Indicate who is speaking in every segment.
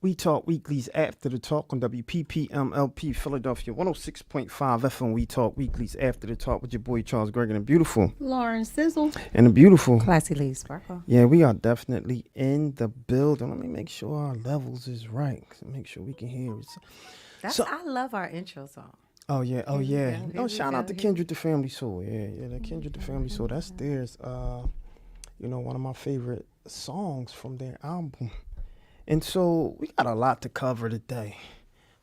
Speaker 1: We Talk Weeklies After the Talk on WPPM-LP Philadelphia 106.5 FM. We Talk Weeklies After the Talk with your boy Charles Gregory and beautiful.
Speaker 2: Lauren Sizzle.
Speaker 1: And the beautiful.
Speaker 3: Classy Lee Sparkle.
Speaker 1: Yeah, we are definitely in the building. Let me make sure our levels is right. Make sure we can hear it.
Speaker 3: I love our intro song.
Speaker 1: Oh, yeah. Oh, yeah.
Speaker 3: No,
Speaker 1: shout out to Kindred the Family Soul. Yeah, that Kindred the Family Soul. That's theirs. One of my favorite songs from their album. And so we got a lot to cover today.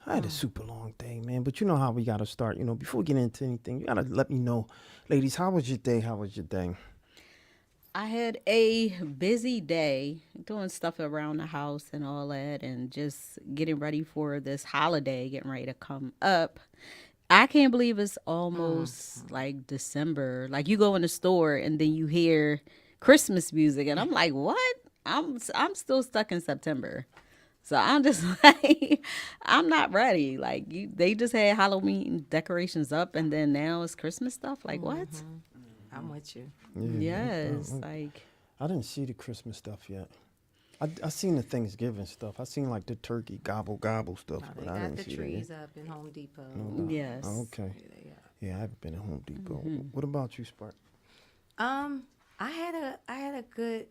Speaker 1: I had a super long day, man. But you know how we got to start. Before we get into anything, you got to let me know. Ladies, how was your day?
Speaker 2: I had a busy day doing stuff around the house and all that and just getting ready for this holiday, getting ready to come up. I can't believe it's almost like December. Like you go in the store and then you hear Christmas music and I'm like, what? I'm still stuck in September. So I'm just like, I'm not ready. Like they just had Halloween decorations up and then now it's Christmas stuff. Like what?
Speaker 3: I'm with you.
Speaker 2: Yes. Like
Speaker 1: I didn't see the Christmas stuff yet. I seen the Thanksgiving stuff. I seen like the turkey gobble stuff.
Speaker 3: Oh,
Speaker 1: but
Speaker 3: they
Speaker 1: I
Speaker 3: got
Speaker 1: didn't
Speaker 3: the
Speaker 1: see
Speaker 3: trees
Speaker 1: that
Speaker 3: up in Home Depot.
Speaker 1: No.
Speaker 2: yes.
Speaker 1: Oh, okay. Yeah, I haven't been at Home Depot. What about you, Spark?
Speaker 3: I had a good.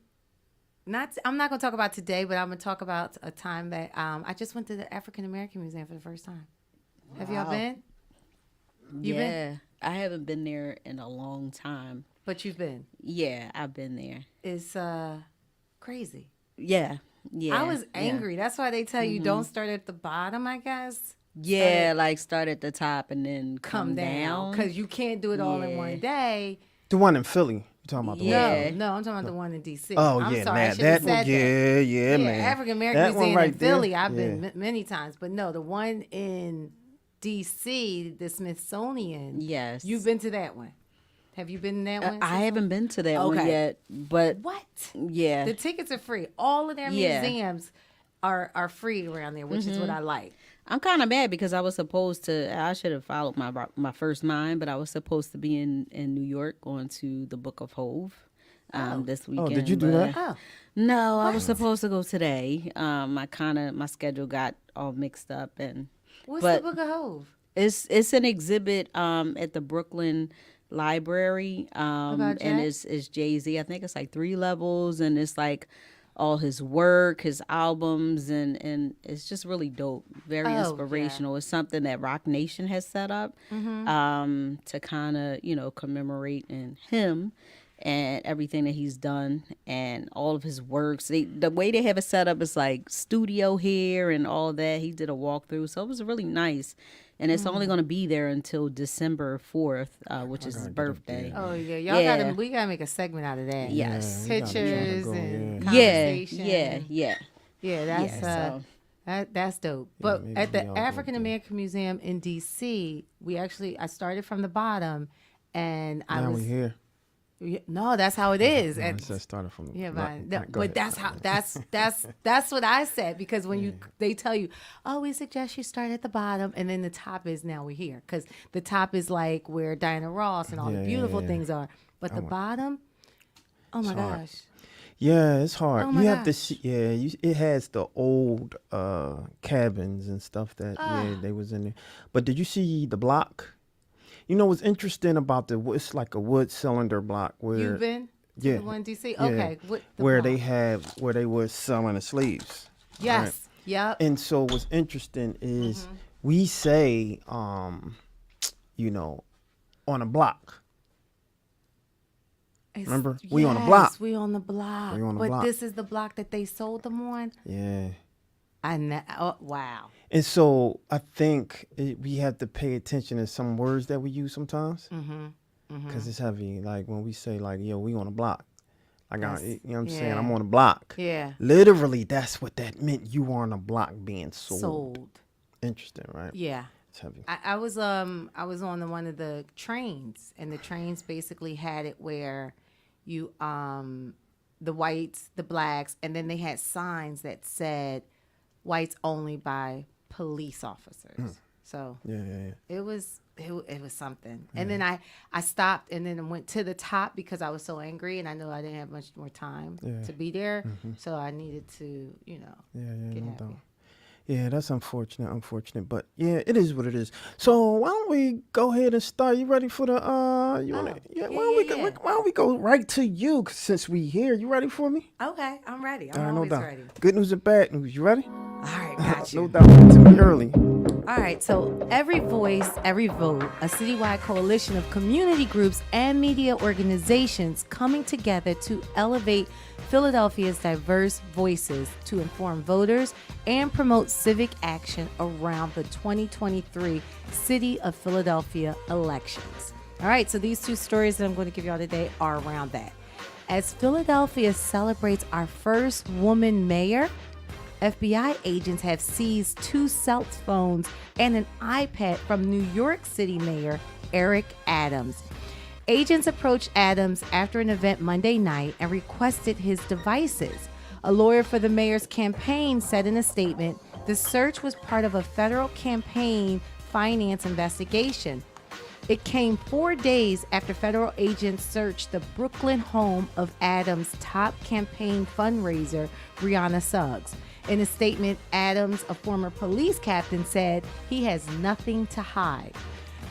Speaker 3: I'm not gonna talk about today, but I'm gonna talk about a time that I just went to the African American Museum for the first time. Wow. Have y'all been? You been?
Speaker 2: I haven't been there in a long time.
Speaker 3: But you've been?
Speaker 2: Yeah, I've been there.
Speaker 3: It's crazy.
Speaker 2: Yeah.
Speaker 3: I was angry. That's why they tell you don't start at the bottom, I guess.
Speaker 2: Start at the top and then come down.
Speaker 3: Because you can't do it all in one day.
Speaker 1: The one in Philly. You talking about the one?
Speaker 3: No, I'm talking about the one in D.C.
Speaker 1: Oh,
Speaker 3: I'm
Speaker 1: yeah,
Speaker 3: sorry,
Speaker 1: man.
Speaker 3: I should have said that.
Speaker 1: Yeah, man.
Speaker 3: African American
Speaker 1: That one
Speaker 3: Museum
Speaker 1: right
Speaker 3: in Philly,
Speaker 1: there.
Speaker 3: I've been many times. But no, the one in D.C., the Smithsonian.
Speaker 2: Yes.
Speaker 3: You've been to that one. Have you been in that one?
Speaker 2: I haven't been to that one yet, but
Speaker 3: what?
Speaker 2: Yeah,
Speaker 3: the tickets are free. All of their museums are free around there, which is what I like.
Speaker 2: I'm kind of mad because I should have followed my first mind, but I was supposed to be in New York going to the Book of Hove this weekend.
Speaker 1: Oh, did you do that?
Speaker 3: Oh.
Speaker 2: No, I was supposed to go today. My schedule got all mixed up
Speaker 3: What's the Book of Hove?
Speaker 2: It's an exhibit at the Brooklyn Library,
Speaker 3: About
Speaker 2: and it's Jay-Z. I think it's like 3 levels, and it's like all his work, his albums, and it's just really dope. Very inspirational. Yeah. It's something that Rock Nation has set up to kind of commemorate him and everything that he's done and all of his works. The way they have it set up is like studio here and all that. He did a walkthrough, so it was really nice. And it's only going to be there until December 4th, which is his birthday.
Speaker 3: Oh, yeah. We got to make a segment out of that.
Speaker 2: Yes.
Speaker 3: Pictures and conversation.
Speaker 2: Yeah,
Speaker 3: that's dope. But at the African American Museum in D.C., I started from the bottom, and
Speaker 1: we here.
Speaker 3: No, that's how it is.
Speaker 1: No, it started from
Speaker 3: but that's how that's what I said, because when they tell you, we suggest you start at the bottom, and then the top is now we're here, because the top is like where Diana Ross and all the beautiful things are, but the bottom, oh my gosh.
Speaker 1: Yeah, it's hard.
Speaker 3: Oh my
Speaker 1: you have
Speaker 3: gosh.
Speaker 1: to it has the old cabins and stuff that they was in there. But did you see the block? You know what's interesting about it's like a wood cylinder block where
Speaker 3: you've been to the one in DC? Okay.
Speaker 1: Where they were selling the slaves.
Speaker 3: Yes.
Speaker 1: Right?
Speaker 3: Yep.
Speaker 1: And so what's interesting is we say on a block. Remember? We on the block.
Speaker 3: We on the block. But this is the block that they sold them on?
Speaker 1: Yeah.
Speaker 3: Wow.
Speaker 1: And so I think we have to pay attention to some words that we use sometimes. Because it's heavy. Like when we say like, yo, we on a block. You know what I'm saying? I'm on a block.
Speaker 3: Yeah.
Speaker 1: Literally, that's what that meant. You were on a block being sold. Interesting, right?
Speaker 3: Yeah.
Speaker 1: It's heavy.
Speaker 3: I was on one of the trains, and the trains basically had it where you the whites, the blacks, and then they had signs that said whites only by police officers. So it was something. And then I stopped and then went to the top because I was so angry, and I knew I didn't have much more time to be there. So I needed to, get happy.
Speaker 1: Yeah, that's unfortunate. But yeah, it is what it is. So why don't we go ahead and start? You ready for the you wanna, why don't we go right to you 'cause since we here? You ready for me?
Speaker 3: Okay, I'm ready.
Speaker 1: All right,
Speaker 3: I'm always
Speaker 1: no doubt.
Speaker 3: ready.
Speaker 1: Good news and bad news. You ready?
Speaker 3: All right, got you.
Speaker 1: No doubt. Get to me early.
Speaker 3: All right, so Every Voice, Every Vote, a citywide coalition of community groups and media organizations coming together to elevate Philadelphia's diverse voices to inform voters and promote civic action around the 2023 City of Philadelphia elections. All right, so these two stories that I'm going to give y'all today are around that. As Philadelphia celebrates our first woman mayor, FBI agents have seized 2 cell phones and an iPad from New York City Mayor Eric Adams. Agents approached Adams after an event Monday night and requested his devices. A lawyer for the mayor's campaign said in a statement, the search was part of a federal campaign finance investigation. It came 4 days after federal agents searched the Brooklyn home of Adams' top campaign fundraiser, Brianna Suggs. In a statement, Adams, a former police captain, said he has nothing to hide.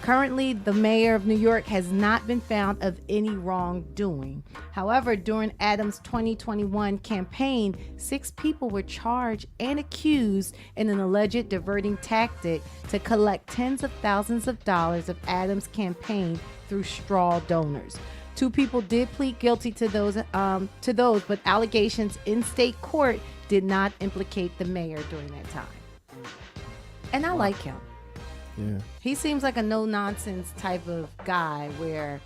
Speaker 3: Currently, the mayor of New York has not been found of any wrongdoing. However, during Adams' 2021 campaign, 6 people were charged and accused in an alleged diverting tactic to collect tens of thousands of dollars of Adams' campaign through straw donors. 2 people did plead guilty to those, but allegations in state court did not implicate the mayor during that time. And I like him.
Speaker 1: Yeah.
Speaker 3: He seems like a no-nonsense type of guy where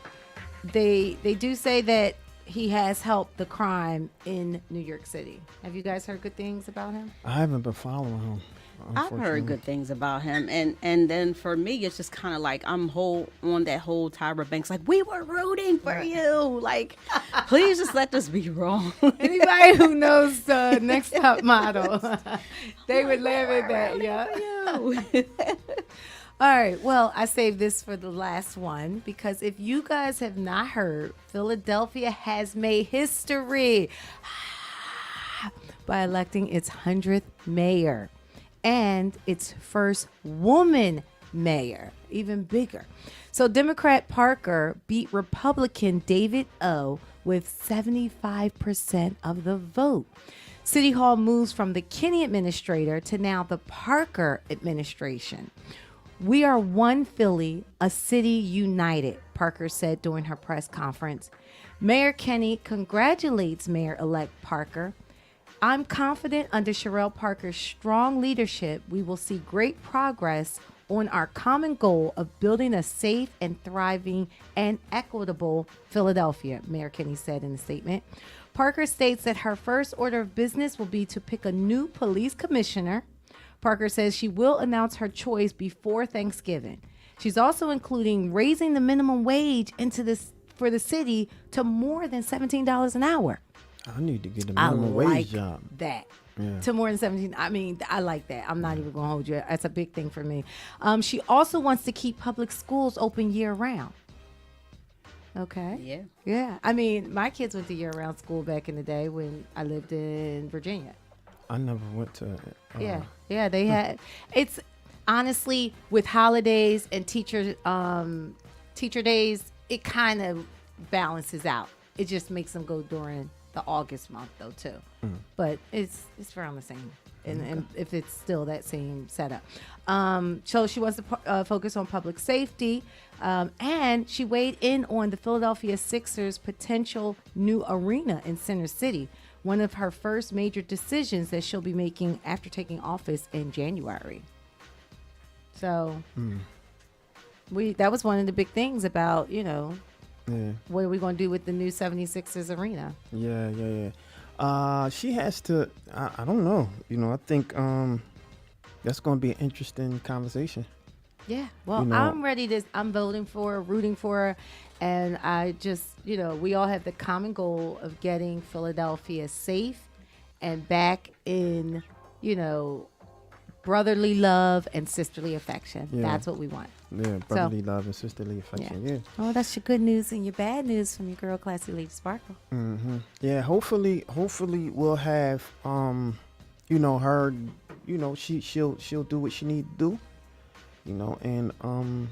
Speaker 3: they do say that he has helped the crime in New York City. Have you guys heard good things about him?
Speaker 1: I haven't been following him.
Speaker 2: I've heard good things about him, and then for me, it's just kind of like I'm on that whole Tyra Banks, like we were rooting for you, like please just let this be wrong.
Speaker 3: Anybody who knows the Next Top Model, they would laugh at that. Yeah. All right. Well, I saved this for the last one because if you guys have not heard, Philadelphia has made history by electing its 100th mayor and its first woman mayor, even bigger. So Democrat Parker beat Republican David O with 75% of the vote. City Hall moves from the Kinney administrator to now the Parker administration. We are one Philly, a city united, Parker said during her press conference. Mayor Kinney congratulates Mayor-elect Parker. I'm confident under Sherelle Parker's strong leadership, we will see great progress on our common goal of building a safe and thriving and equitable Philadelphia, Mayor Kinney said in a statement. Parker states that her first order of business will be to pick a new police commissioner. Parker says she will announce her choice before Thanksgiving. She's also including raising the minimum wage for the city to more than $17 an hour.
Speaker 1: I need to get a minimum wage job.
Speaker 3: That.
Speaker 1: Yeah.
Speaker 3: To more than 17. I mean, I like that. I'm not even going to hold you. That's a big thing for me. She also wants to keep public schools open year round. Okay.
Speaker 2: Yeah.
Speaker 3: Yeah. I mean, my kids went to year round school back in the day when I lived in Virginia.
Speaker 1: I never went to
Speaker 3: Yeah. Yeah. They had. It's honestly with holidays and teacher days, it kind of balances out. It just makes them go during the August month though too, but it's around the same, and if it's still that same setup. So she wants to focus on public safety, and she weighed in on the Philadelphia Sixers' potential new arena in Center City, one of her first major decisions that she'll be making after taking office in January. So that was one of the big things about,
Speaker 1: Yeah.
Speaker 3: what are we going to do with the new 76ers arena?
Speaker 1: Yeah. She has to, I don't know. I think that's going to be an interesting conversation.
Speaker 3: Yeah. Well, I'm voting for her, rooting for her. And I just, we all have the common goal of getting Philadelphia safe and back in, brotherly love and sisterly affection.
Speaker 1: Yeah.
Speaker 3: That's what we want.
Speaker 1: Yeah, brotherly love and sisterly affection. Yeah.
Speaker 3: Oh, that's your good news and your bad news from your girl, Classy Lady Sparkle.
Speaker 1: Yeah. Hopefully we'll have, her you know, she'll do what she need to do. You know, and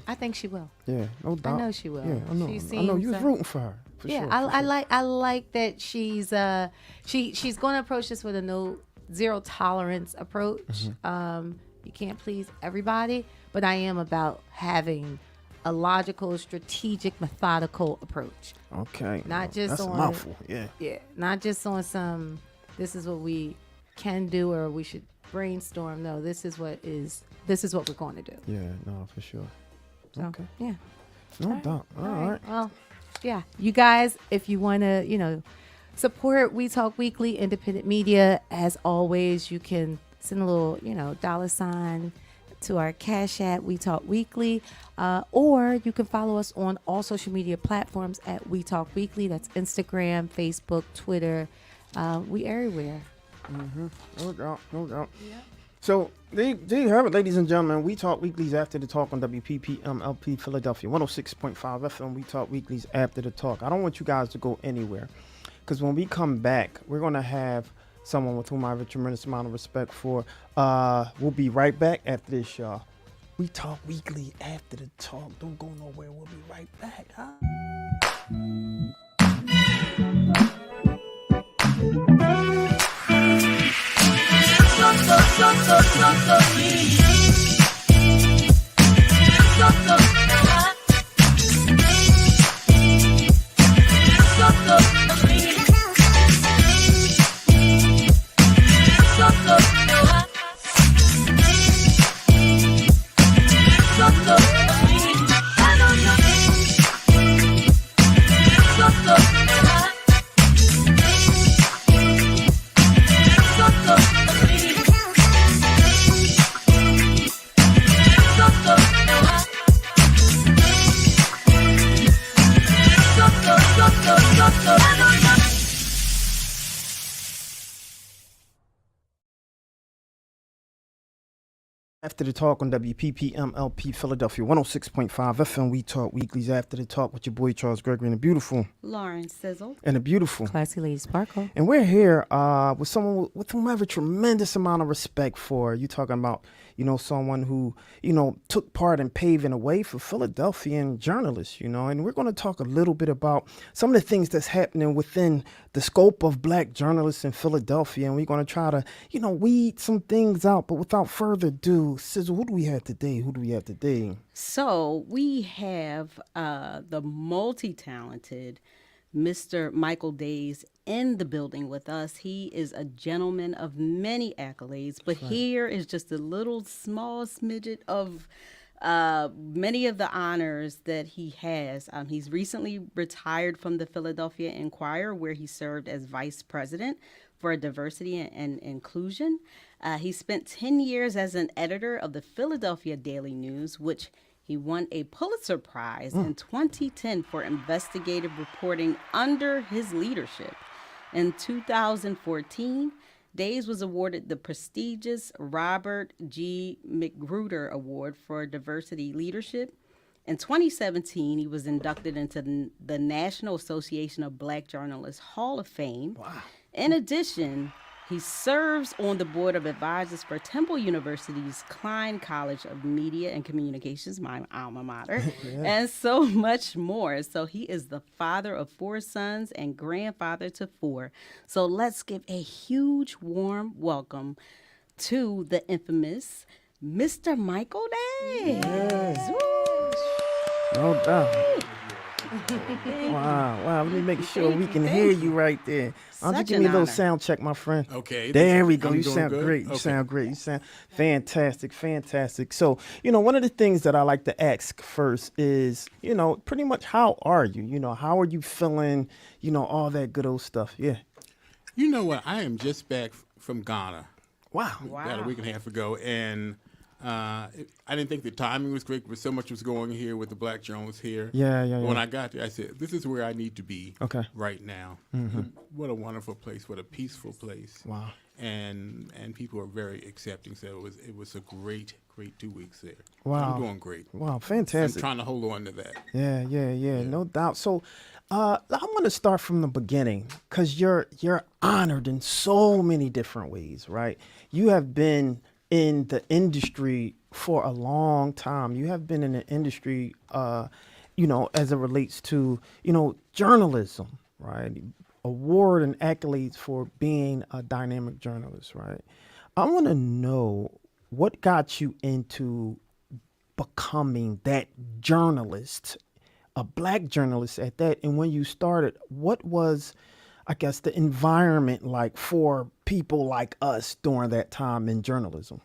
Speaker 3: I think she will.
Speaker 1: yeah, no doubt.
Speaker 3: I know she will.
Speaker 1: Yeah, I know.
Speaker 3: She
Speaker 1: I know you
Speaker 3: seems,
Speaker 1: was rooting for her. For
Speaker 3: yeah,
Speaker 1: sure,
Speaker 3: I like that she's she's going to approach this with a zero tolerance approach. You can't please everybody, but I am about having a logical, strategic, methodical approach.
Speaker 1: Okay.
Speaker 3: Not just
Speaker 1: that's
Speaker 3: on
Speaker 1: a mouthful. Yeah.
Speaker 3: Yeah, not just on some. This is what we can do, or we should brainstorm. No, this is what we're going to do.
Speaker 1: Yeah. No, for sure.
Speaker 3: So,
Speaker 1: Okay.
Speaker 3: yeah.
Speaker 1: No doubt. All right.
Speaker 3: Well, yeah. You guys, if you want to, support We Talk Weekly, independent media, as always, you can send a little, $sign to our Cash App, We Talk Weekly, or you can follow us on all social media platforms at We Talk Weekly. That's Instagram, Facebook, Twitter. We everywhere.
Speaker 1: No doubt. No doubt. Yeah. So, there you have it, ladies and gentlemen. We Talk Weeklies After the Talk on WPPM-LP Philadelphia, 106.5 FM. We Talk Weeklies After the Talk. I don't want you guys to go anywhere, because when we come back, we're going to have someone with whom I have a tremendous amount of respect for. We'll be right back after this, y'all. We Talk Weekly After the Talk. Don't go nowhere. We'll be right back. Huh? After the Talk on WPPM-LP Philadelphia, 106.5 FM. We Talk Weeklies After the Talk with your boy Charles Gregory and the beautiful
Speaker 2: Lauren Sizzle.
Speaker 1: And the beautiful
Speaker 3: Classy Lady Sparkle.
Speaker 1: And we're here with someone with whom I have a tremendous amount of respect for. You talking about, someone who, took part in paving a way for Philadelphian journalists, and we're going to talk a little bit about some of the things that's happening within the scope of black journalists in Philadelphia. And we're going to try to, weed some things out. But without further ado, Sizzle, who do we have today?
Speaker 2: So we have the multi-talented Mr. Michael Days in the building with us. He is a gentleman of many accolades, but here is just a little small smidget of many of the honors that he has. He's recently retired from the Philadelphia Inquirer, where he served as vice president for diversity and inclusion. He spent 10 years as an editor of the Philadelphia Daily News, which he won a Pulitzer Prize in 2010 for investigative reporting under his leadership. In 2014, Days was awarded the prestigious Robert G. McGruder Award for Diversity Leadership. In 2017, he was inducted into the National Association of Black Journalists Hall of Fame. Wow. In addition, he serves on the board of advisors for Temple University's Klein College of Media and Communications, my alma mater, and so much more. So he is the father of 4 sons and grandfather to 4. So let's give a huge warm welcome to the infamous Mr. Michael Days.
Speaker 1: Yes. No doubt. Wow. Let me make sure we can hear you right there. Why don't you give me a little sound check, my friend?
Speaker 4: Okay.
Speaker 1: There we go. You sound
Speaker 4: good?
Speaker 1: great. You
Speaker 4: Okay.
Speaker 1: sound great. You sound fantastic. So, one of the things that I like to ask first is, pretty much how are you? How are you feeling? All that good old stuff. Yeah.
Speaker 4: You know what? I am just back from Ghana.
Speaker 1: Wow.
Speaker 4: About a week and a half ago, and I didn't think the timing was great, but so much was going here with the black journalists here.
Speaker 1: Yeah.
Speaker 4: But when I got there, I said, this is where I need to be right now.
Speaker 1: Mm-hmm.
Speaker 4: What a wonderful place. What a peaceful place.
Speaker 1: Wow.
Speaker 4: And people are very accepting. So it was a great 2 weeks there.
Speaker 1: Wow.
Speaker 4: I'm doing great.
Speaker 1: Wow, fantastic.
Speaker 4: I'm trying to hold on to that.
Speaker 1: Yeah, no doubt. So I'm going to start from the beginning, because you're honored in so many different ways, right? You have been in the industry for a long time. You have been in the industry, as it relates to, journalism, right? Award and accolades for being a dynamic journalist, right? I want to know what got you into becoming that journalist, a black journalist at that. And when you started, what was, I guess, the environment like for people like us during that time in journalism?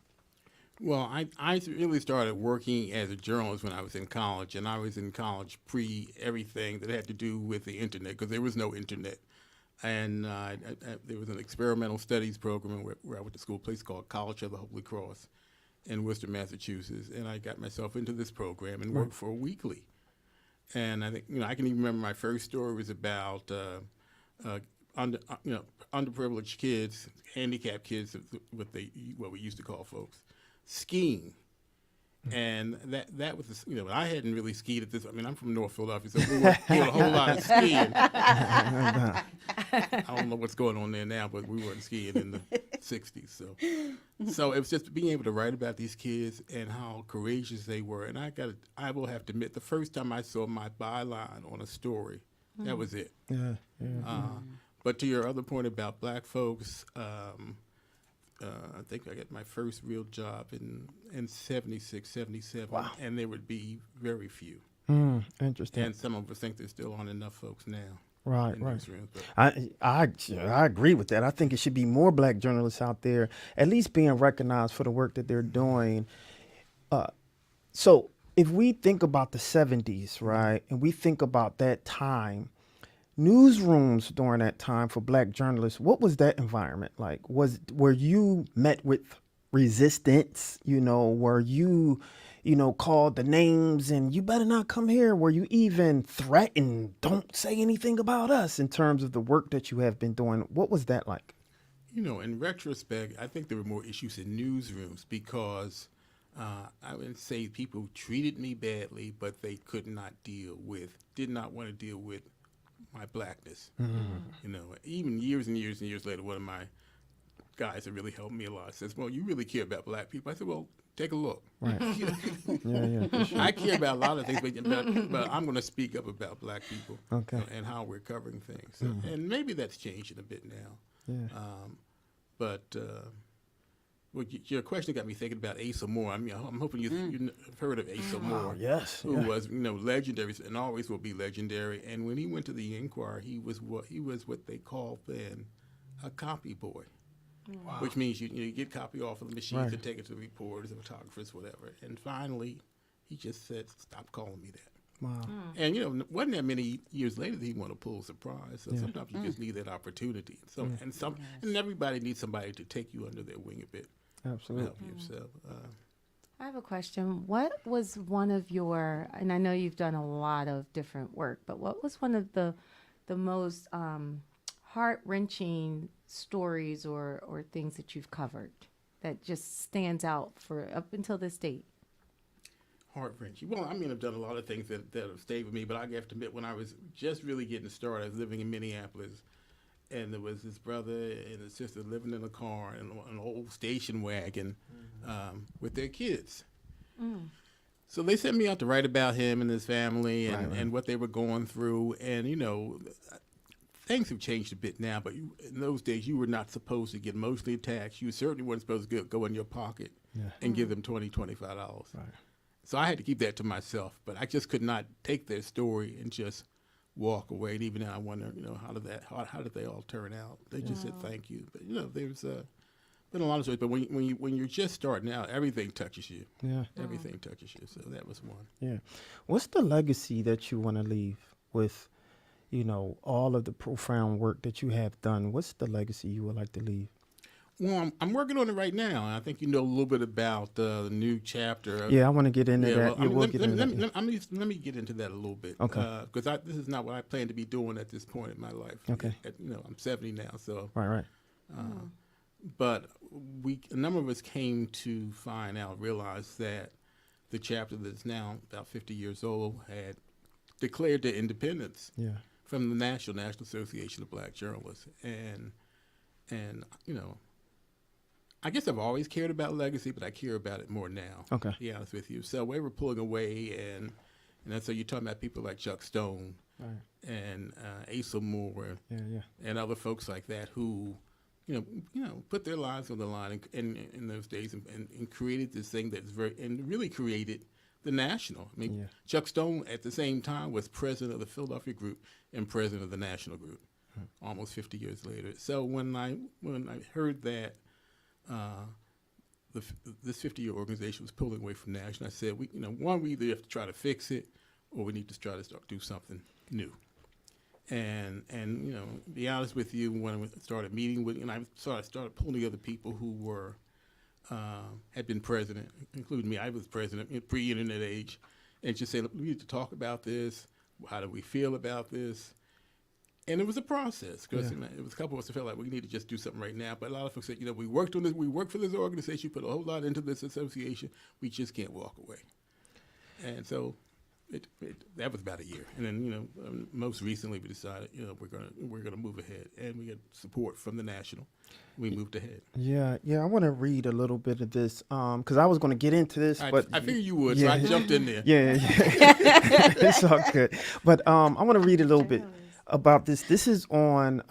Speaker 4: Well, I really started working as a journalist when I was in college, and I was in college pre everything that had to do with the internet, because there was no internet. And there was an experimental studies program where I went to school, a place called College of the Holy Cross in Worcester, Massachusetts, and I got myself into this program and worked for a weekly. And I think, I can even remember my first story was about underprivileged kids, handicapped kids, what we used to call folks, skiing. And that was, I hadn't really skied at this. I mean, I'm from North Philadelphia, so we weren't doing a whole lot of skiing. I don't know what's going on there now, but we weren't skiing in the 60s. So it was just being able to write about these kids and how courageous they were. And I will have to admit, the first time I saw my byline on a story, that was it.
Speaker 1: Yeah.
Speaker 4: But to your other point about black folks, I think I got my first real job in 76, 77,
Speaker 1: Wow.
Speaker 4: and there would be very few.
Speaker 1: Interesting.
Speaker 4: And some of us think there still aren't enough folks now.
Speaker 1: Right.
Speaker 4: Newsrooms, but
Speaker 1: I agree with that. I think it should be more black journalists out there, at least being recognized for the work that they're doing. So if we think about the 70s, right, and we think about that time, newsrooms during that time for black journalists, what was that environment like? Were you met with resistance? Were you, called the names and you better not come here? Were you even threatened? Don't say anything about us in terms of the work that you have been doing. What was that like?
Speaker 4: in retrospect, I think there were more issues in newsrooms because I would say people treated me badly, but they did not want to deal with my blackness. Even years and years and years later, one of my guys that really helped me a lot says, well, you really care about black people. I said, well, take a look.
Speaker 1: Right. Yeah, for sure.
Speaker 4: I care about a lot of things, but I'm going to speak up about black people and how we're covering things. So, and maybe that's changing a bit now.
Speaker 1: Yeah.
Speaker 4: Well, your question got me thinking about Asa Moore. I mean, I'm hoping you've heard of Asa Moore.
Speaker 1: Yes.
Speaker 4: Who was, legendary and always will be legendary. And when he went to the Inquirer, he was what they called then a copy boy, which means you get copy off of the machines and take it to the reporters, the photographers, whatever. And finally, he just said, "Stop calling me that."
Speaker 1: Wow.
Speaker 4: And wasn't that many years later that he won a Pulitzer Prize. So sometimes you just need that opportunity. So and everybody needs somebody to take you under their wing a bit.
Speaker 1: Absolutely.
Speaker 4: Help yourself.
Speaker 3: I have a question. What was one of your, and I know you've done a lot of different work, but what was one of the most heart-wrenching stories or things that you've covered that just stands out for up until this date?
Speaker 4: Heart-wrenching. Well, I mean, I've done a lot of things that have stayed with me, but I have to admit, when I was just really getting started, I was living in Minneapolis, and there was this brother and his sister living in a car in an old station wagon with their kids. So they sent me out to write about him and his family and what they were going through. And, things have changed a bit now, but in those days, you were not supposed to get emotionally attached. You certainly weren't supposed to go in your pocket and give them $20, $25.
Speaker 1: Right.
Speaker 4: So I had to keep that to myself, but I just could not take their story and just walk away. And even now I wonder, how did they all turn out? They just said thank you. But there's been a lot of stories. But when you're just starting out, everything touches you.
Speaker 1: Yeah.
Speaker 4: Everything touches you. So that was one.
Speaker 1: Yeah. What's the legacy that you want to leave with, all of the profound work that you have done? What's the legacy you would like to leave?
Speaker 4: Well, I'm working on it right now. And I think you know a little bit about the new chapter.
Speaker 1: Yeah, I want to get into that.
Speaker 4: Well,
Speaker 1: We'll get into that.
Speaker 4: let me get into that a little bit.
Speaker 1: Okay.
Speaker 4: Because this is not what I plan to be doing at this point in my life.
Speaker 1: Okay.
Speaker 4: I'm 70 now, so.
Speaker 1: Right.
Speaker 4: But a number of us came to realize that the chapter that's now about 50 years old had declared their independence from the National Association of Black Journalists. And I guess I've always cared about legacy, but I care about it more now.
Speaker 1: Okay.
Speaker 4: To be honest with you. So we were pulling away, and so you're talking about people like Chuck Stone,
Speaker 1: Right.
Speaker 4: and Asa Moore,
Speaker 1: Yeah.
Speaker 4: and other folks like that who, put their lives on the line in those days and created this thing that's really created the National. I mean,
Speaker 1: Yeah.
Speaker 4: Chuck Stone at the same time was president of the Philadelphia group and president of the National group, almost 50 years later. So when I heard that this 50-year organization was pulling away from National, I said, we either have to try to fix it or we need to try to do something new. And be honest with you, when I started meeting with, and I started pulling together people who were had been president, including me. I was president pre-internet age, and just saying, we need to talk about this. How do we feel about this? And it was a process, because it was a couple of us who felt like we need to just do something right now. But a lot of folks said, we worked on this, we worked for this organization, put a whole lot into this association. We just can't walk away. And so that was about a year. And then, most recently we decided, we're gonna move ahead, and we got support from the National. We moved ahead.
Speaker 1: Yeah. I want to read a little bit of this because I was going to get into this, but
Speaker 4: I figured you would, so I jumped in there.
Speaker 1: Yeah. It's all good. But I want to read a little bit about this. This is on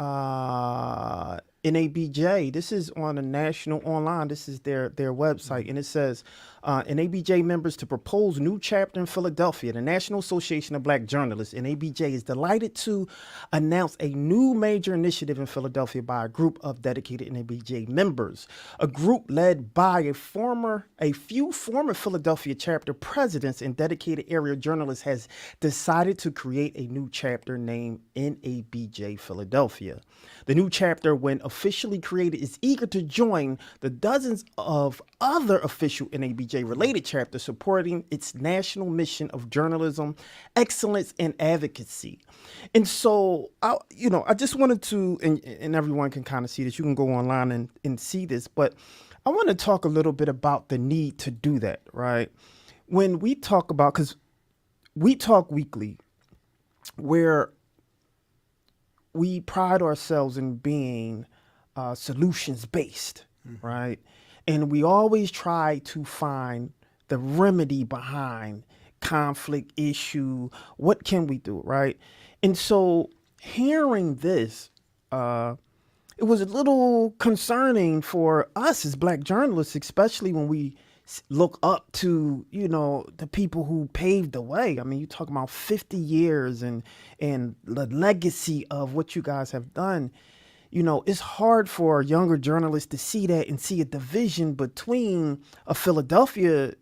Speaker 1: NABJ. This is on the National Online. This is their website, and it says NABJ members to propose new chapter in Philadelphia. The National Association of Black Journalists, NABJ, is delighted to announce a new major initiative in Philadelphia by a group of dedicated NABJ members. A group led by a few former Philadelphia chapter presidents and dedicated area journalists has decided to create a new chapter named NABJ Philadelphia. The new chapter, when officially created, is eager to join the dozens of other official NABJ-related chapters supporting its national mission of journalism, excellence, and advocacy. And so, I just wanted to, and everyone can kind of see this. You can go online and see this, but I want to talk a little bit about the need to do that, right? When we talk about, because we talk weekly, where we pride ourselves in being solutions-based, right? And we always try to find the remedy behind conflict, issue. What can we do, right? And so hearing this, it was a little concerning for us as Black journalists, especially when we look up to, the people who paved the way. I mean, you're talking about 50 years and the legacy of what you guys have done. It's hard for younger journalists to see that and see a division between a Philadelphia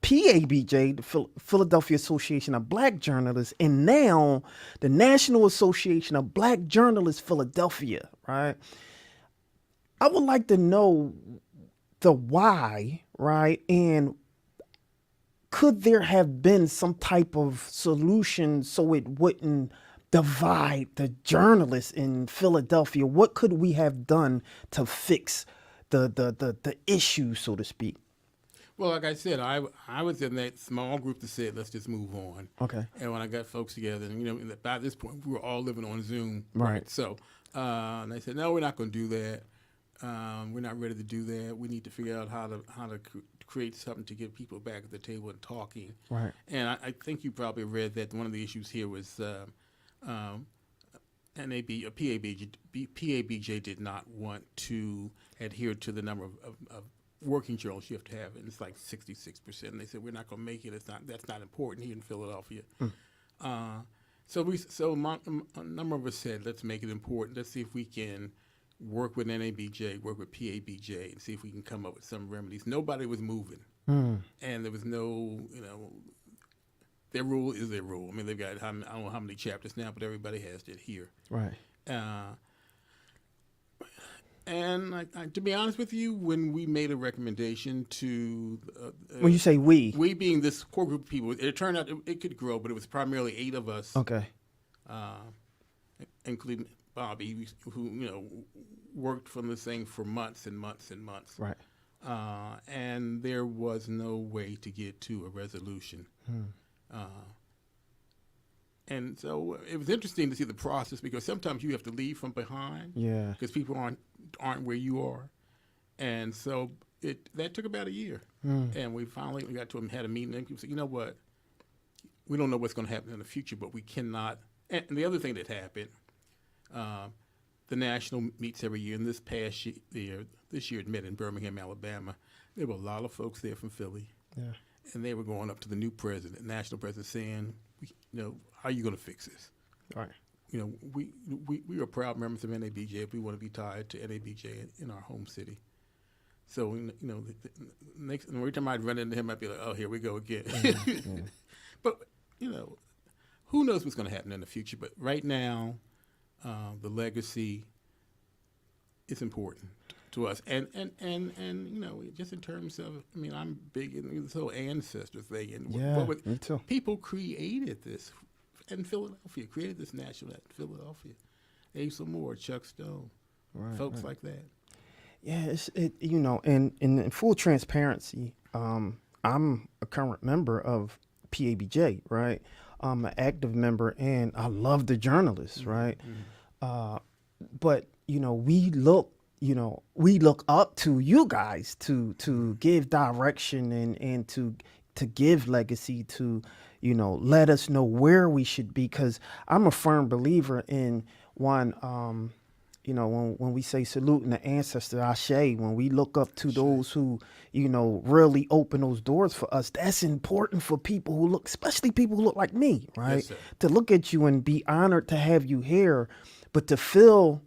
Speaker 1: PABJ, the Philadelphia Association of Black Journalists, and now the National Association of Black Journalists Philadelphia, right? I would like to know the why, right? And could there have been some type of solution so it wouldn't divide the journalists in Philadelphia? What could we have done to fix the issue, so to speak?
Speaker 4: Well, like I said, I was in that small group that said, let's just move on.
Speaker 1: Okay.
Speaker 4: And when I got folks together, and by this point, we were all living on Zoom.
Speaker 1: Right.
Speaker 4: So, and they said, no, we're not going to do that. We're not ready to do that. We need to figure out how to create something to get people back at the table and talking.
Speaker 1: Right.
Speaker 4: And I think you probably read that one of the issues here was PABJ did not want to adhere to the number of working journalists you have to have, and it's like 66%. And they said, we're not going to make it. That's not important here in Philadelphia. So a number of us said, let's make it important. Let's see if we can work with NABJ, work with PABJ, and see if we can come up with some remedies. Nobody was moving, and there was no, their rule is their rule. I mean, they've got, I don't know how many chapters now, but everybody has to adhere.
Speaker 1: Right.
Speaker 4: And to be honest with you, when we made a recommendation to...
Speaker 1: when you say we?
Speaker 4: We being this core group of people, it turned out it could grow, but it was primarily 8 of us.
Speaker 1: Okay.
Speaker 4: Including Bobby, who, worked from this thing for months and months and months.
Speaker 1: Right.
Speaker 4: And there was no way to get to a resolution. And so it was interesting to see the process, because sometimes you have to leave from behind.
Speaker 1: Yeah.
Speaker 4: Because people aren't where you are. And so that took about a year. And we finally got to him, had a meeting, and people said, you know what? We don't know what's going to happen in the future, but we cannot. And the other thing that happened, the National meets every year, and this year it met in Birmingham, Alabama. There were a lot of folks there from Philly.
Speaker 1: Yeah.
Speaker 4: And they were going up to the new president, national president, saying, how are you going to fix this?
Speaker 1: Right.
Speaker 4: We are proud members of NABJ. We want to be tied to NABJ in our home city. So, every time I'd run into him, I'd be like, oh, here we go again. But, who knows what's going to happen in the future. But right now, the legacy is important to us. And just in terms of, I'm big in this whole ancestor thing. And
Speaker 1: me too.
Speaker 4: People created this in Philadelphia, created this national at Philadelphia. Asa Moore, Chuck Stone, folks like that.
Speaker 1: Yeah, and in full transparency, I'm a current member of PABJ, right? I'm an active member, and I love the journalists, right? But we look up to you guys to give direction and to give legacy, to let us know where we should be, because I'm a firm believer in one. When we say saluting the ancestor, Ashe, when we look up to those who, really open those doors for us, that's important for people who look, especially people who look like me, right?
Speaker 4: Yes,
Speaker 1: to look at you and be honored to have you here, but to feel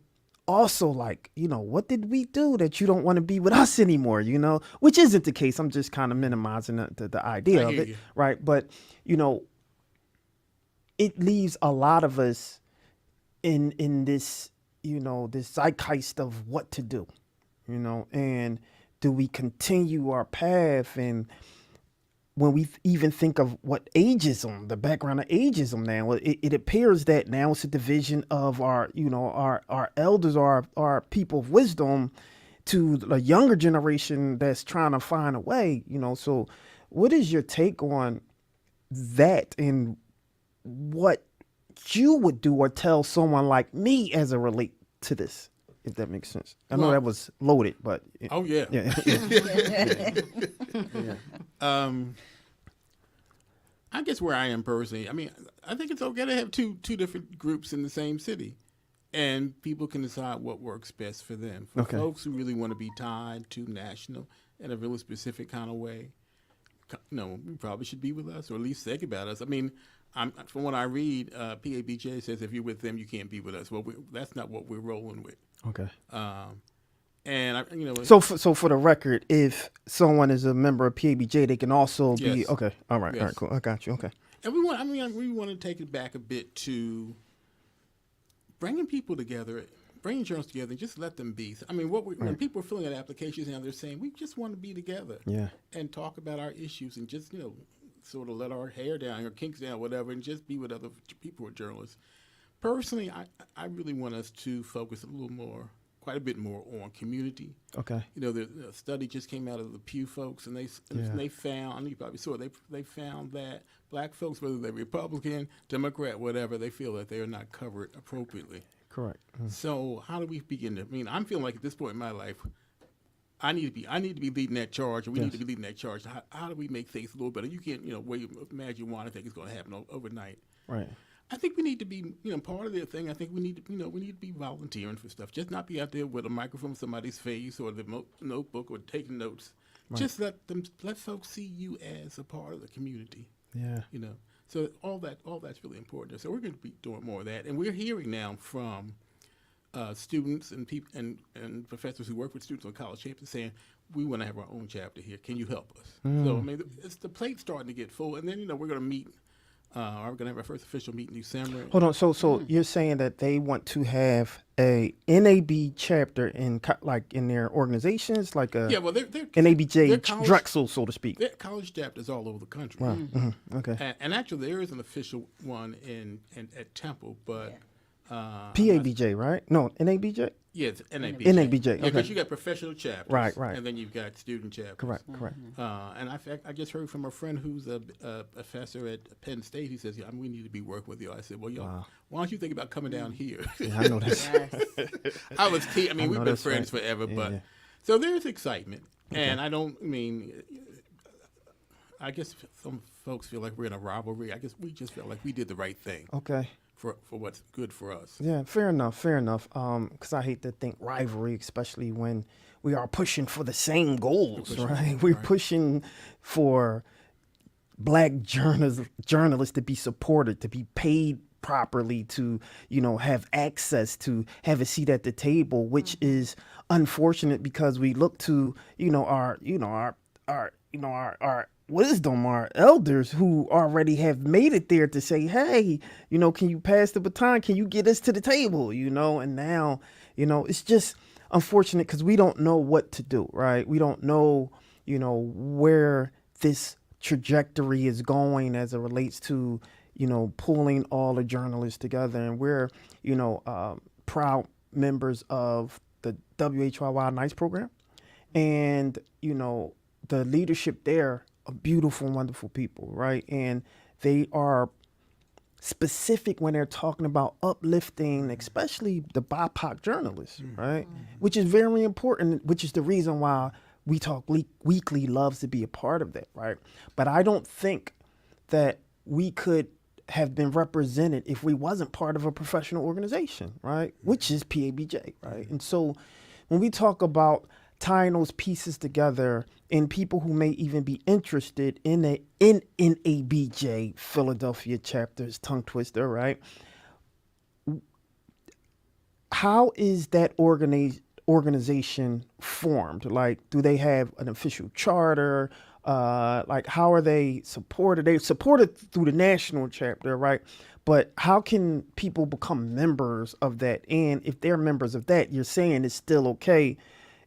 Speaker 1: also like, what did we do that you don't want to be with us anymore, which isn't the case. I'm just kind of minimizing the idea of it, right? But, it leaves a lot of us in this, this zeitgeist of what to do, and do we continue our path? And when we even think of what ageism, the background of ageism now, it appears that now it's a division of our elders, our people of wisdom, to the younger generation that's trying to find a way, So what is your take on that, and what you would do or tell someone like me as it relate to this, if that makes sense? I know that was loaded, but
Speaker 4: oh yeah. I guess where I am personally, I think it's okay to have two different groups in the same city, and people can decide what works best for them. For folks who really want to be tied to national in a really specific kind of way, you probably should be with us, or at least think about us. From what I read, PABJ says if you're with them, you can't be with us. Well, that's not what we're rolling with.
Speaker 1: Okay.
Speaker 4: And
Speaker 1: so for the record, if someone is a member of PABJ, they can also be okay. All right. Yes. All right. Cool. I got you. Okay.
Speaker 4: And we want to take it back a bit to bringing people together, bringing journalists together, and just let them be. When people are filling out applications now, they're saying we just want to be together. Yeah. And talk about our issues, and just sort of let our hair down or kinks down, whatever, and just be with other people who are journalists. Personally, I really want us to focus quite a bit more on community. Okay. The study just came out of the Pew folks, and they found, you probably saw, they found that black folks, whether they're Republican, Democrat, whatever, they feel that they are not covered appropriately.
Speaker 1: Correct.
Speaker 4: So how do we begin to? I'm feeling like at this point in my life, I need to be leading that charge, or we need to be leading that charge. How do we make things a little better? You can't, imagine one. I think it's going to happen overnight. Right. I think we need to be, part of the thing. I think we need to be volunteering for stuff. Just not be out there with a microphone in somebody's face or the notebook or taking notes. Right. Just let folks see you as a part of the community. Yeah. So all that's really important. So we're going to be doing more of that, and we're hearing now from students and people and professors who work with students on college campuses saying, we want to have our own chapter here. Can you help us? So it's the plate's starting to get full, and then we're going to meet. We're going to have our first official meeting in December.
Speaker 1: Hold on. So you're saying that they want to have a NAB chapter in their organizations, like a
Speaker 4: they're
Speaker 1: NABJ Drexel, so to speak.
Speaker 4: They're college chapters all over the country.
Speaker 1: Wow. Mm-hmm. Okay.
Speaker 4: And actually, there is an official one at Temple, but
Speaker 1: PABJ, right? No, NABJ.
Speaker 4: Yes, NABJ.
Speaker 1: NABJ.
Speaker 4: Yeah, because you got professional chapters,
Speaker 1: right,
Speaker 4: and then you've got student chapters.
Speaker 1: Correct.
Speaker 4: And I just heard from a friend who's a professor at Penn State. He says, we need to be working with you. I said, well, y'all, why don't you think about coming down here?
Speaker 1: Yeah, I know that.
Speaker 4: I was we've been friends forever, but So there's excitement, and I guess some folks feel like we're in a rivalry. I guess we just felt like we did the right thing.
Speaker 1: Okay.
Speaker 4: For what's good for us.
Speaker 1: Yeah, fair enough. Because I hate to think rivalry, especially when we are pushing for the same goals, right? We're pushing for black journalists to be supported, to be paid properly, to have access, to have a seat at the table, which is unfortunate because we look to our wisdom, our elders who already have made it there to say, hey, can you pass the baton? Can you get us to the table? And now, it's just unfortunate because we don't know what to do, right? We don't know, where this trajectory is going as it relates to, pulling all the journalists together. And we're, proud members of the WHYY Nights program. And, the leadership there are beautiful, wonderful people, right? And they are specific when they're talking about uplifting, especially the BIPOC journalists, right? Which is very important, which is the reason why We Talk Weekly loves to be a part of that, right? But I don't think that we could have been represented if we wasn't part of a professional organization, right? Which is PABJ, right? And so when we talk about tying those pieces together and people who may even be interested in NABJ Philadelphia chapters, tongue twister, right? How is that organization formed? Like, do they have an official charter? Like, how are they supported? They're supported through the national chapter, right? But how can people become members of that? And if they're members of that, you're saying it's still okay.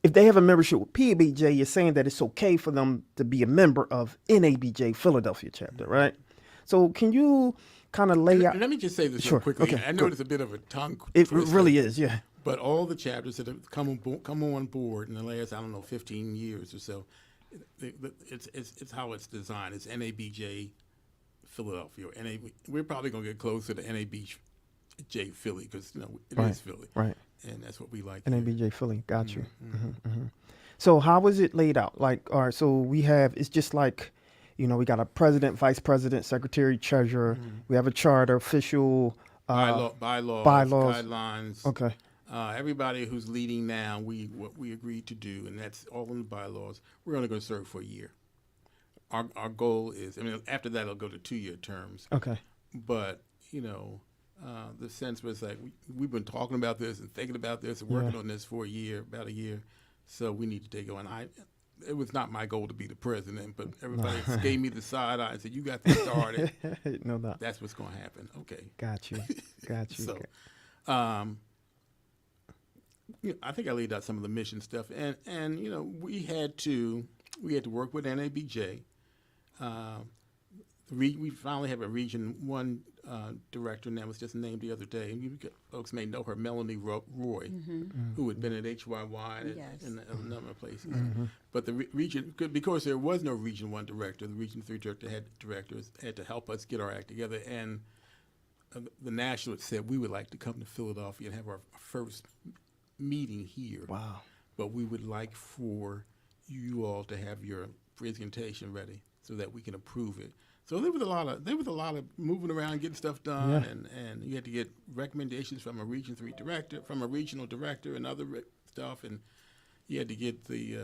Speaker 1: If they have a membership with PABJ, you're saying that it's okay for them to be a member of NABJ Philadelphia chapter, right? So can you kind of lay out?
Speaker 4: Let me just say this
Speaker 1: Sure.
Speaker 4: real quickly.
Speaker 1: Okay.
Speaker 4: I know it's a bit of a tongue
Speaker 1: It
Speaker 4: twister,
Speaker 1: really is, yeah.
Speaker 4: But all the chapters that have come on board in the last, 15 years or so, it's how it's designed. It's NABJ Philadelphia. We're probably going to get closer to NABJ Philly because it is Philly,
Speaker 1: right?
Speaker 4: And that's what we like.
Speaker 1: NABJ Philly, got you. So how is it laid out? Like, all right, so we have, it's just like, we got a president, vice president, secretary, treasurer. We have a charter, official
Speaker 4: bylaws, guidelines.
Speaker 1: Okay.
Speaker 4: Everybody who's leading now, what we agreed to do, and that's all in the bylaws. We're only going to serve for a year. Our goal is, after that, it'll go to 2-year terms.
Speaker 1: Okay.
Speaker 4: But the sense was like we've been talking about this and thinking about this and working on this for about a year. So we need to take on. It was not my goal to be the president, but everybody gave me the side eye and said, "You got to start it."
Speaker 1: No doubt.
Speaker 4: That's what's going to happen. Okay.
Speaker 1: Got you.
Speaker 4: So, I think I laid out some of the mission stuff, and we had to work with NABJ. We finally have a Region 1 director, and that was just named the other day. And you folks may know her, Melanie Roy, who had been at HYY and a number of places. But the region, because there was no Region 1 director, the Region 3 directors had to help us get our act together. And the national had said, we would like to come to Philadelphia and have our first meeting here.
Speaker 1: Wow.
Speaker 4: But we would like for you all to have your presentation ready so that we can approve it. So there was a lot of moving around and getting stuff done, and you had to get recommendations from a Region 3 director, from a regional director, and other stuff, and you had to get the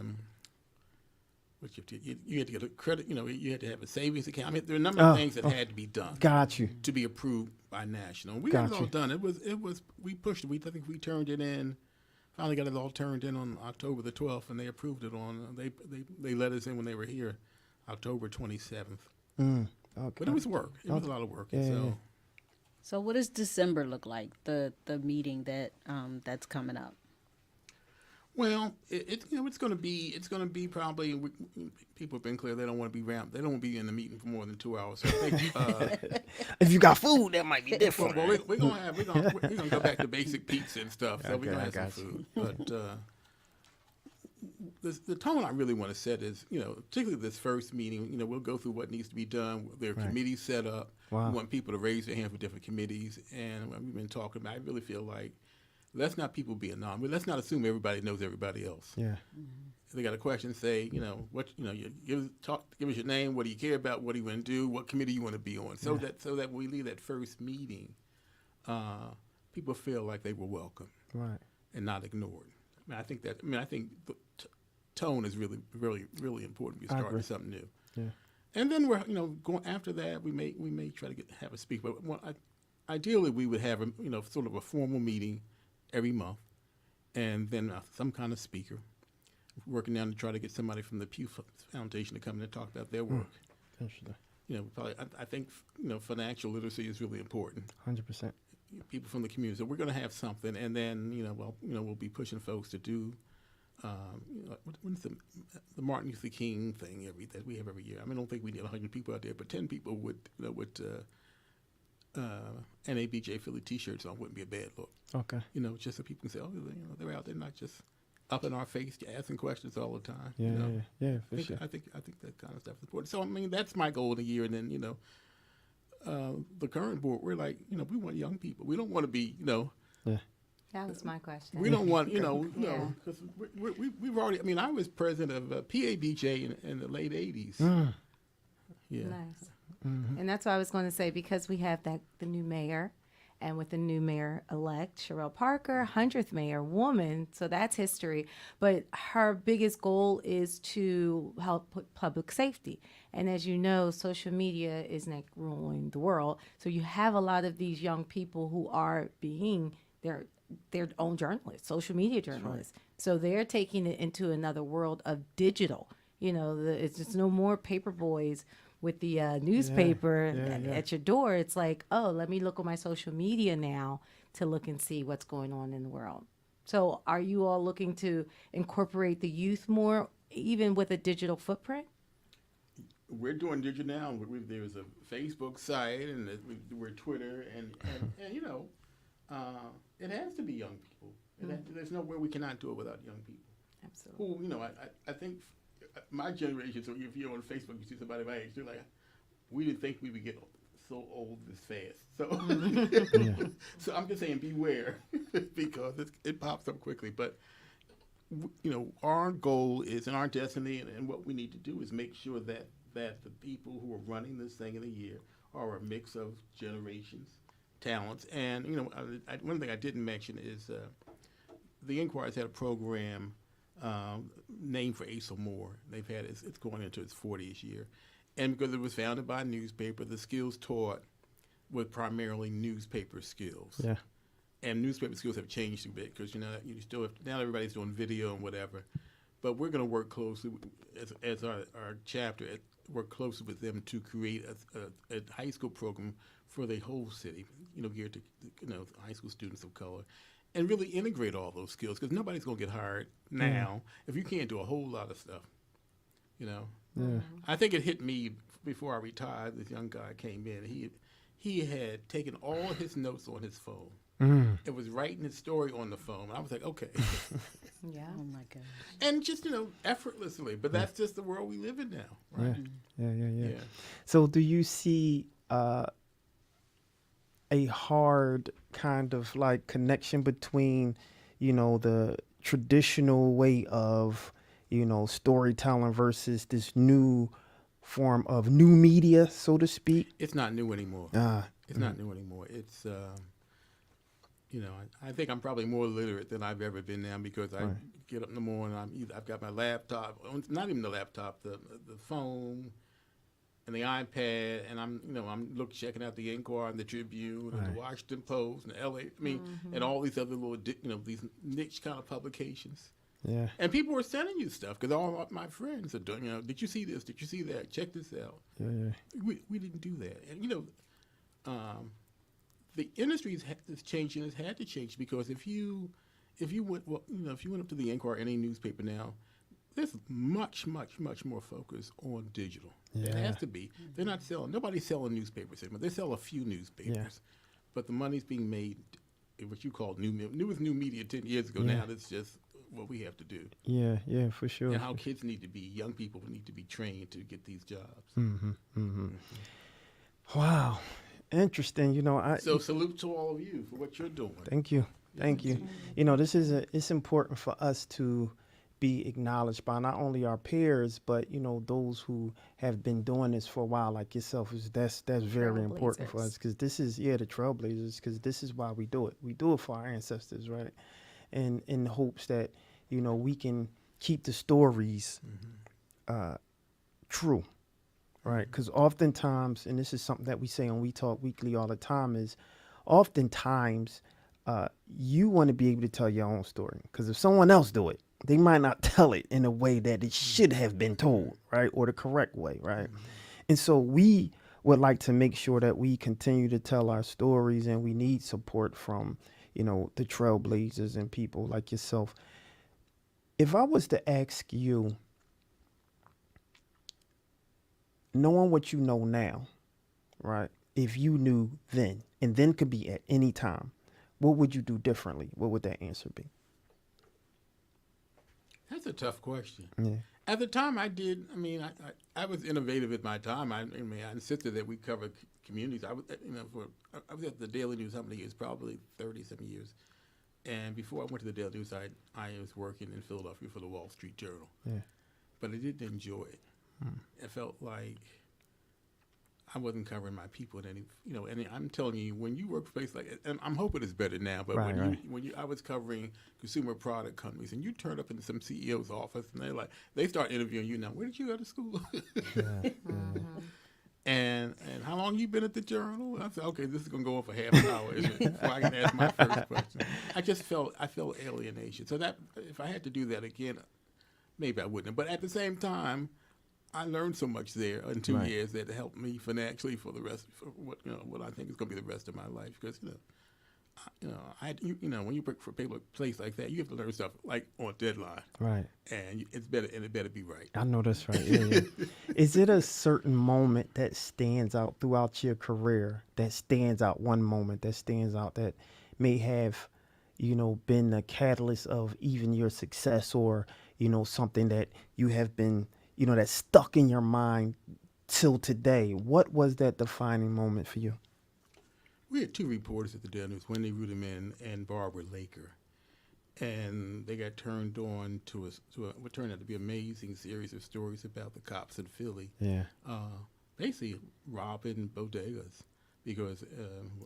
Speaker 4: you had to get a credit. You had to have a savings account. There are a number of things that had to be done.
Speaker 1: Got you.
Speaker 4: To be approved by national. We got it all done. It was we pushed it. I think we turned it in. Finally got it all turned in on October the 12th, and they approved it on. They let us in when they were here, October 27th.
Speaker 1: Okay.
Speaker 4: But it was work. It was a lot of work.
Speaker 1: Yeah.
Speaker 2: So what does December look like? The meeting that's coming up.
Speaker 4: Well, it's going to be probably. People have been clear they don't want to be ramped. They don't want to be in the meeting for more than 2 hours. So I think
Speaker 1: if you got food, that might be different.
Speaker 4: Well, we're gonna go back to basic pizza and stuff. So we're gonna have some food. But the tone I really want to set is, particularly this first meeting, we'll go through what needs to be done. There are committees set up.
Speaker 1: Wow.
Speaker 4: We want people to raise their hand for different committees. And we've been talking about, I really feel like, let's not people be anonymous. Let's not assume everybody knows everybody else.
Speaker 1: Yeah.
Speaker 4: they got a question, say, what, you give us your name, what do you care about, what do you want to do, what committee you want to be on, so that when we leave that first meeting, people feel like they were welcome,
Speaker 1: Right.
Speaker 4: and not ignored. I think the tone is really, really, really important if you start with something new.
Speaker 1: Yeah.
Speaker 4: And then we're, going after that, we may try to have a speaker, but ideally we would have sort of a formal meeting every month, and then some kind of speaker, working down to try to get somebody from the Pew Foundation to come in and talk about their work.
Speaker 1: Interesting.
Speaker 4: Probably, I think, financial literacy is really important.
Speaker 1: 100%.
Speaker 4: People from the community. So we're going to have something, and then, we'll be pushing folks to do, what's the Martin Luther King thing that we have every year. I don't think we need 100 people out there, but 10 people with NABJ Philly T-shirts on wouldn't be a bad look.
Speaker 1: Okay.
Speaker 4: Just so people can say, oh, they're out there, not just up in our face, asking questions all the time.
Speaker 1: Yeah, for sure.
Speaker 4: I think that kind of stuff is important. So that's my goal of the year. And then the current board, we're like, we want young people. We don't want to be,
Speaker 1: Yeah.
Speaker 3: That was my question.
Speaker 4: we don't want, because we've already. I was president of PABJ in the late '80s. Yeah.
Speaker 3: Nice. And that's what I was going to say, because we have the new mayor, and with the new mayor-elect, Sherelle Parker, 100th mayor, woman, so that's history. But her biggest goal is to help put public safety. And as you know, social media is not ruling the world. So you have a lot of these young people who are being their own journalists, social media journalists. Right. So they're taking it into another world of digital. It's just no more paper boys with the newspaper at your door. It's like, oh, let me look on my social media now to look and see what's going on in the world. So are you all looking to incorporate the youth more, even with a digital footprint?
Speaker 4: We're doing digital now. There's a Facebook site, and we're Twitter, and it has to be young people. There's nowhere we cannot do it without young people.
Speaker 3: Absolutely.
Speaker 4: Who, I think my generation, so if you're on Facebook, you see somebody my age, they're like, we didn't think we would get so old this fast. So, so I'm just saying, beware, because it pops up quickly. But, our goal is, and our destiny, and what we need to do is make sure that the people who are running this thing in a year are a mix of generations, talents. And, one thing I didn't mention is the Inquirer's had a program named for Asa Moore. They've had it's going into its 40th year. And because it was founded by a newspaper, the skills taught were primarily newspaper skills. Yeah. And newspaper skills have changed a bit because, you still have, now everybody's doing video and whatever. But we're going to work closely, as our chapter, work closely with them to create a high school program for the whole city, geared to, high school students of color, and really integrate all those skills, because nobody's going to get hired now if you can't do a whole lot of stuff, Yeah. I think it hit me before I retired. This young guy came in. He had taken all his notes on his phone. It was writing his story on the phone. I was like, okay.
Speaker 3: Yeah.
Speaker 2: Oh, my God.
Speaker 4: And just, effortlessly. But that's just the world we live in now, right?
Speaker 1: Yeah. So do you see a hard kind of like connection between, the traditional way of, storytelling versus this new form of new media, so to speak?
Speaker 4: It's not new anymore. It's not new anymore. It's, I think I'm probably more literate than I've ever been now, because I get up in the morning, I've got my laptop, not even the laptop, the phone, and the iPad, and I'm checking out the Inquirer and the Tribune and the Washington Post and the LA, and all these other little, these niche kind of publications.
Speaker 1: Yeah. And
Speaker 4: people are sending you stuff, because all of my friends are doing, did you see this? Did you see that? Check this out.
Speaker 1: Yeah.
Speaker 4: We didn't do that. And, the industry is changing. It's had to change, because if you went up to the Inquirer, any newspaper now, there's much more focus on digital. Yeah. It has to be. They're not selling. Nobody's selling newspapers anymore. They sell a few newspapers, but the money's being made. What you called new was new media 10 years ago. Now that's just what we have to do.
Speaker 1: Yeah, for sure.
Speaker 4: And how kids need to be, young people need to be trained to get these jobs.
Speaker 1: Wow. Interesting.
Speaker 4: So salute to all of you for what you're doing.
Speaker 1: Thank you. This it's important for us to be acknowledged by not only our peers, but those who have been doing this for a while, like yourself. That's very important for us, because this is the trailblazers, because this is why we do it. We do it for our ancestors, right? And in hopes that we can keep the stories true, right? Because oftentimes, and this is something that we say on We Talk Weekly all the time, is oftentimes you want to be able to tell your own story, because if someone else do it, they might not tell it in a way that it should have been told, right? Or the correct way, right? And so we would like to make sure that we continue to tell our stories, and we need support from, the trailblazers and people like yourself. If I was to ask you, knowing what you know now, right? If you knew then, and then could be at any time, what would you do differently? What would that answer be?
Speaker 4: That's a tough question.
Speaker 1: Yeah.
Speaker 4: At the time I did, I was innovative at my time. I insisted that we cover communities. I was at the Daily News how many years? Probably 30-some years. And before I went to the Daily News, I was working in Philadelphia for the Wall Street Journal. Yeah. But I didn't enjoy it. It felt like I wasn't covering my people in any, and I'm telling you, when you work for places like, and I'm hoping it's better now, but I was covering consumer product companies, and you turn up into some CEO's office, and they start interviewing you now. Where did you go to school? And how long you been at the Journal? I said, okay, this is gonna go on for half an hour, isn't it, before I can ask my first question. I felt alienation. So that if I had to do that again, maybe I wouldn't. But at the same time, I learned so much there in 2 years that helped me financially for the rest, for what I think is going to be the rest of my life. Because when you work for a place like that, you have to learn stuff like on deadline, right? And it better be right.
Speaker 1: I know that's right. Yeah. Is it a certain moment that stands out throughout your career? That stands out, one moment that stands out that may have, been the catalyst of even your success, or something that you have been, that's stuck in your mind till today? What was that defining moment for you?
Speaker 4: We had two reporters at the Daily News, Wendy Ruderman and Barbara Laker, and they got turned on to what turned out to be an amazing series of stories about the cops in Philly. Yeah. Basically robbing bodegas, because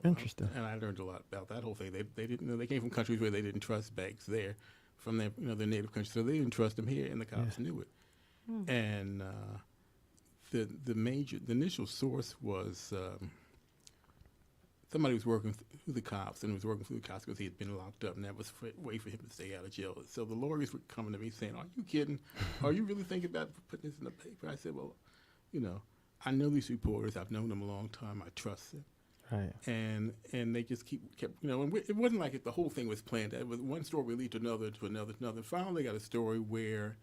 Speaker 4: interesting. And I learned a lot about that whole thing. They didn't. They came from countries where they didn't trust banks there, from their their native country, so they didn't trust them here, and the cops knew it. And the initial source was somebody was working through the cops, and was working through the cops because he had been locked up, and that was a way for him to stay out of jail. So the lawyers were coming to me saying, "Are you kidding? Are you really thinking about putting this in the paper?" I said, "Well, I know these reporters. I've known them a long time. I trust them." Right. And they just kept, and it wasn't like the whole thing was planned. It was one story would lead to another, to another, to another. Finally, got a story where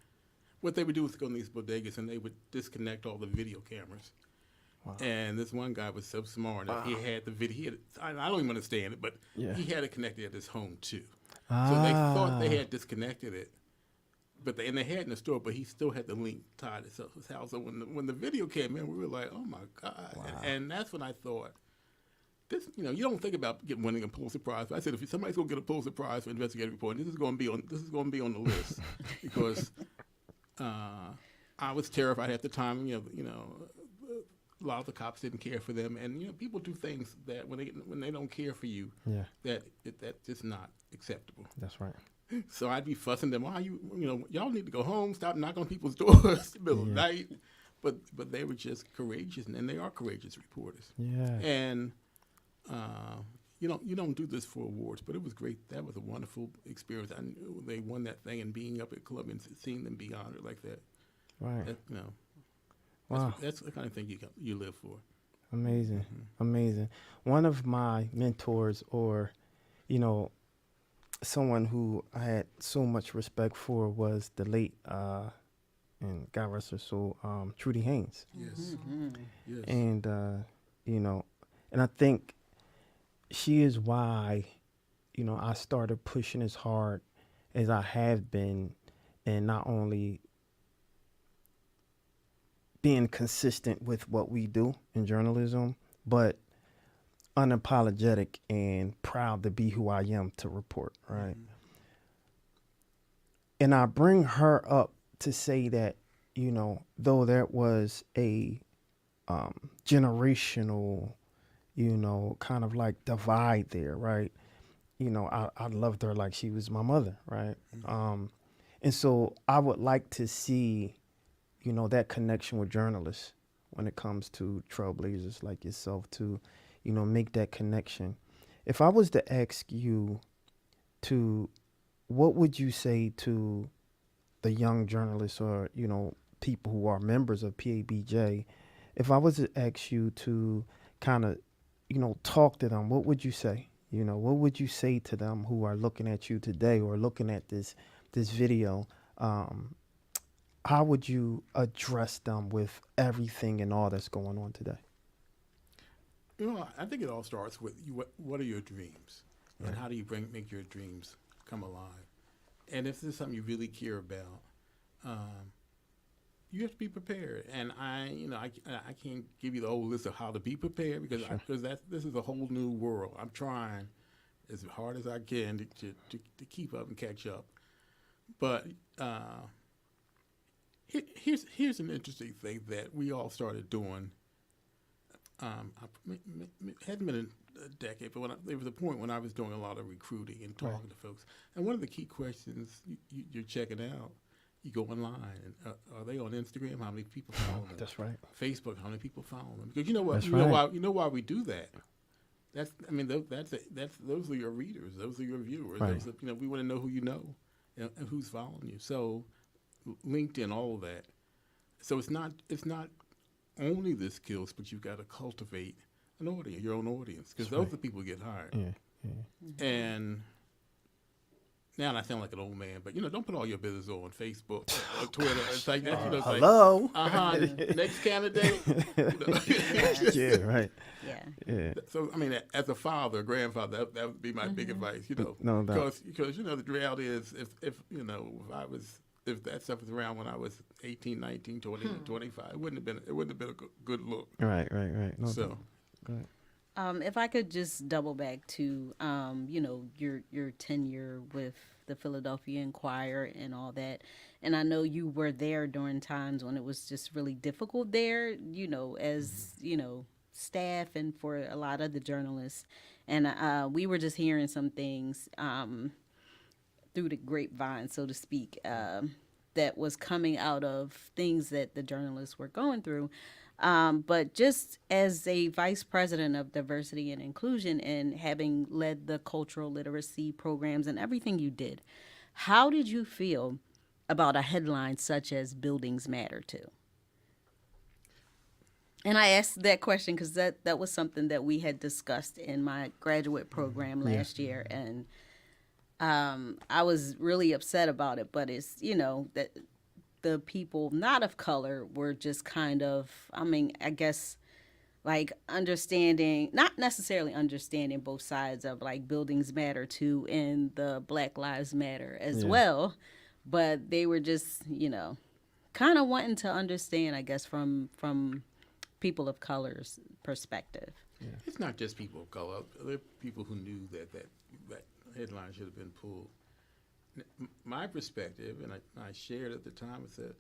Speaker 4: what they would do was go in these bodegas, and they would disconnect all the video cameras. Wow. And this one guy was so smart. Wow. He had the video. I don't even understand it, but he had it connected at his home too. So they thought they had disconnected it, but they had in the store, but he still had the link tied to his house. So when the video came in, we were like, "Oh my God!" Wow. And that's when I thought, this, you don't think about winning a Pulitzer Prize. But I said, if somebody's gonna get a Pulitzer Prize for investigative reporting, this is gonna be on the list because. I was terrified at the time. A lot of the cops didn't care for them, and people do things that when they don't care for you, that's just not acceptable. That's right. So I'd be fussing them. Why y'all need to go home. Stop knocking on people's doors in the middle of the night. But they were just courageous, and they are courageous reporters. Yeah. And you don't do this for awards, but it was great. That was a wonderful experience. I knew they won that thing, and being up at club and seeing them be honored like that. Right. Wow. That's the kind of thing you live for.
Speaker 1: Amazing. Mm-hmm. Amazing. One of my mentors, or, someone who I had so much respect for, was the late, and God rest her soul, Trudy Haynes. Yes. Mm-hmm. Yes. And, and I think she is why, I started pushing as hard as I have been, and not only being consistent with what we do in journalism, but unapologetic and proud to be who I am to report, right? And I bring her up to say that, you know, though there was a generational, you know, kind of like divide there, right? You know, I loved her like she was my mother, right? And so I would like to see, you know, that connection with journalists when it comes to trailblazers like yourself to, you know, make that connection. If I was to ask you to, what would you say to the young journalists or, you know, people who are members of PABJ, if I was to ask you to kind of, you know, talk to them, what would you say? You know, what would you say to them who are looking at you today or looking at this video? How would you address them with everything and all that's going on today?
Speaker 4: You know, I think it all starts with what are your dreams, and how do you make your dreams come alive? And if there's something you really care about, you have to be prepared. And I can't give you the whole list of how to be prepared because this is a whole new world. I'm trying as hard as I can to keep up and catch up. But here's an interesting thing that we all started doing. It hadn't been a decade, but there was a point when I was doing a lot of recruiting and talking to folks. And one of the key questions you're checking out, you go online, and are they on Instagram? How many people follow them?
Speaker 1: That's right.
Speaker 4: Facebook, how many people follow them? Because you know what?
Speaker 1: That's
Speaker 4: You know
Speaker 1: right.
Speaker 4: why? You know why we do that? Those are your readers. Those are your viewers.
Speaker 1: Right.
Speaker 4: We want to know who you know and who's following you. So LinkedIn, all of that. So it's not only the skills, but you've got to cultivate an audience, your own audience, because those are the people who get hired.
Speaker 1: Yeah.
Speaker 4: And now I sound like an old man, but don't put all your business on Facebook or Twitter. It's like that. It's
Speaker 1: Hello.
Speaker 4: like, next candidate.
Speaker 1: Yeah, right.
Speaker 2: Yeah.
Speaker 4: So as a father, grandfather, that would be my big advice.
Speaker 1: No doubt.
Speaker 4: Because the reality is, if that stuff was around when I was 18, 19, 20, 25, it wouldn't have been a good look.
Speaker 1: Right. No
Speaker 4: So.
Speaker 1: doubt. Go ahead.
Speaker 2: If I could just double back to, your tenure with the Philadelphia Inquirer and all that, and I know you were there during times when it was just really difficult there, as staff and for a lot of the journalists, and we were just hearing some things through the grapevine, so to speak, that was coming out of things that the journalists were going through. But just as a vice president of diversity and inclusion and having led the cultural literacy programs and everything you did, how did you feel about a headline such as Buildings Matter Too? And I asked that question because that was something that we had discussed in my graduate program last year. And I was really upset about it, but it's, that the people not of color were just kind of, I guess, like understanding, not necessarily understanding both sides of like Buildings Matter Too and the Black Lives Matter as well. But they were just, kind of wanting to understand, I guess, from people of color's perspective.
Speaker 1: Yeah.
Speaker 4: It's not just people of color. There are people who knew that headline should have been pulled. My perspective, and I shared at the time, is that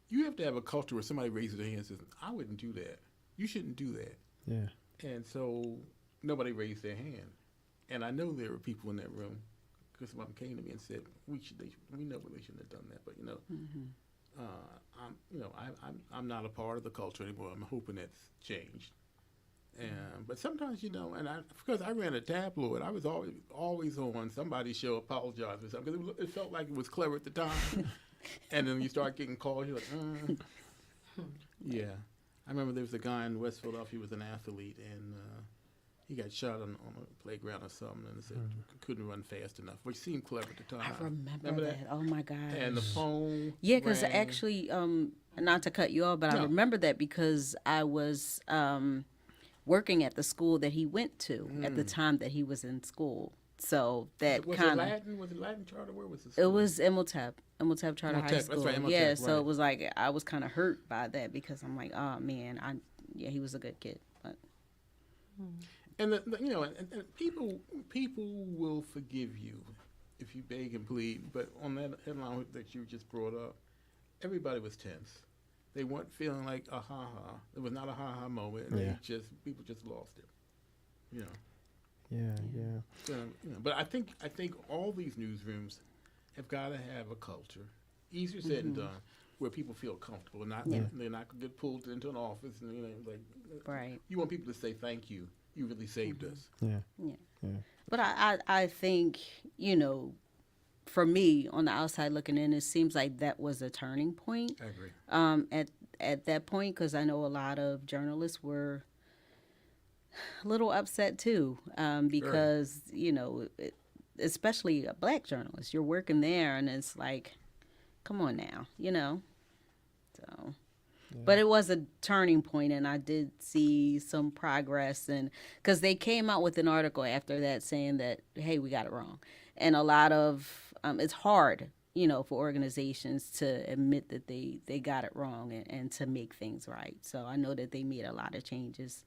Speaker 4: you have to have a culture where somebody raises their hand and says, I wouldn't do that. You shouldn't do that.
Speaker 1: Yeah.
Speaker 4: And so nobody raised their hand. And I know there were people in that room, because someone came to me and said, we know they shouldn't have done that. But, I'm not a part of the culture anymore. I'm hoping that's changed. But sometimes, and because I ran a tabloid, I was always on somebody's show apologize for something. Because it felt like it was clever at the time. And then you start getting calls, you're like, Yeah. I remember there was a guy in West Philadelphia who was an athlete, and he got shot on a playground or something, and said couldn't run fast enough, which seemed clever at the time.
Speaker 2: I remember that. Oh, my God.
Speaker 4: And the phone
Speaker 2: Yeah, because
Speaker 4: rang.
Speaker 2: actually, not to cut you off, but I remember that because I was working at the school that he went to at the time that he was in school. So that
Speaker 4: was
Speaker 2: kind of...
Speaker 4: Was it Latin Charter? Where was the school?
Speaker 2: It was Imhotep Charter High School.
Speaker 4: That's right, Imhotep,
Speaker 2: yeah,
Speaker 4: right.
Speaker 2: so it was like I was kind of hurt by that because I'm like, oh, man, he was a good kid. But.
Speaker 4: And and people will forgive you if you beg and plead. But on that headline that you just brought up, everybody was tense. They weren't feeling like a ha-ha. It was not a ha-ha moment. And people just lost it. You know.
Speaker 1: Yeah.
Speaker 4: So, but I think all these newsrooms have got to have a culture, easier said than done, where people feel comfortable. They're not gonna get pulled into an office and
Speaker 2: right.
Speaker 4: You want people to say thank you. You really saved us.
Speaker 1: Yeah.
Speaker 2: But I think, for me on the outside looking in, it seems like that was a turning point.
Speaker 4: I agree.
Speaker 2: At that point, because I know a lot of journalists were a little upset too, because especially a black journalist, you're working there, and it's like, come on now, So, but it was a turning point, and I did see some progress, and because they came out with an article after that saying that, hey, we got it wrong, and a lot of it's hard, for organizations to admit that they got it wrong and to make things right. So I know that they made a lot of changes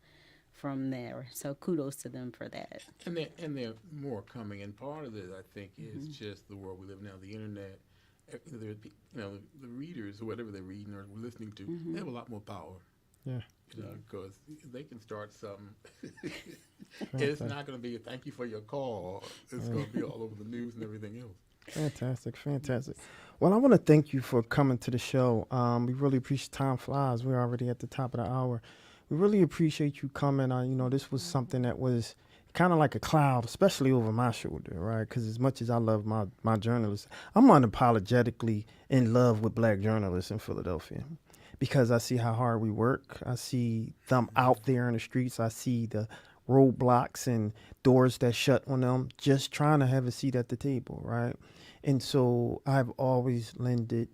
Speaker 2: from there. So kudos to them for that.
Speaker 4: And there are more coming. And part of it, I think, is just the world we live in now, the internet. The readers or whatever they're reading or listening to, they have a lot more power.
Speaker 1: Yeah.
Speaker 4: Because they can start something. It's not going to be a thank you for your call. It's going to be all over the news and everything else.
Speaker 1: Fantastic. Well, I want to thank you for coming to the show. We really appreciate time flies. We're already at the top of the hour. We really appreciate you coming. This was something that was kind of like a cloud, especially over my shoulder, right? Because as much as I love my journalists, I'm unapologetically in love with black journalists in Philadelphia because I see how hard we work. I see them out there in the streets. I see the roadblocks and doors that shut on them, just trying to have a seat at the table, right? And so I've always lended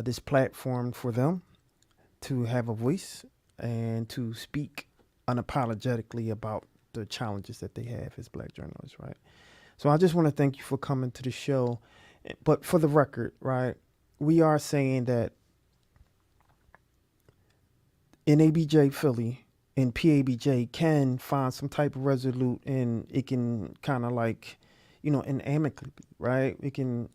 Speaker 1: this platform for them to have a voice and to speak unapologetically about the challenges that they have as black journalists, right? So I just want to thank you for coming to the show. But for the record, right, we are saying that NABJ Philly and PABJ can find some type of resolute, and it can kind of like, and amicably, right? It can,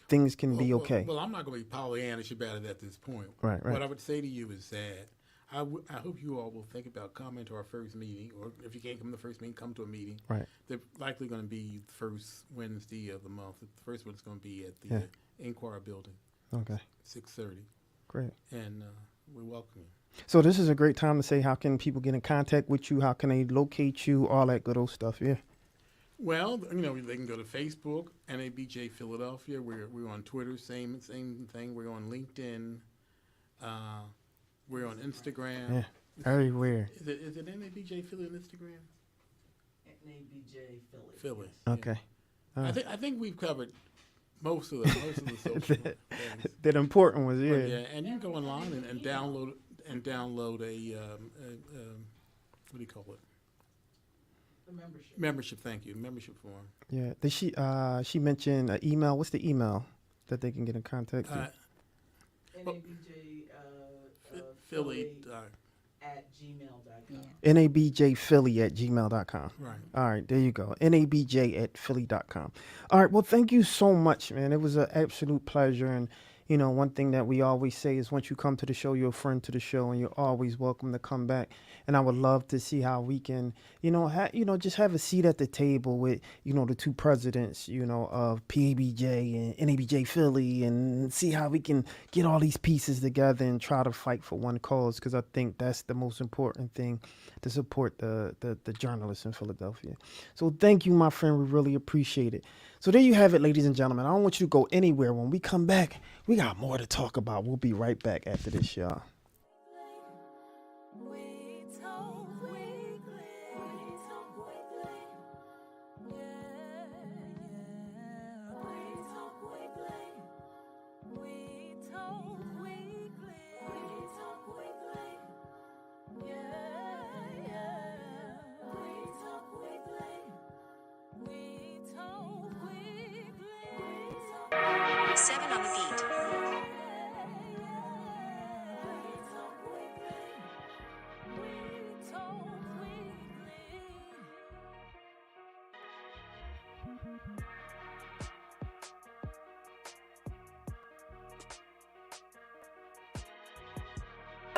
Speaker 1: things can be okay.
Speaker 4: Well, I'm not going to be Pollyannish about it at this point.
Speaker 1: Right.
Speaker 4: What I would say to you is that I hope you all will think about coming to our first meeting, or if you can't come to the first meeting, come to a meeting.
Speaker 1: Right.
Speaker 4: They're likely going to be the first Wednesday of the month. The first one's going to be at the Inquirer Building.
Speaker 1: Okay.
Speaker 4: 6:30.
Speaker 1: Great.
Speaker 4: And we welcome you.
Speaker 1: So this is a great time to say, how can people get in contact with you? How can they locate you? All that good old stuff. Yeah.
Speaker 4: Well, they can go to Facebook, NABJ Philadelphia. We're on Twitter, same thing. We're on LinkedIn. We're on Instagram.
Speaker 1: Yeah. Everywhere.
Speaker 4: Is it NABJ Philly on Instagram?
Speaker 5: NABJ Philly.
Speaker 4: Philly.
Speaker 1: Okay.
Speaker 4: I think we've covered most of the social things.
Speaker 1: That important was, yeah.
Speaker 4: Yeah, and you can go online and download a what do you call it?
Speaker 5: The membership.
Speaker 4: Membership. Thank you. Membership form.
Speaker 1: Yeah. Did she mention an email? What's the email that they can get in contact with?
Speaker 5: NABJ
Speaker 4: Philly.
Speaker 5: at gmail.com.
Speaker 1: NABJPhilly@gmail.com.
Speaker 4: Right.
Speaker 1: All right, there you go. NABJ@Philly.com. All right, well, thank you so much, man. It was an absolute pleasure. And, one thing that we always say is once you come to the show, you're a friend to the show, and you're always welcome to come back. And I would love to see how we can, just have a seat at the table with, the two presidents, of PABJ and NABJ Philly, and see how we can get all these pieces together and try to fight for one cause, because I think that's the most important thing, to support the journalists in Philadelphia. So thank you, my friend. We really appreciate it. So there you have it, ladies and gentlemen. I don't want you to go anywhere. When we come back, we got more to talk about. We'll be right back after this, y'all.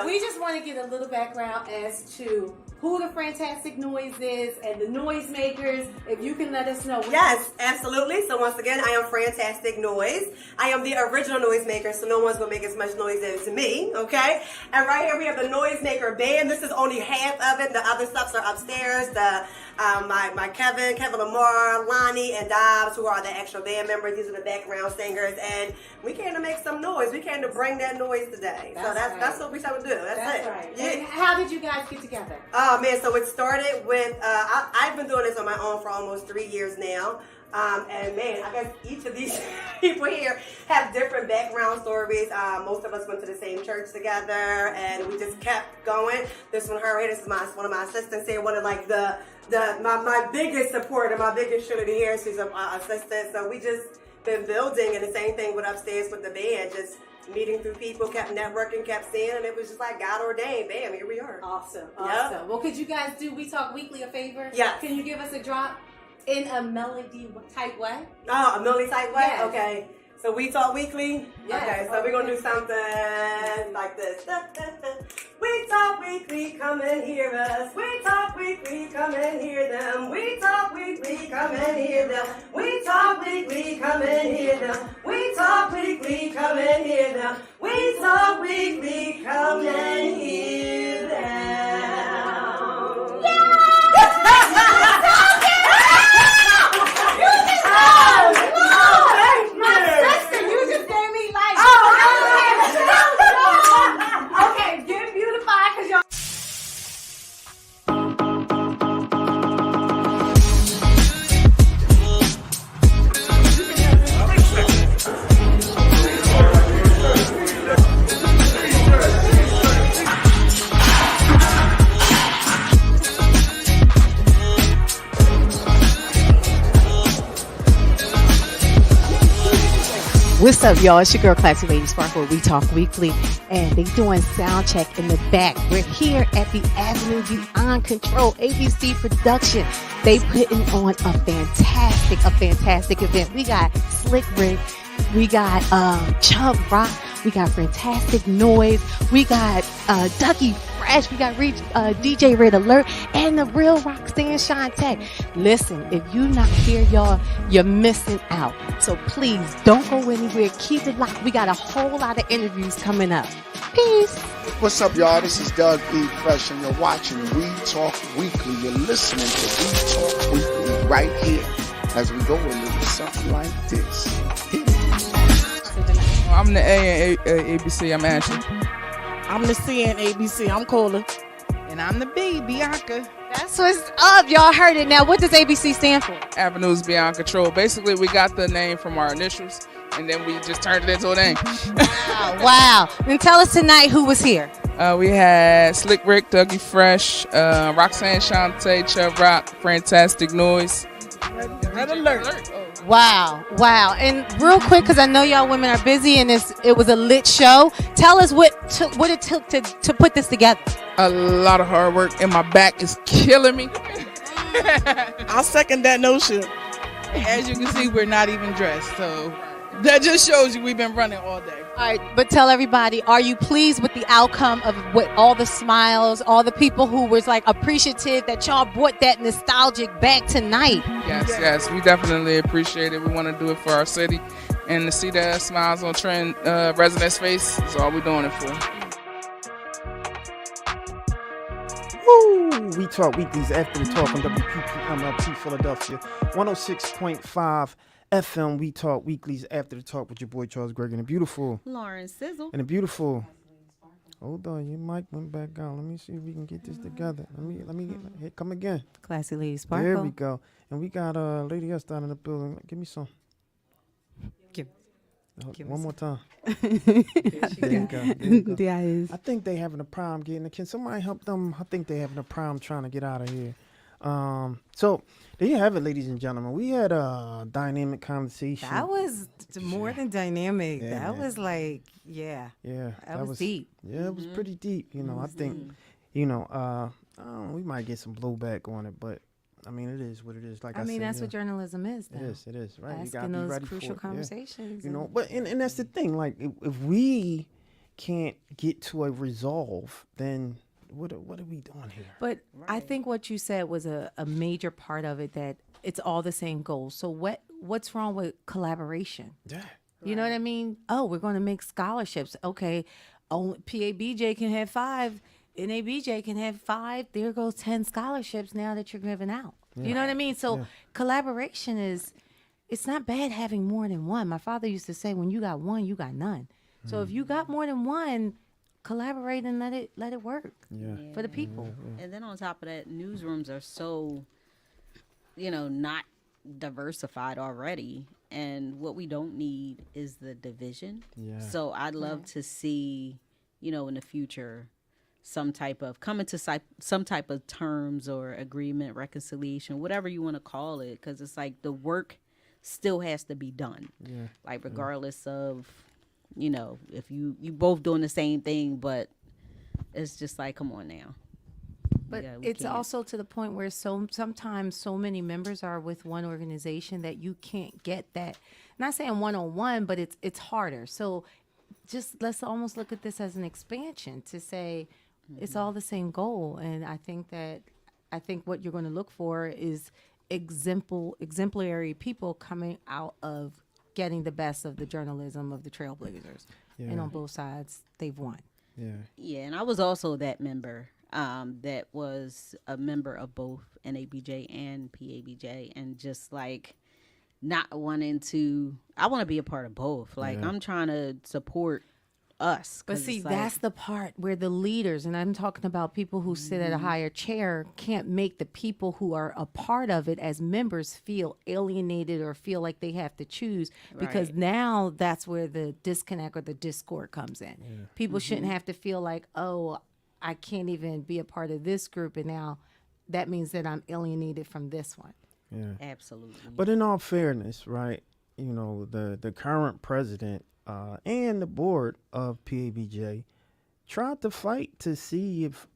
Speaker 3: We just want to get a little background as to who the Fantastic Noise is and the noisemakers. If you can let us know.
Speaker 6: Yes, absolutely. So once again, I am Fantastic Noise. I am the original noisemaker, so no one's going to make as much noise as me, okay? And right here we have the Noisemaker Band. This is only half of it. The other stuffs are upstairs. My Kevin Lamar, Lonnie, and Dobbs, who are the actual band members. These are the background singers. And we came to make some noise. We came to bring that noise today. That's what we trying to do. That's it.
Speaker 3: Right.
Speaker 6: Yeah.
Speaker 3: And how did you guys get together?
Speaker 6: Oh man, so it started with, I've been doing this on my own for almost 3 years now. And man, I guess each of these people here have different background stories. Most of us went to the same church together and we just kept going. This one, this is one of my assistants here, one of like my biggest supporter, my biggest cheerleader here. She's an assistant. So we just been building, and the same thing with upstairs with the band, just meeting through people, kept networking, kept seeing, and it was just like God ordained. Bam, here we are.
Speaker 3: Awesome.
Speaker 6: Yep.
Speaker 3: Well, could you guys do We Talk Weekly a favor?
Speaker 6: Yes.
Speaker 3: Can you give us a drop in a melody type way?
Speaker 6: Oh, a melody type way?
Speaker 3: Yes.
Speaker 6: Okay. So We Talk Weekly?
Speaker 3: Yes.
Speaker 6: Okay, so we're going to do something like this. We talk weekly, come and hear us. We talk weekly, come and hear them. We talk weekly, come and hear them. We talk weekly, come and hear them. We talk weekly, come and hear them. We talk weekly, come and hear them.
Speaker 3: Okay, get beautified because y'all.
Speaker 7: What's up, y'all? It's your girl, Classy Lady Sparkle. We Talk Weekly, and they doing sound check in the back. We're here at the Avenue Beyond Control ABC production. They putting on a fantastic event. We got Slick Rick, we got Chub Rock, we got Fantastic Noise, we got Ducky Fresh, we got DJ Red Alert, and the real Roxanne Shantae. Listen, if you not here, y'all, you're missing out. So please don't go anywhere. Keep it locked. We got a whole lot of interviews coming up. Peace.
Speaker 8: What's up, y'all? This is Doug E. Fresh, and you're watching We Talk Weekly. You're listening to We Talk Weekly right here as we go a little something like this.
Speaker 9: I'm the A in ABC. I'm Ashley.
Speaker 10: I'm the C in ABC. I'm Cola. And I'm the B, Bianca.
Speaker 7: That's what's up. Y'all heard it. Now, what does ABC stand for?
Speaker 9: Avenues Beyond Control. Basically, we got the name from our initials, and then we just turned it into a name.
Speaker 7: Wow. Then tell us tonight who was here.
Speaker 9: We had Slick Rick, Dougie Fresh, Roxanne Shantae, Chub Rock, Fantastic Noise.
Speaker 10: Red Alert.
Speaker 7: Wow. And real quick, because I know y'all women are busy and it was a lit show. Tell us what it took to put this together.
Speaker 9: A lot of hard work, and my back is killing me.
Speaker 10: I'll second that notion. As you can see, we're not even dressed. So that just shows you we've been running all day.
Speaker 7: All right, but tell everybody, are you pleased with the outcome of what all the smiles, all the people who was like appreciative that y'all brought that nostalgic back tonight?
Speaker 9: Yes, we definitely appreciate it. We want to do it for our city, and to see the smiles on Trent residents' face is all we're doing it for.
Speaker 1: Woo! We Talk Weeklies after the talk on WPPM-LP Philadelphia, 106.5 FM. We Talk Weeklies after the talk with your boy Charles Gregory and the beautiful
Speaker 2: Lauren Sizzle.
Speaker 1: and the beautiful. Hold on, your mic went back out. Let me see if we can get this together. Let me here, come again.
Speaker 3: Classy Lady Sparkle.
Speaker 1: There we go. And we got Lady S down in the building. Give me some. One more time. There you go. I think they having a problem getting it. Can somebody help them? I think they having a problem trying to get out of here. So there you have it, ladies and gentlemen. We had a dynamic conversation.
Speaker 3: That was more than dynamic.
Speaker 1: Yeah,
Speaker 3: that
Speaker 1: man.
Speaker 3: was like, yeah.
Speaker 1: Yeah,
Speaker 3: That was deep.
Speaker 1: Yeah, it was pretty deep. You know, I think, you know, I don't know, we might get some blowback on it, but I mean, it is what it is. Like I
Speaker 3: mean,
Speaker 1: said,
Speaker 3: that's what journalism is.
Speaker 1: it is. It is right. You gotta
Speaker 3: Asking
Speaker 1: be
Speaker 3: those
Speaker 1: ready
Speaker 3: crucial
Speaker 1: for it. Yeah.
Speaker 3: conversations.
Speaker 1: You know, but and that's the thing. Like if we can't get to a resolve, then what are we doing here?
Speaker 3: But I think what you said was a major part of it, that it's all the same goal. So what's wrong with collaboration?
Speaker 1: Yeah.
Speaker 3: You know what I mean? Oh, we're going to make scholarships. Okay, PABJ can have 5, NABJ can have 5. There goes 10 scholarships now that you're giving out. You know what I mean? So collaboration it's not bad having more than one. My father used to say, when you got one, you got none. So if you got more than one, collaborate and let it work for the people.
Speaker 2: And then on top of that, newsrooms are so, not diversified already. And what we don't need is the division. Yeah. So I'd love to see, in the future, some type of some type of terms or agreement, reconciliation, whatever you want to call it, because it's like the work still has to be done. Yeah. Like regardless of, if you both doing the same thing, but it's just like, come on now.
Speaker 3: But it's also to the point where sometimes so many members are with one organization that you can't get that. Not saying one-on-one, but it's harder. So just let's almost look at this as an expansion to say it's all the same goal. And I think what you're going to look for is exemplary people coming out of getting the best of the journalism of the trailblazers. And on both sides, they've won.
Speaker 2: Yeah, and I was also that member. That was a member of both NABJ and PABJ, and just like not wanting to, I want to be a part of both. Like I'm trying to support us.
Speaker 3: But see, that's the part where the leaders, and I'm talking about people who sit at a higher chair, can't make the people who are a part of it as members feel alienated or feel like they have to choose, because now that's where the disconnect or the discord comes in. People shouldn't have to feel like, oh, I can't even be a part of this group, and now that means that I'm alienated from this one.
Speaker 1: Yeah,
Speaker 2: absolutely.
Speaker 1: But in all fairness, right? The current president and the board of PABJ tried to fight to see if,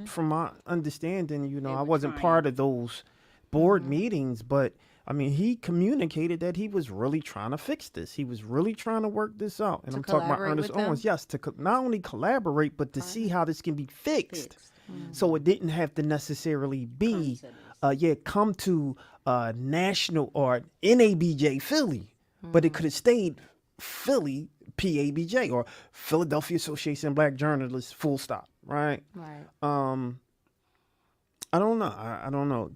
Speaker 1: from my understanding, I wasn't part of those board meetings, but he communicated that he was really trying to fix this. He was really trying to work this out. And I'm talking about Ernest Owens. Yes, to not only collaborate, but to see how this can be fixed. So it didn't have to necessarily be, come to national or NABJ Philly, but it could have stayed Philly PABJ or Philadelphia Association of Black Journalists, full stop, right?
Speaker 3: Right.
Speaker 1: I don't know. I don't know.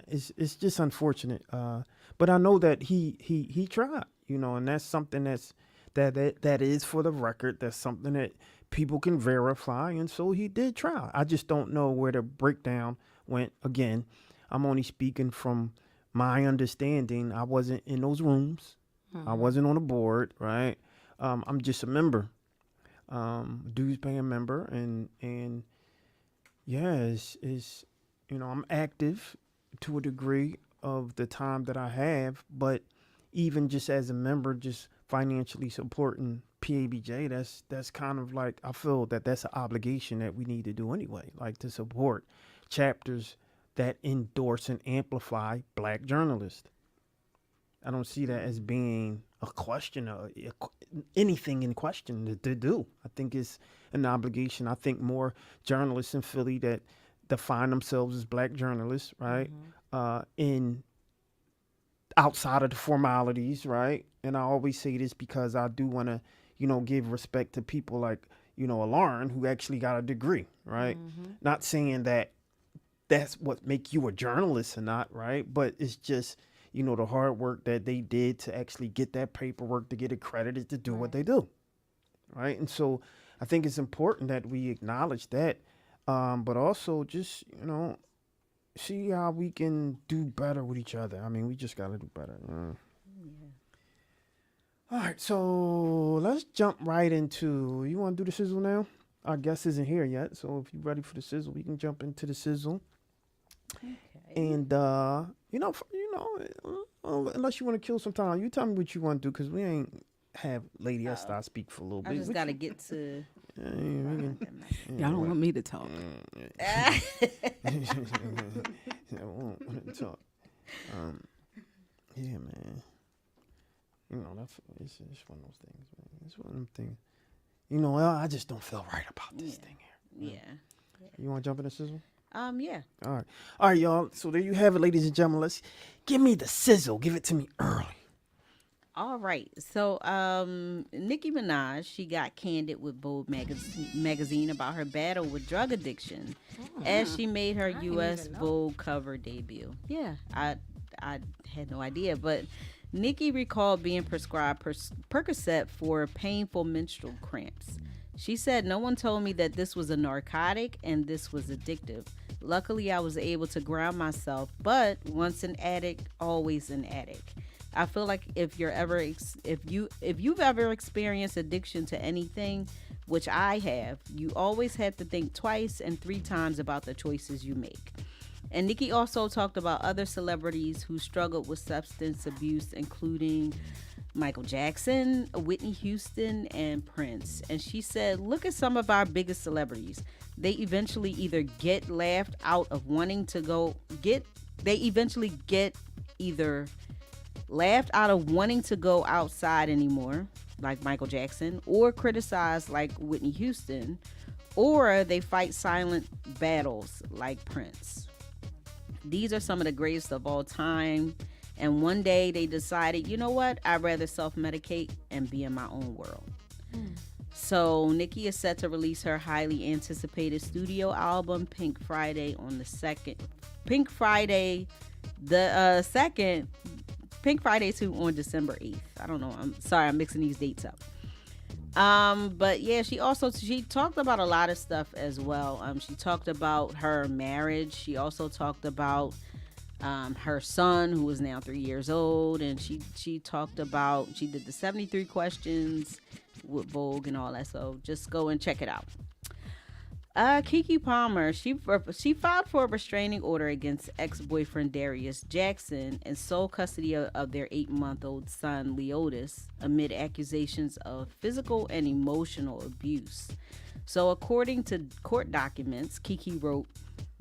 Speaker 1: It's just unfortunate. But I know that he tried, and that's something that is for the record. That's something that people can verify, and so he did try. I just don't know where the breakdown went. Again, I'm only speaking from my understanding. I wasn't in those rooms. I wasn't on the board, right? I'm just a member, dues paying member, and yeah, it's I'm active to a degree of the time that I have, but even just as a member, just financially supporting PABJ, that's kind of like, I feel that that's an obligation that we need to do anyway, like to support chapters that endorse and amplify Black journalists. I don't see that as being a question or anything in question to do. I think it's an obligation. I think more journalists in Philly that define themselves as Black journalists, right? In outside of the formalities, right? And I always say this because I do want to, give respect to people like, Lauren, who actually got a degree, right? Not saying that that's what make you a journalist or not, right? But it's just, the hard work that they did to actually get that paperwork, to get accredited to do what they do, right? And so I think it's important that we acknowledge that, but also just, see how we can do better with each other. We just got to do better. All right, so let's jump right into, you want to do the sizzle now? Our guest isn't here yet, so if you're ready for the sizzle, we can jump into the sizzle. Okay. And, unless you want to kill some time, you tell me what you want to do, because we ain't have Lady Esther speak for a little bit.
Speaker 2: I just got to get to...
Speaker 10: Y'all don't want me to talk.
Speaker 1: I want to talk. Yeah, man. That's it's one of those things, man. That's one of them things. You know, well, I just don't feel right about this thing here.
Speaker 2: Yeah.
Speaker 1: You want to jump in the sizzle?
Speaker 2: Yeah.
Speaker 1: All right, y'all. So there you have it, ladies and gentlemen. Let's give me the sizzle. Give it to me early.
Speaker 2: All right. So, Nicki Minaj, she got candid with Vogue magazine about her battle with drug addiction as she made her U.S. Vogue cover debut. Yeah, I had no idea, but Nicki recalled being prescribed Percocet for painful menstrual cramps. She said, "No one told me that this was a narcotic and this was addictive. Luckily, I was able to ground myself, but once an addict, always an addict. I feel like if you've ever experienced addiction to anything, which I have, you always have to think twice and 3 times about the choices you make." And Nicki also talked about other celebrities who struggled with substance abuse, including Michael Jackson, Whitney Houston, and Prince. And she said, "Look at some of our biggest celebrities. They eventually either get laughed out of wanting to go outside anymore, like Michael Jackson, or criticized like Whitney Houston, or they fight silent battles like Prince. These are some of the greatest of all time. And one day they decided, you know what? I'd rather self-medicate and be in my own world." So Nicki is set to release her highly anticipated studio album Pink Friday on the 2nd. Pink Friday 2 on December 8th. I don't know. I'm sorry, I'm mixing these dates up. But yeah, she talked about a lot of stuff as well. She talked about her marriage. She also talked about her son, who is now 3 years old, and she did the 73 questions with Vogue and all that. So just go and check it out. Keke Palmer, she filed for a restraining order against ex-boyfriend Darius Jackson in sole custody of their 8-month-old son Leotis amid accusations of physical and emotional abuse. So according to court documents, Keke wrote,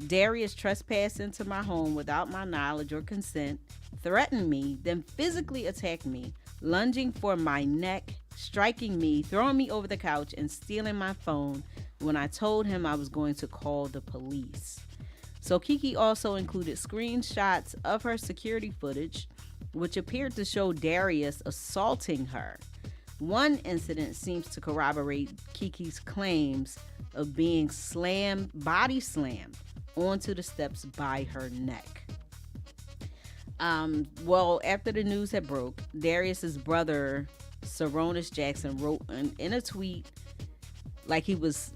Speaker 2: "Darius trespassed into my home without my knowledge or consent, threatened me, then physically attacked me, lunging for my neck, striking me, throwing me over the couch, and stealing my phone when I told him I was going to call the police." So Keke also included screenshots of her security footage, which appeared to show Darius assaulting her. One incident seems to corroborate Keke's claims of being body slammed onto the steps by her neck. Well, after the news had broke, Darius's brother, Saronis Jackson, wrote in a tweet like he was...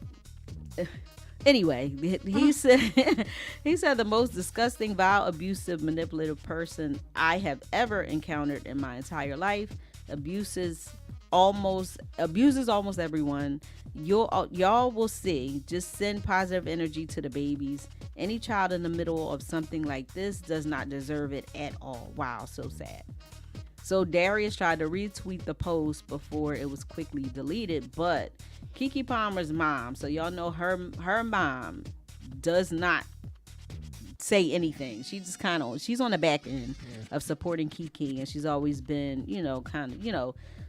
Speaker 2: Anyway, he said the most disgusting, vile, abusive, manipulative person I have ever encountered in my entire life. Abuses almost everyone. Y'all will see. Just send positive energy to the babies. Any child in the middle of something like this does not deserve it at all. Wow, so sad. So Darius tried to retweet the post before it was quickly deleted, but Keke Palmer's mom, so y'all know her mom does not say anything. She just she's on the back end of supporting Keke, and she's always been,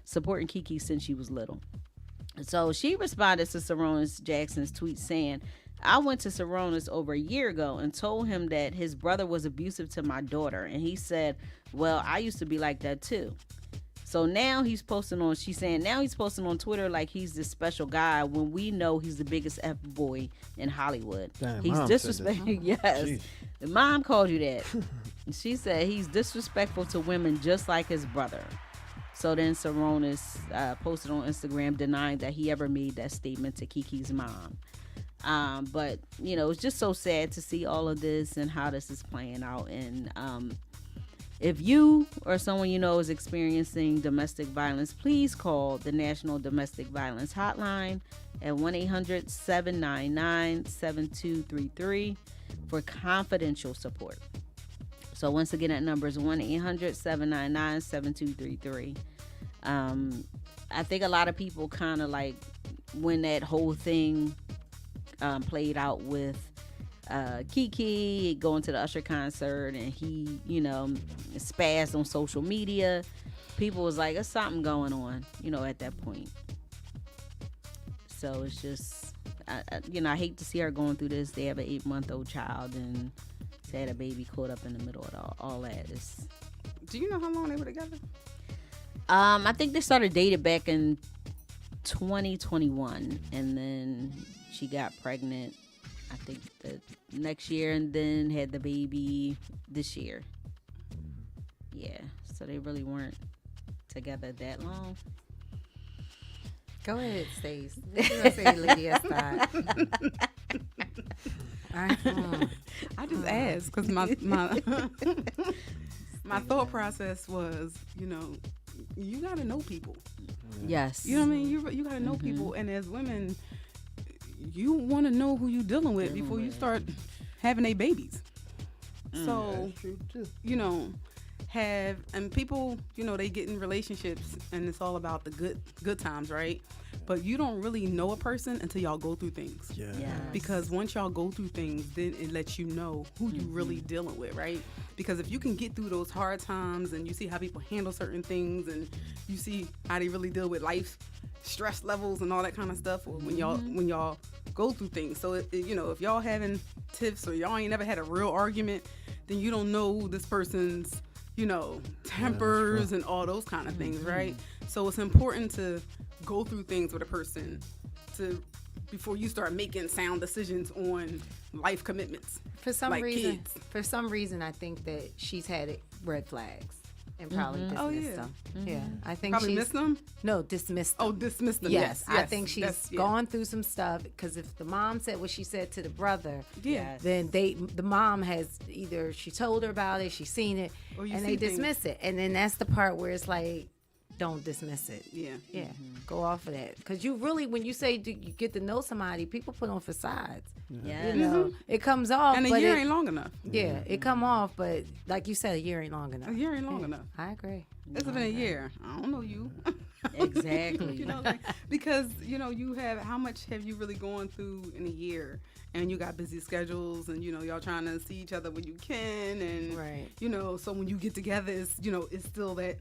Speaker 2: supporting Keke since she was little. So she responded to Saronis Jackson's tweet saying, "I went to Saronis over a year ago and told him that his brother was abusive to my daughter. And he said, well, I used to be like that too." So now she's posting on Twitter like he's this special guy when we know he's the biggest F-boy in Hollywood.
Speaker 1: Damn,
Speaker 2: he's disrespectful. Yes.
Speaker 1: Jeez.
Speaker 2: The mom called you that. She said he's disrespectful to women just like his brother. So then Saronis posted on Instagram denying that he ever made that statement to Keke's mom. But, it's just so sad to see all of this and how this is playing out. And if you or someone you know is experiencing domestic violence, please call the National Domestic Violence Hotline at 1-800-799-7233 for confidential support. So once again, that number is 1-800-799-7233. I think a lot of people kind of like when that whole thing played out with Keke going to the Usher concert and he, spazzed on social media. People was like, there's something going on, at that point. So it's just, I hate to see her going through this. They have an 8-month-old child, and to have a baby caught up in the middle of all that.
Speaker 10: Do you know how long they were together?
Speaker 2: I think they started dating back in 2021, and then she got pregnant, I think the next year, and then had the baby this year. Yeah, so they really weren't together that long.
Speaker 3: Go ahead, Stace. What you gonna say, Lady Esther?
Speaker 10: I just asked because my my thought process was, you gotta know people.
Speaker 2: Yes.
Speaker 10: You know what I mean? You gotta know people, and as women, you want to know who you dealing with before you start having a babies. So,
Speaker 1: That's true too.
Speaker 10: And people, they get in relationships and it's all about the good times, right? But you don't really know a person until y'all go through things.
Speaker 1: Yeah.
Speaker 10: Because once y'all go through things, then it lets you know who you really dealing with, right? Because if you can get through those hard times and you see how people handle certain things and you see how they really deal with life stress levels and all that kind of stuff, or when y'all go through things. So if y'all having tiffs or y'all ain't never had a real argument, then you don't know this person's tempers and all those kind of things, right? So it's important to go through things with a person before you start making sound decisions on life commitments.
Speaker 3: For some
Speaker 10: kids.
Speaker 3: reason, I think that she's had red flags and probably dismissed them. Yeah, I think
Speaker 10: Probably missed them?
Speaker 3: No, dismissed them.
Speaker 10: Oh, dismissed them.
Speaker 3: Yes,
Speaker 10: Yes.
Speaker 3: I think she's gone through some stuff because if the mom said what she said to the brother, then the mom has either she told her about it, she's seen it, and they dismiss it, and then that's the part where it's like, don't dismiss it. Yeah. Go off of that because you really, when you say you get to know somebody, people put on facades.
Speaker 2: Yeah.
Speaker 3: It comes off,
Speaker 10: and a year ain't long enough.
Speaker 3: Yeah, it come off, but like you said, a year ain't long enough.
Speaker 10: A year ain't long enough.
Speaker 3: I agree.
Speaker 10: It's been a year. I don't know you.
Speaker 2: Exactly.
Speaker 10: Because you have, how much have you really gone through in a year? And you got busy schedules, and y'all trying to see each other when you can, and so when you get together, it's still that.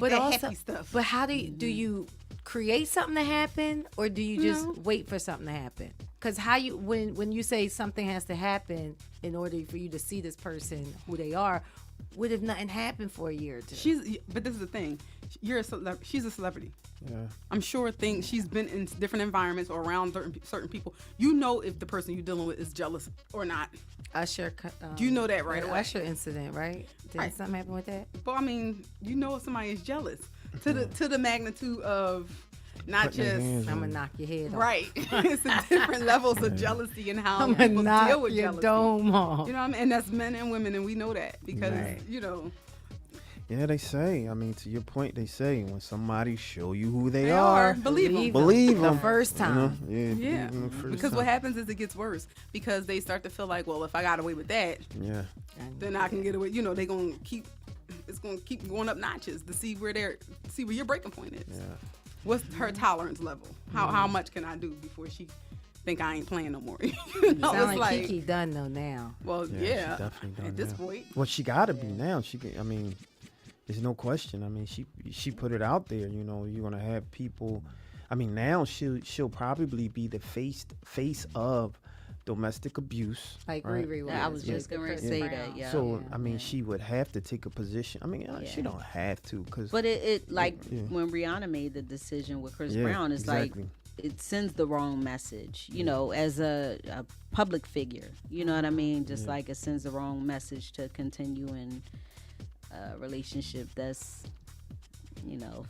Speaker 3: But
Speaker 10: that
Speaker 3: also,
Speaker 10: happy stuff.
Speaker 3: But how do you create something to happen, or do you just wait for something to happen? Because when you say something has to happen in order for you to see this person who they are, what if nothing happened for a year or two?
Speaker 10: But this is the thing, she's a celebrity.
Speaker 1: Yeah.
Speaker 10: I'm sure she's been in different environments or around certain people. You know if the person you're dealing with is jealous or not.
Speaker 3: Usher.
Speaker 10: You know that right
Speaker 3: the
Speaker 10: away.
Speaker 3: Usher incident, right? Did something happen with that?
Speaker 10: But I mean, if somebody is jealous to the magnitude of not just
Speaker 3: I'm gonna knock your head off.
Speaker 10: Right. It's a different levels of jealousy and how
Speaker 3: I'm
Speaker 10: people
Speaker 3: gonna
Speaker 10: deal with
Speaker 3: knock your
Speaker 10: jealousy.
Speaker 3: dome off.
Speaker 10: You know what I mean? And that's men and women, and we know that because
Speaker 1: Yeah, they say. I mean, to your point, they say when somebody show you who they
Speaker 10: are, believe them.
Speaker 1: Believe them
Speaker 3: the first time.
Speaker 1: Yeah.
Speaker 10: Because what happens is it gets worse because they start to feel like, well, if I got away with that, then I can get away. They gonna keep. It's gonna keep going up notches to see where your breaking point is.
Speaker 1: Yeah.
Speaker 10: What's her tolerance level? How much can I do before she think I ain't playing no more?
Speaker 3: Sound like Kiki done though now.
Speaker 10: Well,
Speaker 1: She definitely done
Speaker 10: at this
Speaker 1: now.
Speaker 10: point.
Speaker 1: Well, she gotta be now. There's no question. I mean, she put it out there. You're gonna have people. I mean, now she'll probably be the face of domestic abuse.
Speaker 3: Like
Speaker 1: right?
Speaker 3: Riri was.
Speaker 2: I was just gonna say that. Yeah.
Speaker 1: So I mean, she would have to take a position. I mean, she don't have to,
Speaker 2: But when Rihanna made the decision with Chris Brown, it's
Speaker 1: exactly.
Speaker 2: like it sends the wrong message. As a public figure, you know what I mean? Just like it sends the wrong message to continue in a relationship that's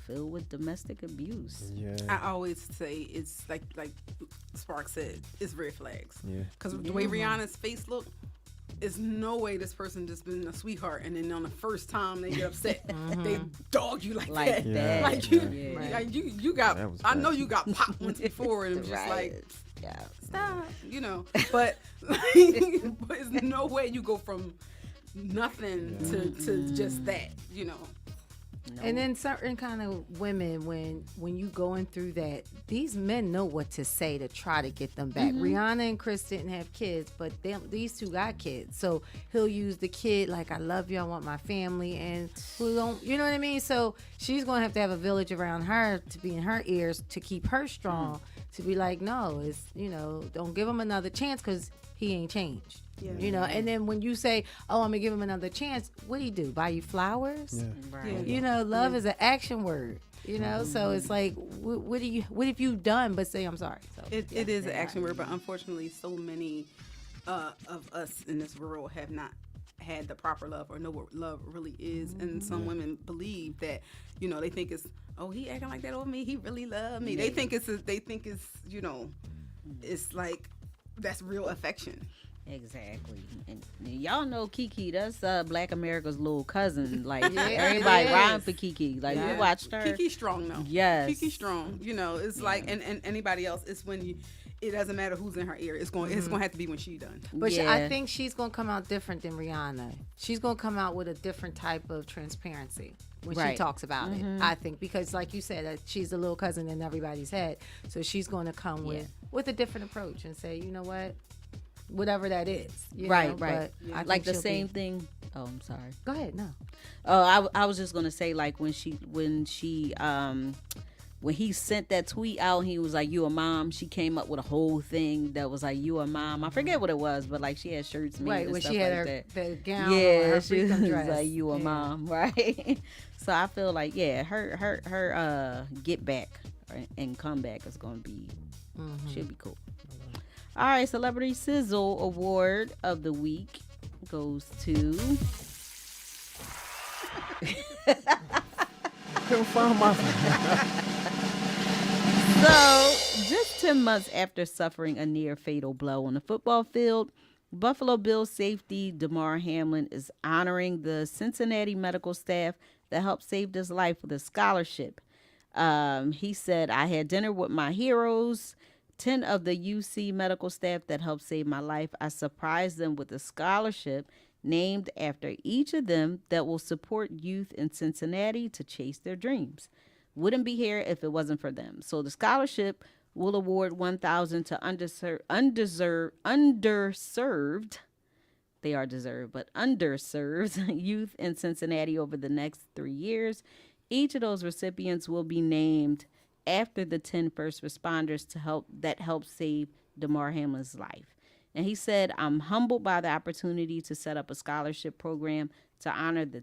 Speaker 2: filled with domestic abuse.
Speaker 1: Yeah.
Speaker 10: I always say it's like Spark said, it's red flags.
Speaker 1: Yeah.
Speaker 10: Because the way Rihanna's face looked, there's no way this person just been a sweetheart and then on the first time they get upset, they dog you like that.
Speaker 1: Yeah.
Speaker 10: Like you got. I know you got popped once before and just like stop, But but there's no way you go from nothing to just that,
Speaker 3: No. And then certain kind of women, when you going through that, these men know what to say to try to get them back. Rihanna and Chris didn't have kids, but these two got kids. So he'll use the kid like, I love you, I want my family, and who don't, you know what I mean? So she's going to have a village around her to be in her ears to keep her strong. to be like, no, it's, don't give him another chance because he ain't changed.
Speaker 10: Yeah.
Speaker 3: And then when you say, oh, I'm gonna give him another chance, what do you do? Buy you flowers?
Speaker 2: Right.
Speaker 3: Love is an action word. So it's like, what have you done but say I'm sorry? So
Speaker 10: It is an action word, but unfortunately, so many of us in this world have not had the proper love or know what love really is. And some women believe that, they think it's, oh, he acting like that over me, he really loved me. They think it's it's like that's real affection.
Speaker 2: Exactly. And y'all know Kiki, that's Black America's little cousin. Like,
Speaker 3: Yeah,
Speaker 2: everybody
Speaker 3: it
Speaker 2: riding
Speaker 3: is.
Speaker 2: for Kiki. Like, we watched her.
Speaker 10: Kiki's strong though.
Speaker 2: Yes.
Speaker 10: Kiki's strong. It's like, and anybody else, it's when it doesn't matter who's in her ear. It's going to have to be when she's done.
Speaker 3: But
Speaker 2: Yeah.
Speaker 3: I think she's going to come out different than Rihanna. She's going to come out with a different type of transparency when she
Speaker 2: Right.
Speaker 3: talks about it, I think. Because like you said, she's a little cousin in everybody's head. So she's going to come with a different approach and say, you know what? Whatever that is.
Speaker 2: Right.
Speaker 3: But I
Speaker 2: Like
Speaker 3: think
Speaker 2: the
Speaker 3: she'll
Speaker 2: same
Speaker 3: be-
Speaker 2: thing. Oh, I'm sorry.
Speaker 3: Go ahead, no.
Speaker 2: Oh, I was just gonna say, like, when he sent that tweet out, he was like, "You a mom." She came up with a whole thing that was like, "You a mom." I forget what it was, but like she had shirts made
Speaker 3: Right,
Speaker 2: and
Speaker 3: when
Speaker 2: stuff
Speaker 3: she had
Speaker 2: like that.
Speaker 3: the gown
Speaker 2: Yeah,
Speaker 3: or her
Speaker 2: she
Speaker 3: freakum
Speaker 2: was
Speaker 3: dress.
Speaker 2: like, "You a mom," right? So I feel like, her get back and comeback is gonna be should be cool. All right, Celebrity Sizzle Award of the Week goes to.
Speaker 1: Couldn't find my.
Speaker 2: So, just 10 months after suffering a near fatal blow on the football field, Buffalo Bills safety Damar Hamlin is honoring the Cincinnati medical staff that helped save his life with a scholarship. He said, "I had dinner with my heroes, 10 of the UC medical staff that helped save my life. I surprised them with a scholarship named after each of them that will support youth in Cincinnati to chase their dreams. Wouldn't be here if it wasn't for them." So the scholarship will award $1,000 to underserved, they are deserved, but underserved youth in Cincinnati over the next 3 years. Each of those recipients will be named after the 10 first responders that helped save Damar Hamlin's life. And he said, "I'm humbled by the opportunity to set up a scholarship program to honor the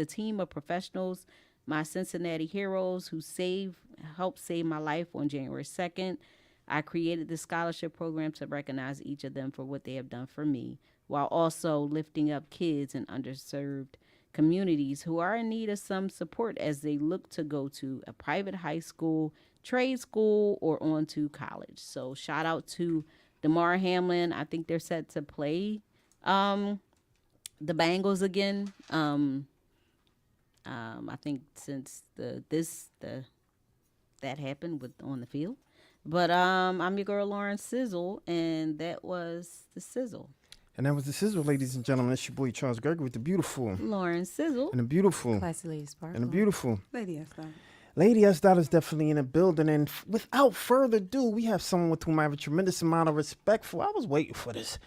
Speaker 2: team of professionals, my Cincinnati heroes who helped save my life on January 2nd. I created this scholarship program to recognize each of them for what they have done for me, while also lifting up kids in underserved communities who are in need of some support as they look to go to a private high school, trade school, or on to college." So shout out to Damar Hamlin. I think they're set to play the Bengals again. I think since that happened on the field. But I'm your girl Lauren Sizzle, and that was the Sizzle.
Speaker 1: And that was the Sizzle, ladies and gentlemen. That's your boy Charles Gregory with the beautiful
Speaker 2: Lauren Sizzle.
Speaker 1: and the beautiful
Speaker 3: Classy Lady Sparkle.
Speaker 1: and the beautiful.
Speaker 10: Lady Esther.
Speaker 1: Lady S. Dot is definitely in the building. And without further ado, we have someone with whom I have a tremendous amount of respect for. I was waiting for this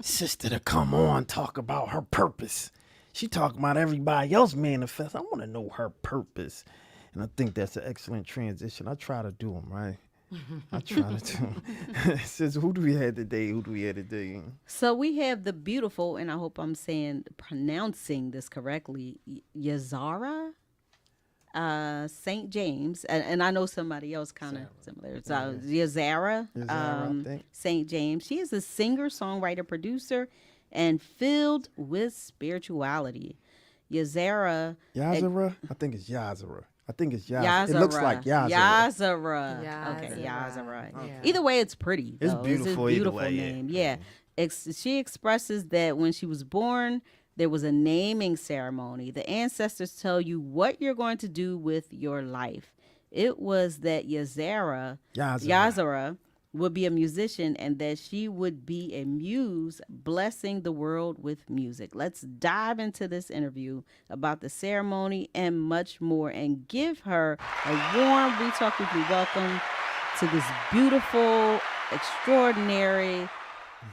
Speaker 1: sister to come on, talk about her purpose. She talking about everybody else manifest. I want to know her purpose. And I think that's an excellent transition. I try to do them, right? I try to do them. Sis, who do we have today?
Speaker 2: So we have the beautiful, and I hope I'm pronouncing this correctly, YahZarah St. James, and I know somebody else kind of similar. So YahZarah
Speaker 1: I think.
Speaker 2: St. James. She is a singer, songwriter, producer, and filled with spirituality. YahZarah.
Speaker 1: YahZarah? I think it's YahZarah.
Speaker 2: YahZarah.
Speaker 1: It looks like YahZarah.
Speaker 2: YahZarah. Okay, YahZarah.
Speaker 3: Yeah.
Speaker 2: Either way, it's pretty.
Speaker 1: It's
Speaker 2: though.
Speaker 1: beautiful
Speaker 2: It's a
Speaker 1: either
Speaker 2: beautiful
Speaker 1: way, yeah.
Speaker 2: name. Yeah. She expresses that when she was born, there was a naming ceremony. The ancestors tell you what you're going to do with your life. It was that YahZarah would be a musician and that she would be a muse blessing the world with music. Let's dive into this interview about the ceremony and much more and give her a warm We Talk Weekly welcome to this beautiful, extraordinary,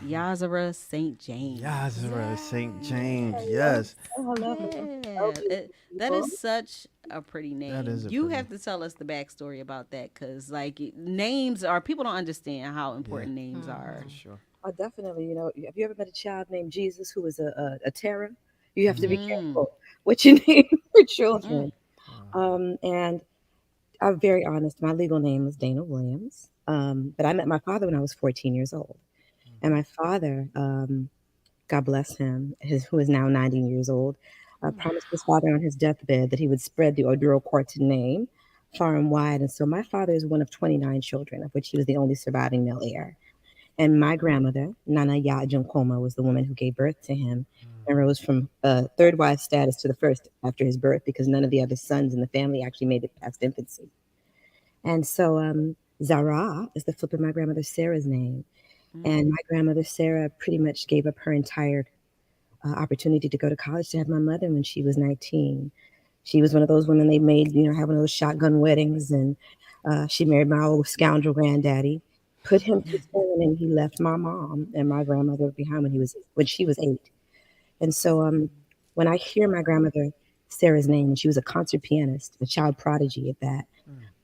Speaker 2: YahZarah St. James.
Speaker 1: YahZarah St. James.
Speaker 7: Yes.
Speaker 1: Yes.
Speaker 7: Oh, I love it. So
Speaker 2: Yeah, that
Speaker 7: beautiful.
Speaker 2: is such a pretty name.
Speaker 1: That is a
Speaker 2: You
Speaker 1: pretty.
Speaker 2: have to tell us the backstory about that, because like names are, people don't understand how
Speaker 1: Yeah,
Speaker 2: important names are.
Speaker 1: for sure.
Speaker 7: Oh, definitely. You know, have you ever met a child named Jesus who was a terror? You have to be
Speaker 2: Mm,
Speaker 7: careful what you name your
Speaker 2: mm,
Speaker 7: children. And I'm very honest. My legal name was Dana Williams. But I met my father when I was 14 years old. And my father, God bless him, who is now 90 years old, promised his father on his deathbed that he would spread the Oduro Quartzon name far and wide. And so my father is one of 29 children, of which he was the only surviving male heir. And my grandmother, Nana Ya Junkoma, was the woman who gave birth to him and rose from third wife status to the first after his birth because none of the other sons in the family actually made it past infancy. And so Zara is the flip of my grandmother Sarah's name. And my grandmother Sarah pretty much gave up her entire opportunity to go to college to have my mother when she was 19. She was one of those women they made, have one of those shotgun weddings. And she married my old scoundrel granddaddy, put him to school, and he left my mom and my grandmother behind when she was 8. And so when I hear my grandmother Sarah's name, and she was a concert pianist, a child prodigy at that,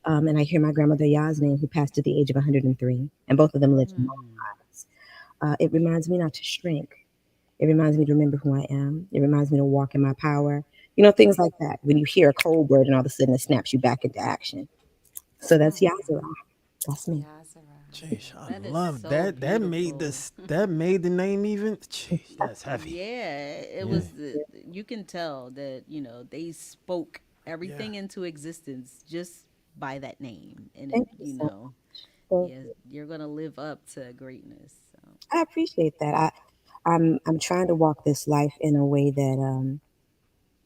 Speaker 7: and I hear my grandmother Ya's name, who passed at the age of 103, and both of them lived long lives, it reminds me not to shrink. It reminds me to remember who I am. It reminds me to walk in my power. Things like that. When you hear a cold word and all of a sudden it snaps you back into action. So that's YahZarah. That's me.
Speaker 1: Jeez, I
Speaker 2: that is
Speaker 1: love
Speaker 2: so
Speaker 1: that. That made
Speaker 2: beautiful.
Speaker 1: this. That made the name even. Jeez, that's heavy.
Speaker 2: Yeah, it was. You can tell that they spoke everything into existence just by that name, and
Speaker 7: Thank you so much.
Speaker 2: yeah, you're gonna live up to greatness. So.
Speaker 7: I appreciate that. I'm trying to walk this life in a way that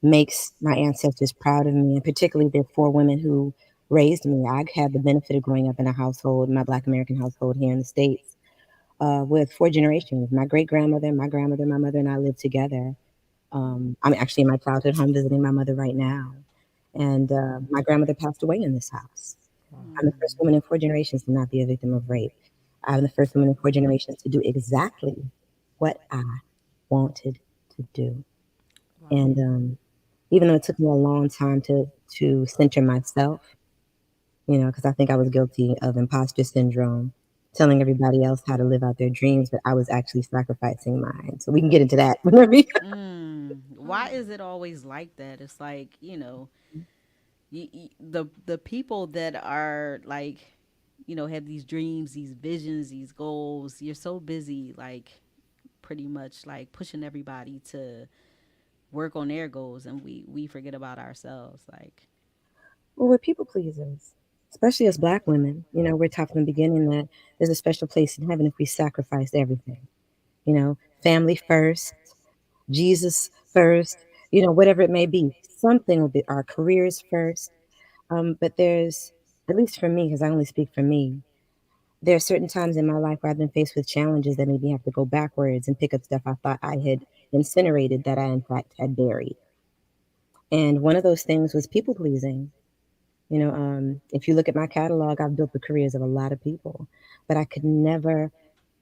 Speaker 7: makes my ancestors proud of me, and particularly the 4 women who raised me. I had the benefit of growing up in a household, my Black American household here in the States, with 4 generations. My great grandmother, my grandmother, my mother, and I lived together. I'm actually in my childhood home visiting my mother right now. And my grandmother passed away in this house. I'm the first woman in 4 generations to not be a victim of rape. I'm the first woman in 4 generations to do exactly what I wanted to do. And even though it took me a long time to center myself, because I think I was guilty of imposter syndrome, telling everybody else how to live out their dreams, but I was actually sacrificing mine. So we can get into that whenever you.
Speaker 2: Why is it always like that? It's like the people that are like have these dreams, these visions, these goals. You're so busy, like pretty much like pushing everybody to work on their goals, and we forget about ourselves. Like,
Speaker 7: Well, we're people pleasers, especially as Black women. We're taught from the beginning that there's a special place in heaven if we sacrifice everything. Family first, Jesus first, whatever it may be. Something will be our careers first. But there's, at least for me, because I only speak for me, there are certain times in my life where I've been faced with challenges that made me have to go backwards and pick up stuff I thought I had incinerated that I, in fact, had buried. And one of those things was people pleasing. If you look at my catalog, I've built the careers of a lot of people, but I could never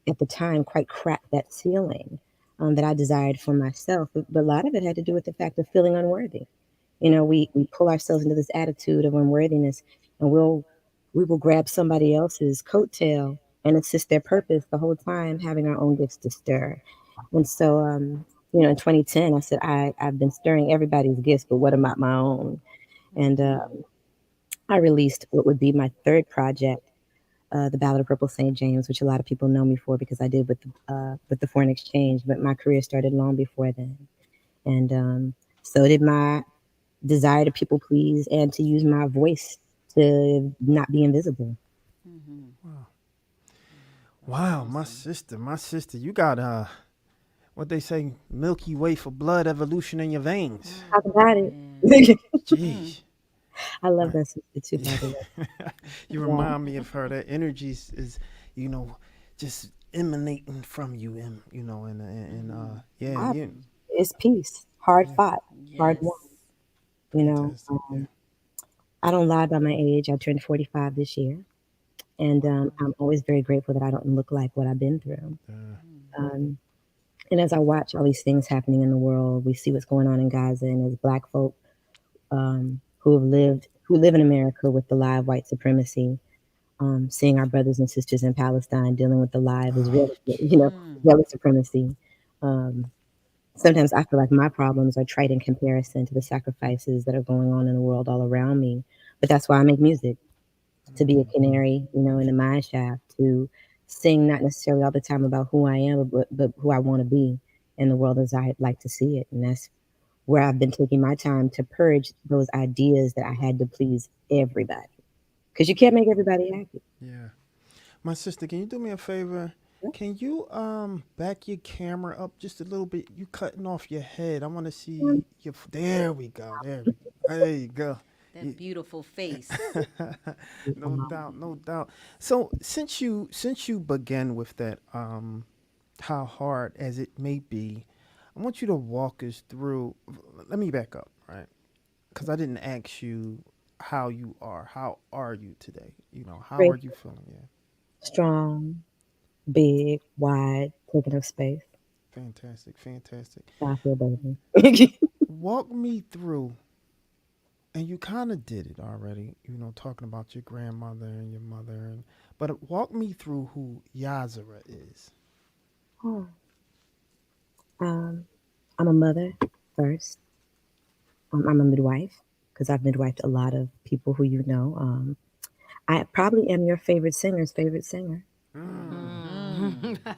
Speaker 7: at the time quite crack that ceiling that I desired for myself. But a lot of it had to do with the fact of feeling unworthy. We pull ourselves into this attitude of unworthiness, and we will grab somebody else's coattail and assist their purpose the whole time having our own gifts to stir. And so, in 2010, I said, I've been stirring everybody's gifts, but what about my own? And I released what would be my 3rd project, the Ballad of Purple St. James, which a lot of people know me for because I did with the foreign exchange, but my career started long before then. And so did my desire to people please and to use my voice to not be invisible.
Speaker 1: Wow, my sister, you got what they say, Milky Way for blood evolution in your veins.
Speaker 7: Talk about it.
Speaker 1: Jeez.
Speaker 7: I love that sister too, by the way.
Speaker 1: You remind me of her. That energy is just emanating from you, and yeah.
Speaker 7: It's peace, hard fought, hard
Speaker 2: yes.
Speaker 7: won. I don't lie by my age. I turned 45 this year, and I'm always very grateful that I don't look like what I've been through.
Speaker 11: Um, and as I watch all these things happening in the world, we see what's going on in Gaza, and as Black folk who live in America with the lie of white supremacy, seeing our brothers and sisters in Palestine dealing with the lie of Israeli supremacy. Um, Sometimes I feel like my problems are trite in comparison to the sacrifices that are going on in the world all around me. But that's why I make music, to be a canary, in the mine shaft, to sing not necessarily all the time about who I am, but who I want to be in the world as I'd like to see it. And that's where I've been taking my time to purge those ideas that I had to please everybody. Because you can't make everybody happy.
Speaker 1: Yeah. My sister, can you do me a favor? Can you back your camera up just a little bit? You cutting off your head. I want to see your. There we go. There you go.
Speaker 2: That beautiful face.
Speaker 1: No doubt, no doubt. So since you began with that, how hard as it may be, I want you to walk us through. Let me back up, right? Because I didn't ask you how you are. How are you today? How
Speaker 11: Great.
Speaker 1: are you feeling? Yeah.
Speaker 11: Strong, big, wide, taking up space.
Speaker 1: Fantastic.
Speaker 11: I feel baby.
Speaker 1: Walk me through, and you kind of did it already, talking about your grandmother and your mother, but walk me through who YahZarah is.
Speaker 11: Oh. I'm a mother first. I'm a midwife, because I've midwifed a lot of people who you know. I probably am your favorite singer's favorite singer.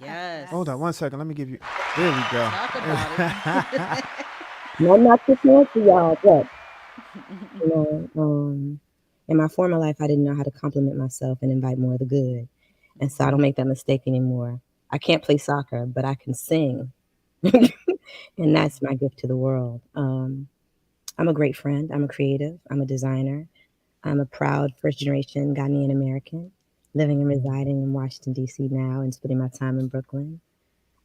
Speaker 2: Yes.
Speaker 1: Hold on 1 second. Let me give you. There we go.
Speaker 2: Talk about it.
Speaker 11: No, I'm not too fancy, y'all, but in my former life, I didn't know how to compliment myself and invite more of the good, and so I don't make that mistake anymore. I can't play soccer, but I can sing, and that's my gift to the world. I'm a great friend. I'm a creative. I'm a designer. I'm a proud first generation Ghanaian American, living and residing in Washington, D.C. now and spending my time in Brooklyn.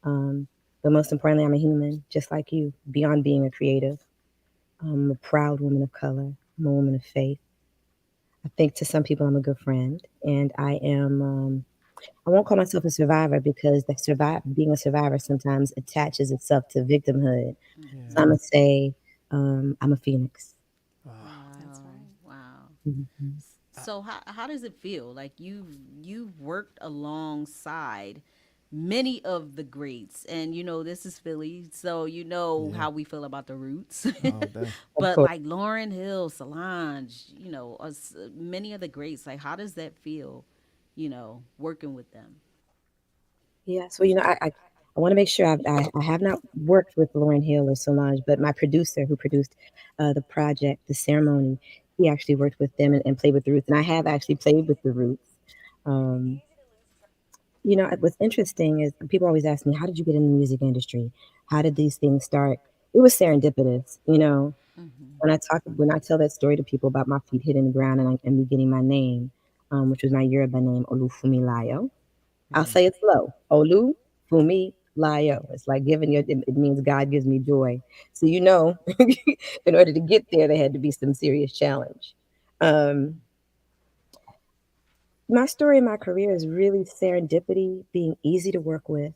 Speaker 11: But most importantly, I'm a human, just like you, beyond being a creative. I'm a proud woman of color. I'm a woman of faith. I think to some people I'm a good friend, and I am, I won't call myself a survivor, because being a survivor sometimes attaches itself to victimhood. So I'm going to say I'm a phoenix.
Speaker 2: That's right. Wow.
Speaker 11: Mm-hmm.
Speaker 2: So how does it feel? Like you've worked alongside many of the greats, and this is Philly, so how we feel about the roots. But like Lauryn Hill, Solange, many of the greats. Like, how does that feel? Working with them.
Speaker 11: Yeah, so I want to make sure I have not worked with Lauryn Hill or Solange, but my producer who produced the project, the ceremony, he actually worked with them and played with the Roots, and I have actually played with the Roots. What's interesting is people always ask me, how did you get in the music industry? How did these things start? It was serendipitous, When I tell that story to people about my feet hitting the ground and me getting my name, which was my Yoruba name, Olufunmilayo. I'll say it slow. Olufunmilayo. It's like it means God gives me joy. So in order to get there, there had to be some serious challenge. My story in my career is really serendipity, being easy to work with,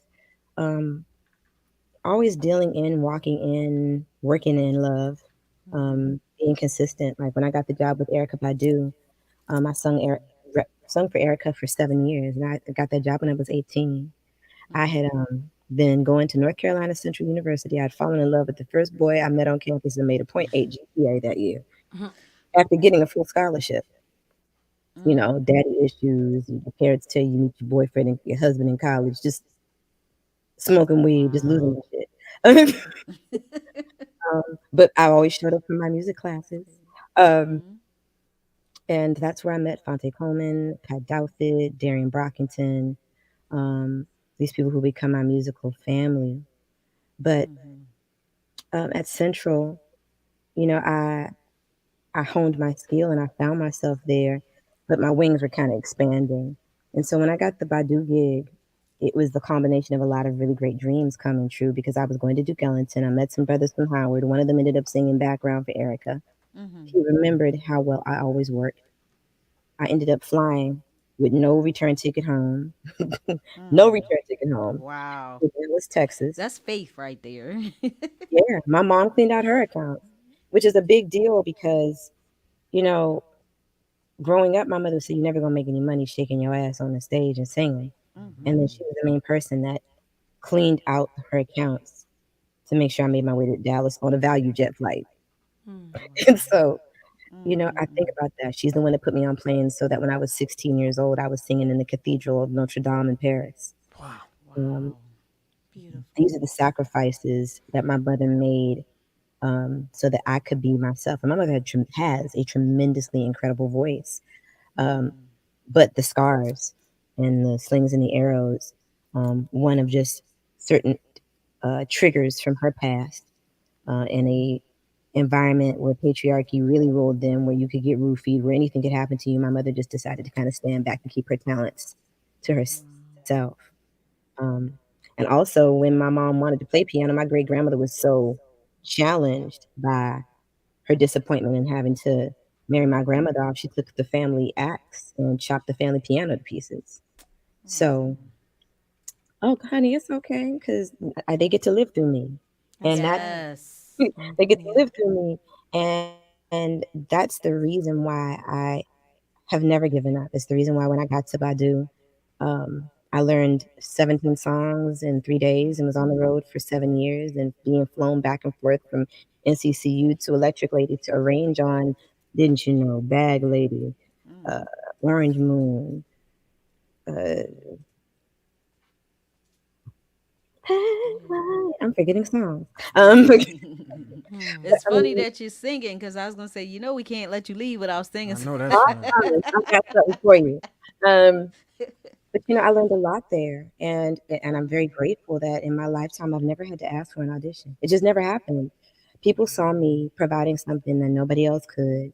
Speaker 11: always dealing in, walking in, working in love, being consistent. Like when I got the job with Erykah Badu, I sung for Erykah for 7 years, and I got that job when I was 18. I had been going to North Carolina Central University. I'd fallen in love with the first boy I met on campus and made a .8 GPA that year. After getting a full scholarship. Daddy issues, your parents tell you meet your boyfriend and your husband in college, just smoking weed, just losing my shit. But I always showed up for my music classes. And that's where I met Fonte Coleman, Pat Douthit, Darian Brockington, these people who become my musical family. But at Central, I honed my skill and I found myself there, but my wings were kind of expanding. And so when I got the Badu gig, it was the combination of a lot of really great dreams coming true, because I was going to Duke Ellington. I met some brothers from Howard. One of them ended up singing background for Erykah. He remembered how well I always worked. I ended up flying with no return ticket home. No return ticket home.
Speaker 2: Wow.
Speaker 11: To Dallas, Texas.
Speaker 2: That's faith right there.
Speaker 11: Yeah, my mom cleaned out her accounts, which is a big deal because, you know, growing up, my mother said, "You're never gonna make any money shaking your ass on the stage and singing." And then she was the main person that cleaned out her accounts to make sure I made my way to Dallas on a value jet flight. And so, you know, I think about that. She's the one that put me on planes so that when I was 16 years old, I was singing in the Cathedral of Notre Dame in Paris.
Speaker 1: Wow.
Speaker 3: Beautiful.
Speaker 11: These are the sacrifices that my mother made so that I could be myself. And my mother has a tremendously incredible voice. But the scars and the slings and the arrows, one of just certain triggers from her past in a environment where patriarchy really ruled them, where you could get roofied, where anything could happen to you. My mother just decided to kind of stand back and keep her talents to herself. And also, when my mom wanted to play piano, my great grandmother was so challenged by her disappointment in having to marry my grandmother off. She took the family axe and chopped the family piano to pieces. So, oh, honey, it's okay because they get to live through me, and
Speaker 2: Yes.
Speaker 11: they get to live through me, and that's the reason why I have never given up. It's the reason why when I got to Badu, I learned 17 songs in 3 days and was on the road for 7 years and being flown back and forth from NCCU to Electric Lady to arrange on Didn't You Know, Bag Lady, Orange Moon, I'm forgetting songs.
Speaker 2: It's funny that you're singing because I was gonna say, you know, we can't let you leave without singing.
Speaker 1: I know that's
Speaker 11: I
Speaker 1: right.
Speaker 11: promise, I got something for you. But you know, I learned a lot there, and I'm very grateful that in my lifetime I've never had to ask for an audition. It just never happened. People saw me providing something that nobody else could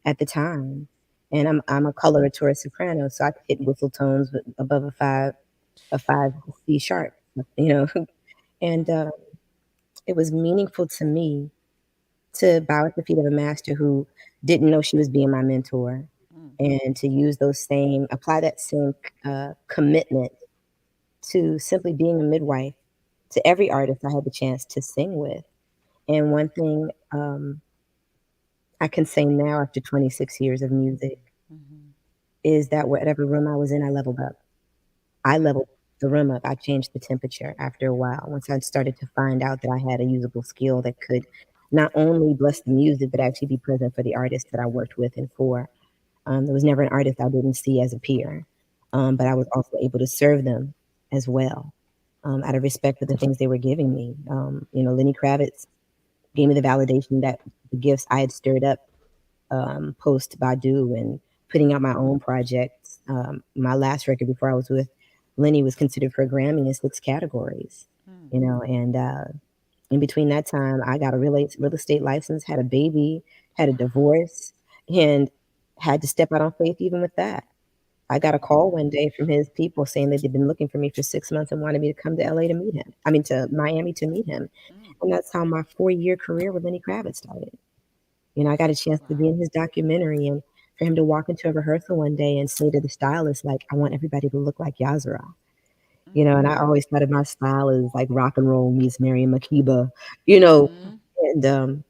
Speaker 11: at the time, and I'm a coloratura soprano, so I could hit whistle tones above a five C sharp, you know, and it was meaningful to me to bow at the feet of a master who didn't know she was being my mentor, and to use apply that same commitment to simply being a midwife to every artist I had the chance to sing with. And one thing I can say now after 26 years of music is that whatever room I was in, I leveled up. I leveled the room up. I changed the temperature after a while. Once I started to find out that I had a usable skill that could not only bless the music, but actually be present for the artists that I worked with and for. There was never an artist I didn't see as a peer, but I was also able to serve them as well, out of respect for the things they were giving me. You know, Lenny Kravitz gave me the validation that the gifts I had stirred up post Badu and putting out my own projects. My last record before I was with Lenny was considered for a Grammy in 6 categories, you know, and in between that time, I got a real estate license, had a baby, had a divorce, and had to step out on faith even with that. I got a call one day from his people saying that they'd been looking for me for 6 months and wanted me to come to LA to meet him. I mean, to Miami to meet him. And that's how my 4-year career with Lenny Kravitz started. You know, I got a chance to be in his documentary and for him to walk into a rehearsal one day and say to the stylist, like, I want everybody to look like YahZarah. You know, and I always thought of my style as like rock and roll meets Miriam Makeba, you know, and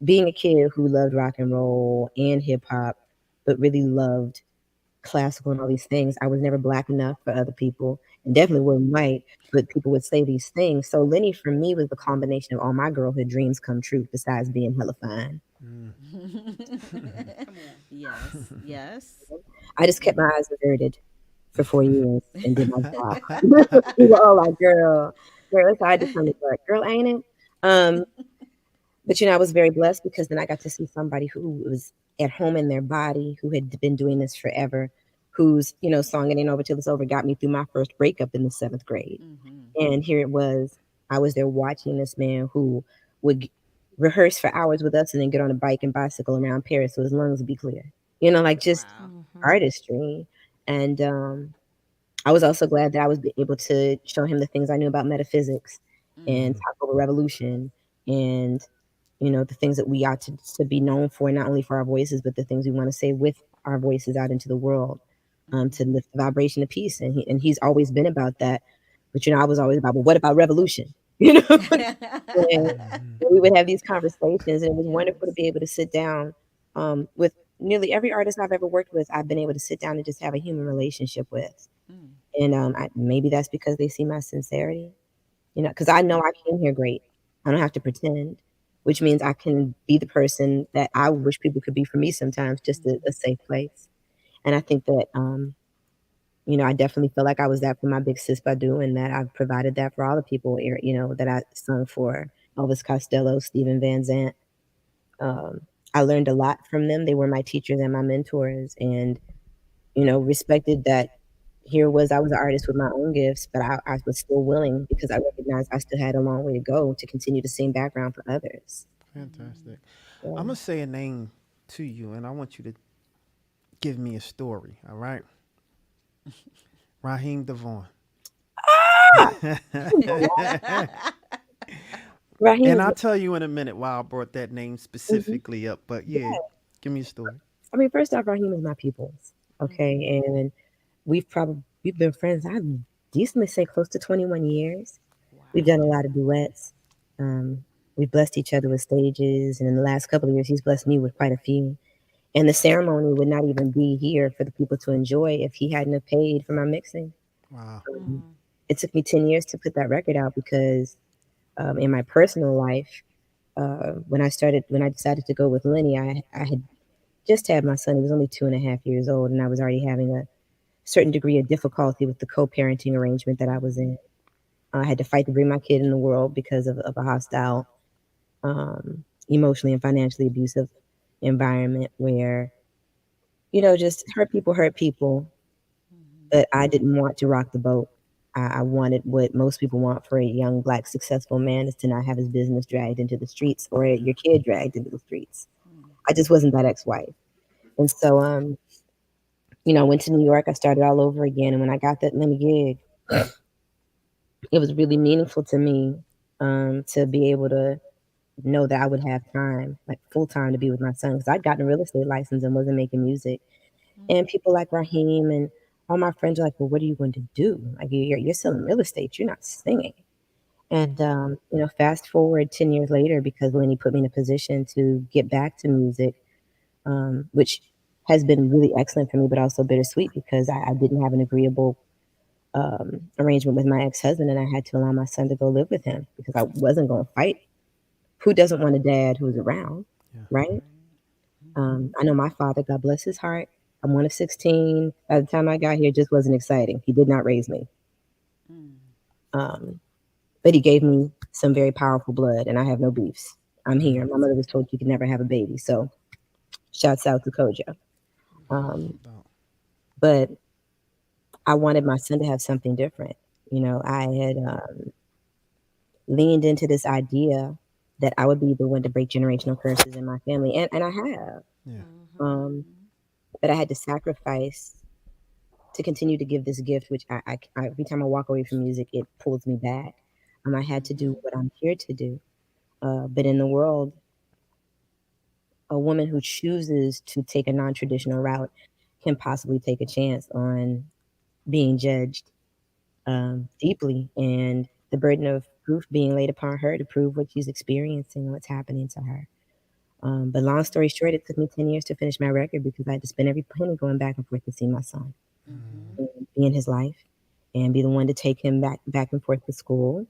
Speaker 11: being a kid who loved rock and roll and hip hop, but really loved classical and all these things. I was never black enough for other people and definitely wasn't white, but people would say these things. So Lenny for me was the combination of all my girlhood dreams come true besides being hella fine.
Speaker 2: Yes, yes.
Speaker 11: I just kept my eyes averted for 4 years and did my job. We were all like, girl, it's hard to come to work. Girl, ain't it? But, you know, I was very blessed because then I got to see somebody who was at home in their body, who had been doing this forever, whose, you know, song It Ain't Over Till It's Over got me through my first breakup in the 7th grade. And here it was, I was there watching this man who would rehearse for hours with us and then get on a bike and bicycle around Paris so his lungs would be clear. You know, like just artistry. And I was also glad that I was able to show him the things I knew about metaphysics and talk over revolution and, you know, the things that we ought to be known for, not only for our voices, but the things we want to say with our voices out into the world. to lift the vibration of peace. And he's always been about that. But, I was always about, well, what about revolution? And we would have these conversations, and it was wonderful to be able to sit down with nearly every artist I've ever worked with. I've been able to sit down and just have a human relationship with. And maybe that's because they see my sincerity, because I know I came here great. I don't have to pretend, which means I can be the person that I wish people could be for me sometimes, just a safe place. And I think that, I definitely feel like I was that for my big sis Badu, and that I've provided that for all the people, that I sung for: Elvis Costello, Stephen Van Zandt. I learned a lot from them. They were my teachers and my mentors, and, respected that I was an artist with my own gifts, but I was still willing, because I recognized I still had a long way to go to continue to sing background for others.
Speaker 1: Fantastic.
Speaker 11: Yeah.
Speaker 1: I'm going to say a name to you, and I want you to give me a story, all right? Raheem DeVaughn.
Speaker 11: Raheem,
Speaker 1: And I'll tell you in a minute why I brought that name specifically up, but yeah, give me a story.
Speaker 11: I mean, first off, Raheem is my people's, okay? And we've been friends, I'd decently say close to 21 years. We've done a lot of duets. We've blessed each other with stages, and in the last couple of years, he's blessed me with quite a few. And the ceremony would not even be here for the people to enjoy if he hadn't have paid for my mixing.
Speaker 1: Wow.
Speaker 11: It took me 10 years to put that record out, because in my personal life, when I decided to go with Lenny, I had just had my son. He was only 2.5 years old, and I was already having a certain degree of difficulty with the co-parenting arrangement that I was in. I had to fight to bring my kid in the world because of a hostile, emotionally and financially abusive environment where, just hurt people. But I didn't want to rock the boat. I wanted what most people want for a young Black successful man, is to not have his business dragged into the streets, or your kid dragged into the streets. I just wasn't that ex-wife. And so, I went to New York. I started all over again. And when I got that Lenny gig, it was really meaningful to me to be able to know that I would have time, like full time, to be with my son, because I'd gotten a real estate license and wasn't making music. And people like Raheem and all my friends are like, well, what are you going to do? Like, you're selling real estate, you're not singing. And, fast forward 10 years later, because Lenny put me in a position to get back to music, which has been really excellent for me, but also bittersweet, because I didn't have an agreeable arrangement with my ex-husband, and I had to allow my son to go live with him, because I wasn't going to fight. Who doesn't want a dad who's around, right? I know my father, God bless his heart, I'm one of 16. By the time I got here, it just wasn't exciting. He did not raise me. But he gave me some very powerful blood, and I have no beefs. I'm here. My mother was told you could never have a baby, so shouts out to Koja. But I wanted my son to have something different. I had leaned into this idea that I would be the one to break generational curses in my family, and I have. Yeah. But I had to sacrifice to continue to give this gift, which I every time I walk away from music, it pulls me back. I had to do what I'm here to do. But in the world, a woman who chooses to take a non-traditional route can possibly take a chance on being judged deeply, and the burden of proof being laid upon her to prove what she's experiencing, what's happening to her. But long story short, it took me 10 years to finish my record, because I had to spend every penny going back and forth to see my son, and be in his life, and be the one to take him back and forth to school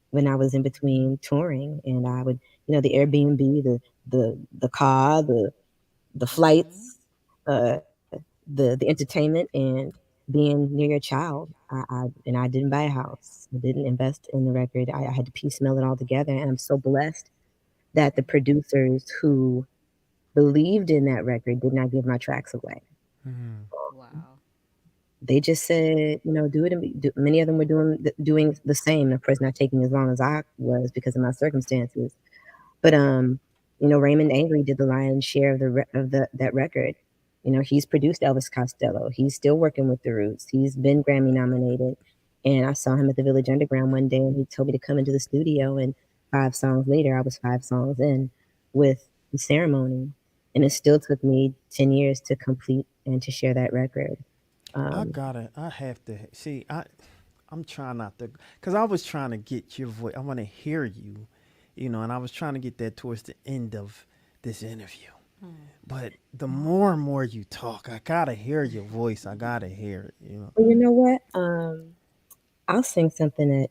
Speaker 11: when I was in between touring. And I would, the Airbnb, the car, the flights, the entertainment, and being near your child. I didn't buy a house. I didn't invest in the record. I had to piecemeal it all together, and I'm so blessed that the producers who believed in that record did not give my tracks away.
Speaker 2: Wow.
Speaker 11: They just said, do it. Many of them were doing the same. Of course, not taking as long as I was because of my circumstances. But Raymond Angry did the lion's share of that record. He's produced Elvis Costello. He's still working with the Roots. He's been Grammy nominated. And I saw him at the Village Underground one day, and he told me to come into the studio, and 5 songs later, I was 5 songs in with the ceremony. And it still took me 10 years to complete and to share that record.
Speaker 1: I have to see. I'm trying not to, cause I was trying to get your voice. I want to hear you, and I was trying to get that towards the end of this interview. But the more and more you talk, I gotta hear your voice. I gotta hear it.
Speaker 11: Well, you know what? I'll sing something that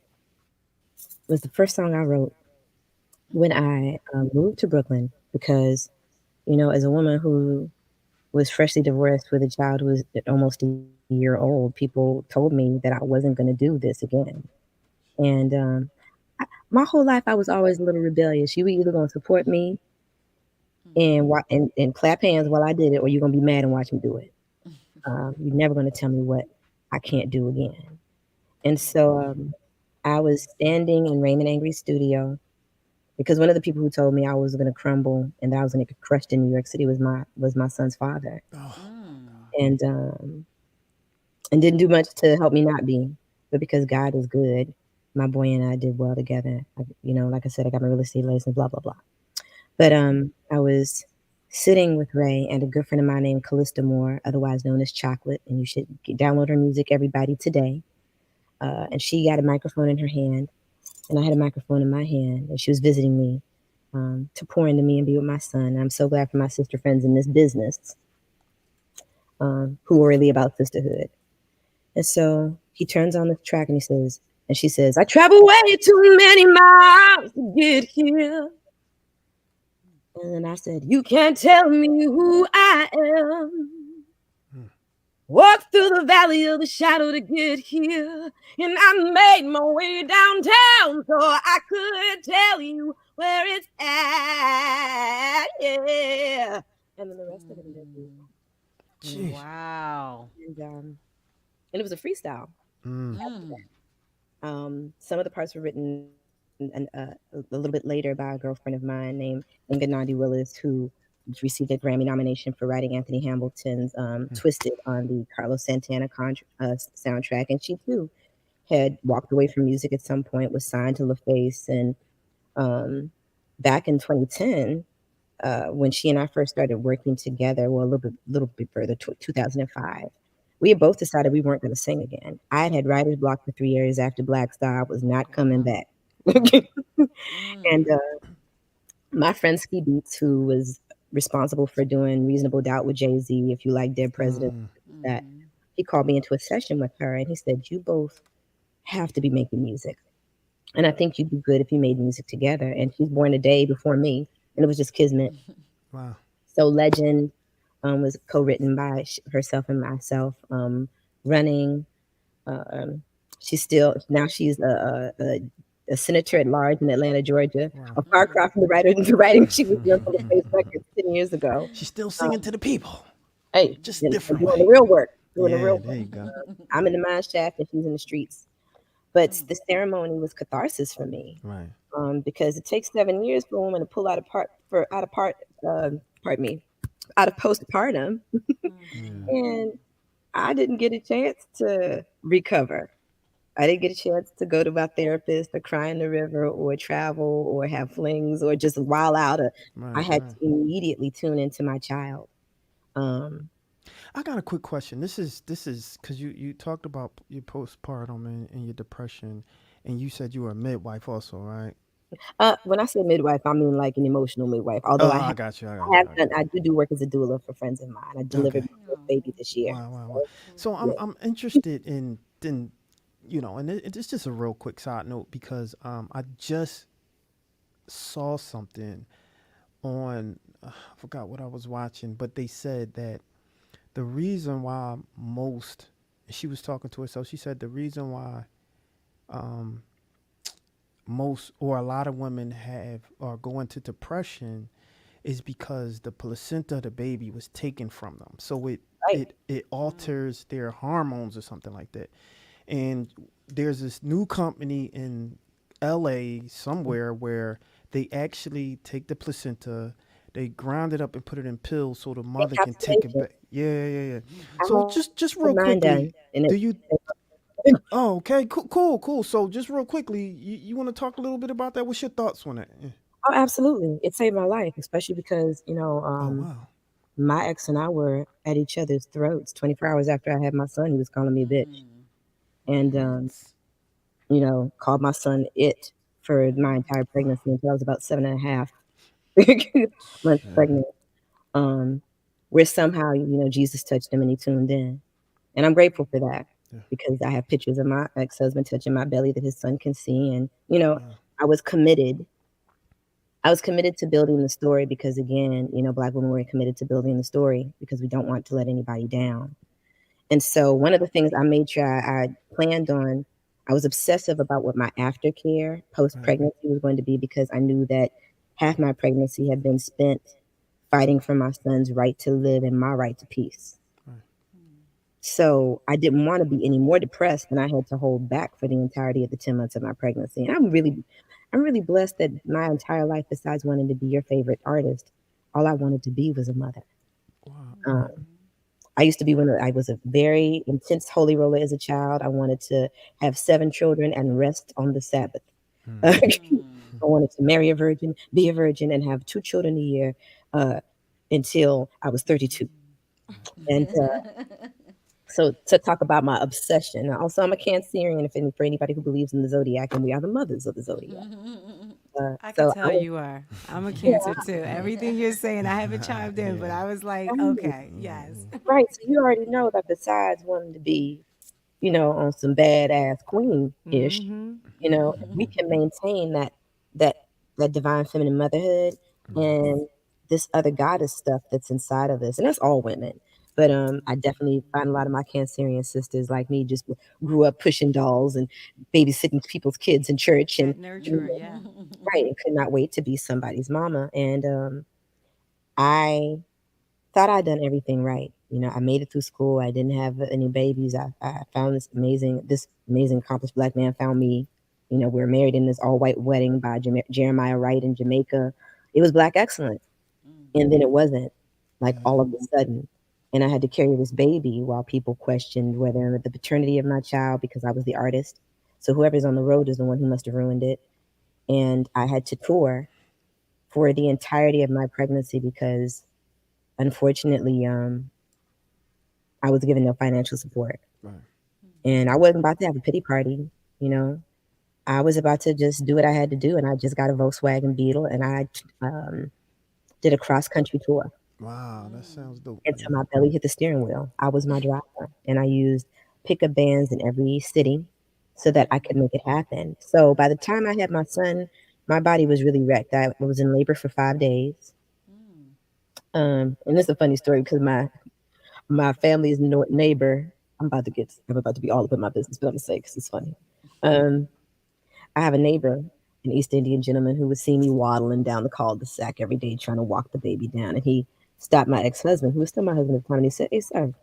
Speaker 11: was the first song I wrote when I moved to Brooklyn because, as a woman who was freshly divorced with a child who was almost a year old, people told me that I wasn't going to do this again. And my whole life, I was always a little rebellious. You were either going to support me and clap hands while I did it, or you're going to be mad and watch me do it. You're never going to tell me what I can't do again. And so I was standing in Raymond Angry's studio because one of the people who told me I was going to crumble and that I was going to get crushed in New York City was my son's father. And didn't do much to help me not be, but because God is good, my boy and I did well together. Like I said, I got my real estate license, blah blah blah. But I was sitting with Ray and a good friend of mine named Callista Moore, otherwise known as Chocolate, and you should download her music, everybody, today. And she got a microphone in her hand, and I had a microphone in my hand, and she was visiting me to pour into me and be with my son. And I'm so glad for my sister friends in this business who are really about sisterhood. And so he turns on the track and she says, I travel way too many miles to get here. And then I said, you can't tell me who I am. Walk through the valley of the shadow to get here. And I made my way downtown so I could tell you where it's at. Yeah. And then the rest of it is
Speaker 2: wow.
Speaker 11: And it was a freestyle. Some of the parts were written a little bit later by a girlfriend of mine named Inga Nandi Willis, who received a Grammy nomination for writing Anthony Hamilton's Twisted on the Carlos Santana soundtrack. And she too had walked away from music at some point, was signed to LaFace. And back in 2010, when she and I first started working together, well, a little bit further, 2005, we had both decided we weren't going to sing again. I had writer's block for 3 years after Black Star. I was not coming back. And my friend Ski Beats, who was responsible for doing Reasonable Doubt with Jay-Z, If You Like Dead President, that he called me into a session with her and he said, you both have to be making music. And I think you'd be good if you made music together. And she's born a day before me, and it was just kismet.
Speaker 1: Wow.
Speaker 11: So Legend was co-written by herself and myself. Running, she's a senator at large in Atlanta, Georgia. Wow. A far cry from the writing she was doing for the Face Records 10 years ago.
Speaker 1: She's still singing to the people.
Speaker 11: Hey,
Speaker 1: just different.
Speaker 11: Doing the real work.
Speaker 1: There you go.
Speaker 11: I'm in the mine shaft and she's in the streets. But the ceremony was catharsis for me.
Speaker 1: Right.
Speaker 11: Because it takes 7 years for a woman to pull out of postpartum. And I didn't get a chance to recover. I didn't get a chance to go to my therapist or cry in the river or travel or have flings or just wild out. I had to immediately tune into my child.
Speaker 1: I got a quick question. This is because you talked about your postpartum and your depression, and you said you were a midwife also, right?
Speaker 11: When I say midwife, I mean like an emotional midwife. Although I
Speaker 1: got you.
Speaker 11: I do work as a doula for friends of mine. I delivered my baby this year.
Speaker 1: Wow. So I'm interested in and it's just a real quick side note because I just saw something on I forgot what I was watching, but they said that the reason why she was talking to herself, she said the reason why most or a lot of women are going to depression is because the placenta of the baby was taken from them. So it alters their hormones or something like that. And there's this new company in LA somewhere where they actually take the placenta, they ground it up and put it in pills so the mother can take it back. Yeah. So just real quickly, do you? Oh, okay, cool. So just real quickly, you want to talk a little bit about that? What's your thoughts on that? Yeah.
Speaker 11: Oh, absolutely. It saved my life, especially because,
Speaker 1: wow.
Speaker 11: my ex and I were at each other's throats. 24 hours after I had my son, he was calling me a bitch. And, you know, called my son it for my entire pregnancy until I was about 7.5 months pregnant. Where somehow, you know, Jesus touched him and he tuned in. And I'm grateful for that because I have pictures of my ex-husband touching my belly that his son can see. And, you know, I was committed. I was committed to building the story because, again, you know, Black women were committed to building the story because we don't want to let anybody down. And so one of the things I made sure I planned on, I was obsessive about what my aftercare post-pregnancy was going to be because I knew that half my pregnancy had been spent fighting for my son's right to live and my right to peace. So I didn't want to be any more depressed than I had to hold back for the entirety of the 10 months of my pregnancy. And I'm really blessed that my entire life, besides wanting to be your favorite artist, all I wanted to be was a mother. I used to be I was a very intense holy roller as a child. I wanted to have 7 children and rest on the Sabbath. I wanted to marry a virgin, be a virgin, and have 2 children a year until I was 32. And so to talk about my obsession. Also, I'm a Cancerian, for anybody who believes in the zodiac, and we are the mothers of the zodiac.
Speaker 3: I can tell you are. I'm a Cancer too. Everything you're saying, I haven't chimed in, but I was like, okay, yes.
Speaker 11: Right. So you already know that besides wanting to be, you know, on some badass queen-ish, you know, we can maintain that divine feminine motherhood and this other goddess stuff that's inside of us. And that's all women. But I definitely find a lot of my Cancerian sisters like me just grew up pushing dolls and babysitting people's kids in church and
Speaker 3: nurturer, yeah.
Speaker 11: Right, and could not wait to be somebody's mama. And I thought I'd done everything right. You know, I made it through school. I didn't have any babies. I found this amazing accomplished Black man found me. You know, we were married in this all white wedding by Jeremiah Wright in Jamaica. It was Black excellence. And then it wasn't, like all of a sudden. And I had to carry this baby while people questioned whether the paternity of my child because I was the artist. So whoever's on the road is the one who must have ruined it. And I had to tour for the entirety of my pregnancy because, unfortunately, I was given no financial support. And I wasn't about to have a pity party, you know. I was about to just do what I had to do, and I just got a Volkswagen Beetle, and I did a cross-country tour.
Speaker 1: Wow, that sounds dope.
Speaker 11: Until my belly hit the steering wheel. I was my driver, and I used pickup bands in every city so that I could make it happen. So by the time I had my son, my body was really wrecked. I was in labor for 5 days. And this is a funny story because my family's neighbor, I'm about to be all up in my business, but I'm gonna say because it's funny. I have a neighbor, an East Indian gentleman who would see me waddling down the cul-de-sac every day trying to walk the baby down. And he stopped my ex-husband, who was still my husband at the time, and he said, "Hey, sir,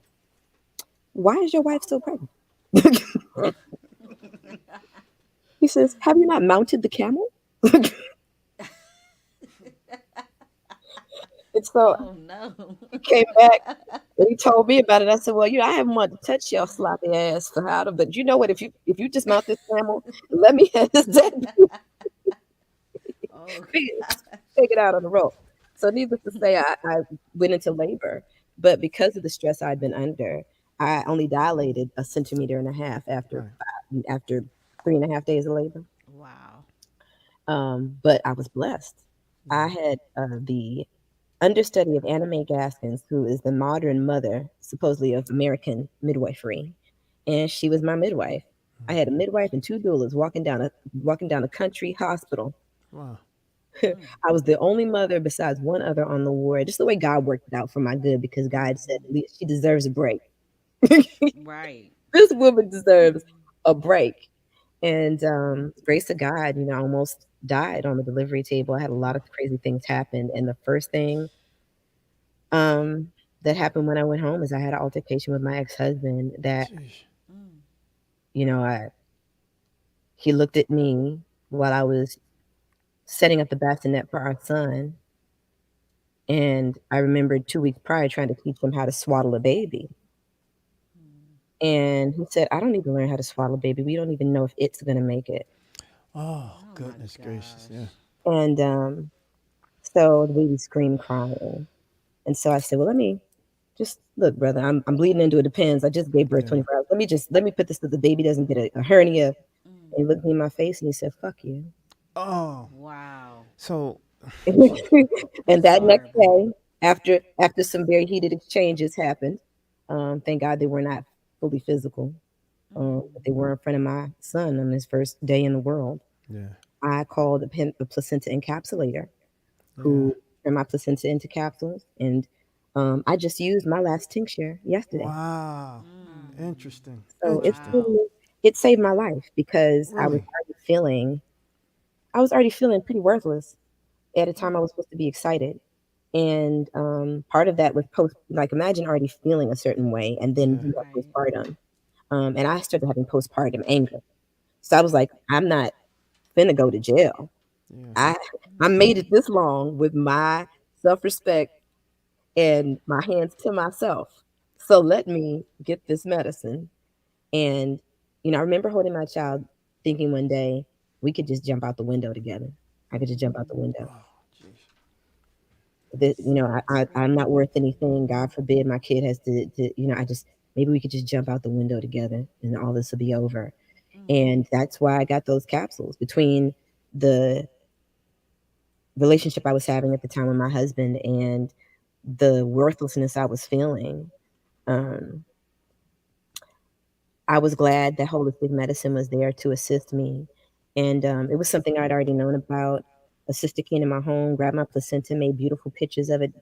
Speaker 11: why is your wife still pregnant?" He says, "Have you not mounted the camel?" And so he came back and he told me about it. I said, "Well, you know, I haven't wanted to touch your sloppy ass for how to, but you know what? If you just mount this camel, let me have this debut." Take it out on the rope. So needless to say, I went into labor, but because of the stress I'd been under, I only dilated 1.5 centimeters after 3.5 days of labor.
Speaker 2: Wow.
Speaker 11: But I was blessed. I had the understudy of Anna Mae Gaskins, who is the modern mother, supposedly, of American midwifery, and she was my midwife. I had a midwife and 2 doulas walking down a country hospital.
Speaker 1: Wow.
Speaker 11: I was the only mother besides one other on the ward. Just the way God worked it out for my good, because God said she deserves a break.
Speaker 2: Right.
Speaker 11: This woman deserves a break. And grace to God, you know, I almost died on the delivery table. I had a lot of crazy things happen. And the first thing that happened when I went home is I had an altercation with my ex-husband that, you know, he looked at me while I was setting up the bassinet for our son. And I remembered 2 weeks prior trying to teach him how to swaddle a baby. And he said, "I don't need to learn how to swaddle a baby. We don't even know if it's going to make it."
Speaker 1: Oh, goodness gracious. Yeah.
Speaker 11: And so the baby screamed crying. And so I said, well, let me just look, brother, I'm bleeding into it. Depends. I just gave birth 24 hours. Let me put this so the baby doesn't get a hernia. And he looked me in my face and he said, fuck you.
Speaker 1: Oh,
Speaker 2: Wow.
Speaker 1: so
Speaker 11: And that next day, after some very heated exchanges happened, thank God they were not fully physical, but they were in front of my son on his first day in the world.
Speaker 1: yeah,
Speaker 11: I called a placenta encapsulator who turned my placenta into capsules, and I just used my last tincture yesterday.
Speaker 1: Wow, interesting.
Speaker 11: So
Speaker 1: Interesting.
Speaker 11: it saved my life because
Speaker 1: Really?
Speaker 11: I was already feeling pretty worthless at a time I was supposed to be excited. And part of that was imagine already feeling a certain way and then you have postpartum. And I started having postpartum anger. So I was like, I'm not finna go to jail.
Speaker 1: Yeah.
Speaker 11: I made it this long with my self-respect and my hands to myself. So let me get this medicine. And, I remember holding my child thinking one day we could just jump out the window together. I could just jump out the window. I'm not worth anything. God forbid my kid has to maybe we could just jump out the window together and all this will be over. And that's why I got those capsules between the relationship I was having at the time with my husband and the worthlessness I was feeling. I was glad that holistic medicine was there to assist me. And it was something I'd already known about. A sister came to my home, grabbed my placenta, made beautiful pictures of it,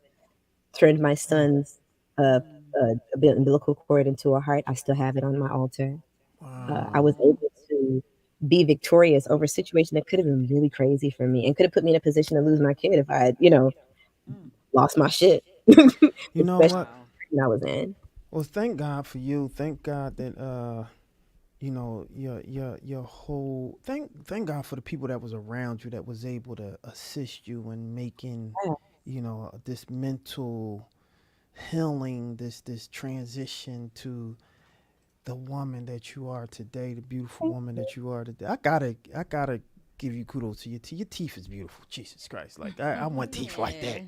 Speaker 11: turned my son's umbilical cord into a heart. I still have it on my altar. I was able to be victorious over a situation that could have been really crazy for me and could have put me in a position to lose my kid if I had, lost my shit.
Speaker 1: You know what?
Speaker 11: I was in.
Speaker 1: Well, thank God for you. Thank God that your whole thank God for the people that was around you that was able to assist you in making this mental healing, this transition to the woman that you are today, the beautiful woman that you are today. I gotta give you kudos to your teeth. Your teeth is beautiful. Jesus Christ. Like I want teeth like that.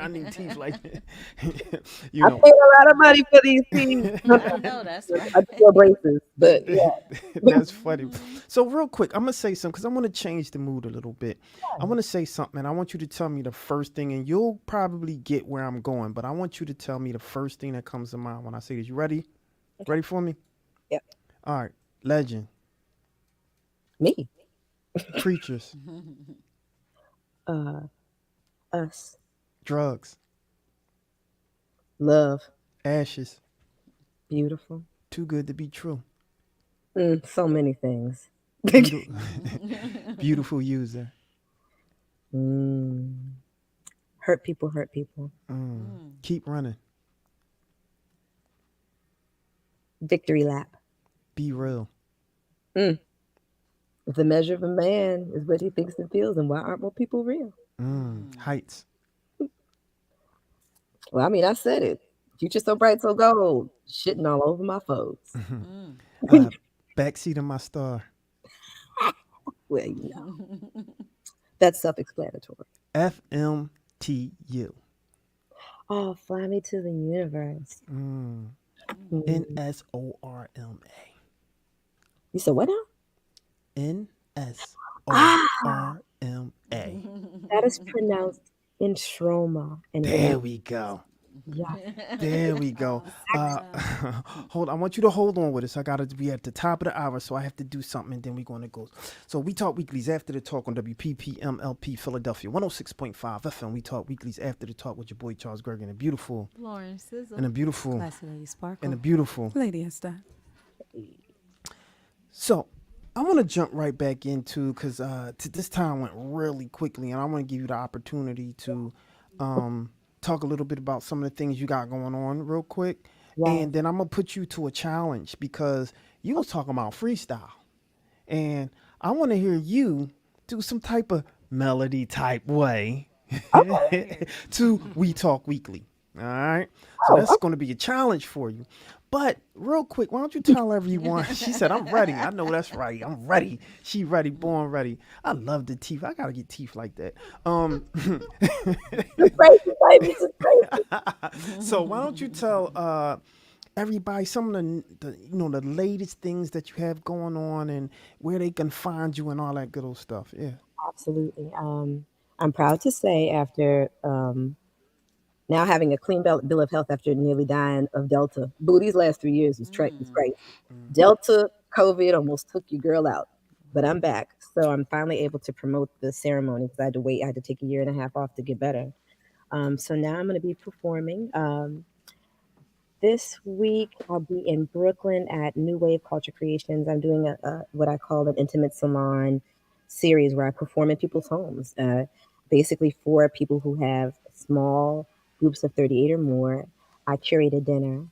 Speaker 1: I need teeth like that.
Speaker 11: I paid a lot of money for these teeth.
Speaker 2: I know, that's right.
Speaker 11: I do braces, but yeah.
Speaker 1: That's funny. So real quick, I'm gonna say something because I want to change the mood a little bit. I want to say something, and I want you to tell me the first thing, and you'll probably get where I'm going. But I want you to tell me the first thing that comes to mind when I say this. You ready? Okay. Ready for me?
Speaker 11: Yep.
Speaker 1: All right. Legend.
Speaker 11: Me.
Speaker 1: Creatures.
Speaker 11: Us.
Speaker 1: Drugs.
Speaker 11: Love.
Speaker 1: Ashes.
Speaker 11: Beautiful.
Speaker 1: Too good to be true.
Speaker 11: So many things.
Speaker 1: Beautiful user.
Speaker 11: Hurt people.
Speaker 1: Keep running.
Speaker 11: Victory lap.
Speaker 1: Be real.
Speaker 11: The measure of a man is what he thinks and feels, and why aren't more people real?
Speaker 1: Heights.
Speaker 11: Well, I mean, I said it. Future so bright, so gold. Shitting all over my folks.
Speaker 1: Backseat of my star.
Speaker 11: Well, that's self-explanatory.
Speaker 1: FMTU.
Speaker 11: Oh, fly me to the universe.
Speaker 1: NSORMA.
Speaker 11: You said what now?
Speaker 1: NSORMA.
Speaker 11: That is pronounced in trauma. And
Speaker 1: there we go.
Speaker 11: Yeah.
Speaker 1: There we go. Hold. I want you to hold on with us. I gotta be at the top of the hour, so I have to do something, and then we're gonna go. So we talk weeklies after the talk on WPPM-LP Philadelphia 106.5 FM. We talk weeklies after the talk with your boy Charles Gregory and a beautiful
Speaker 2: Lauren Sizzle
Speaker 1: and a beautiful
Speaker 3: Classy Lady Sparkle
Speaker 1: and a beautiful
Speaker 10: Lady Esther.
Speaker 1: So I want to jump right back into because this time went really quickly, and I want to give you the opportunity to talk a little bit about some of the things you got going on real quick. Yeah. And then I'm going to put you to a challenge because you was talking about freestyle. And I want to hear you do some type of melody type way to We Talk Weekly. All right. So that's going to be a challenge for you. But real quick, why don't you tell everyone? She said, I'm ready. I know that's right. I'm ready. She ready, born ready. I love the teeth. I got to get teeth like that. So why don't you tell everybody some of the latest things that you have going on and where they can find you and all that good old stuff. Yeah.
Speaker 11: Absolutely. I'm proud to say after now having a clean bill of health after nearly dying of Delta. Boo, these last 3 years was crazy. Delta, COVID almost took your girl out, but I'm back. So I'm finally able to promote the ceremony because I had to wait. I had to take 1.5 years off to get better. So now I'm going to be performing. This week I'll be in Brooklyn at New Wave Culture Creations. I'm doing a what I call an intimate salon series where I perform in people's homes, basically for people who have small groups of 38 or more. I curate a dinner,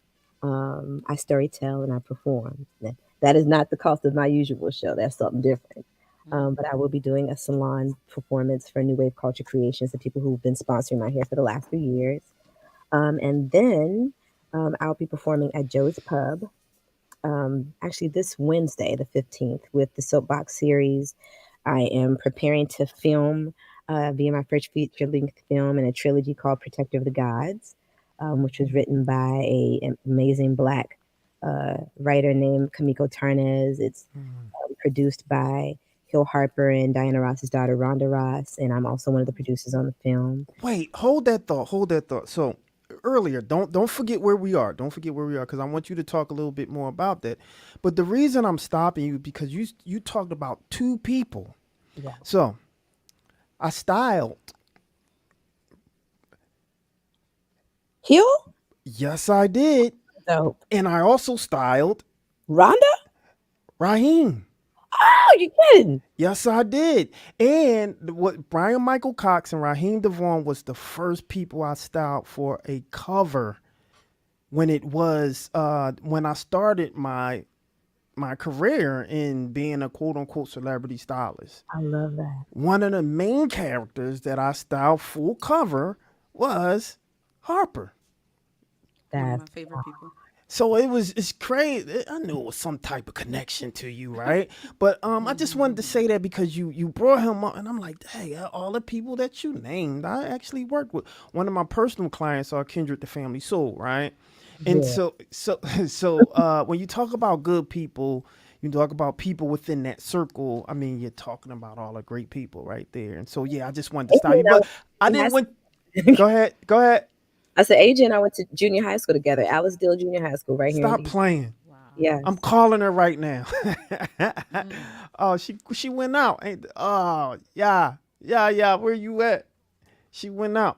Speaker 11: I storytell, and I perform. That is not the cost of my usual show. That's something different. But I will be doing a salon performance for New Wave Culture Creations, the people who've been sponsoring my hair for the last 3 years. And then I'll be performing at Joe's Pub, actually this Wednesday, the 15th, with the Soapbox series. I am preparing to film via my first feature-length film in a trilogy called Protector of the Gods, which was written by an amazing Black writer named Kamiko Tarnez. It's produced by Hill Harper and Diana Ross's daughter, Rhonda Ross, and I'm also one of the producers on the film.
Speaker 1: Wait, hold that thought. So earlier, don't forget where we are. Don't forget where we are because I want you to talk a little bit more about that. But the reason I'm stopping you because you talked about 2 people.
Speaker 11: Yeah.
Speaker 1: So I styled.
Speaker 11: Hill?
Speaker 1: Yes, I did.
Speaker 11: Dope.
Speaker 1: And I also styled
Speaker 11: Rhonda?
Speaker 1: Raheem.
Speaker 11: Oh, you kidding?
Speaker 1: Yes, I did. And what Brian Michael Cox and Raheem Devon was the first people I styled for a cover when it was when I started my career in being a quote unquote celebrity stylist.
Speaker 11: I love that.
Speaker 1: One of the main characters that I styled full cover was Harper.
Speaker 10: One of my favorite people.
Speaker 1: So it's crazy. I knew it was some type of connection to you, right? But I just wanted to say that because you brought him up, and I'm like, hey, all the people that you named, I actually worked with. One of my personal clients are Kendrick the Family Soul, right? And so when you talk about good people, you talk about people within that circle. I mean, you're talking about all the great people right there. And so I just wanted to stop you, but I didn't want. Go ahead.
Speaker 11: I said, AJ and I went to junior high school together, Alice Dill Junior High School right here.
Speaker 1: Stop playing.
Speaker 2: Wow.
Speaker 11: Yeah.
Speaker 1: I'm calling her right now. Oh, she went out. Oh, yeah. Where you at? She went out.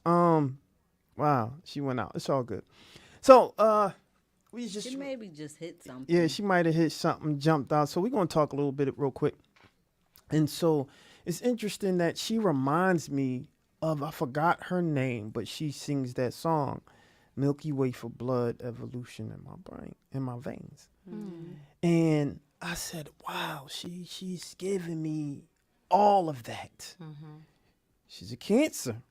Speaker 1: Wow, she went out. It's all good. So,
Speaker 2: She maybe just hit something.
Speaker 1: Yeah, she might have hit something, jumped out. So we're gonna talk a little bit real quick. And so it's interesting that she reminds me of, I forgot her name, but she sings that song, Milky Way for Blood Evolution in my brain, in my veins. And I said, wow, she's giving me all of that. She's a Cancer.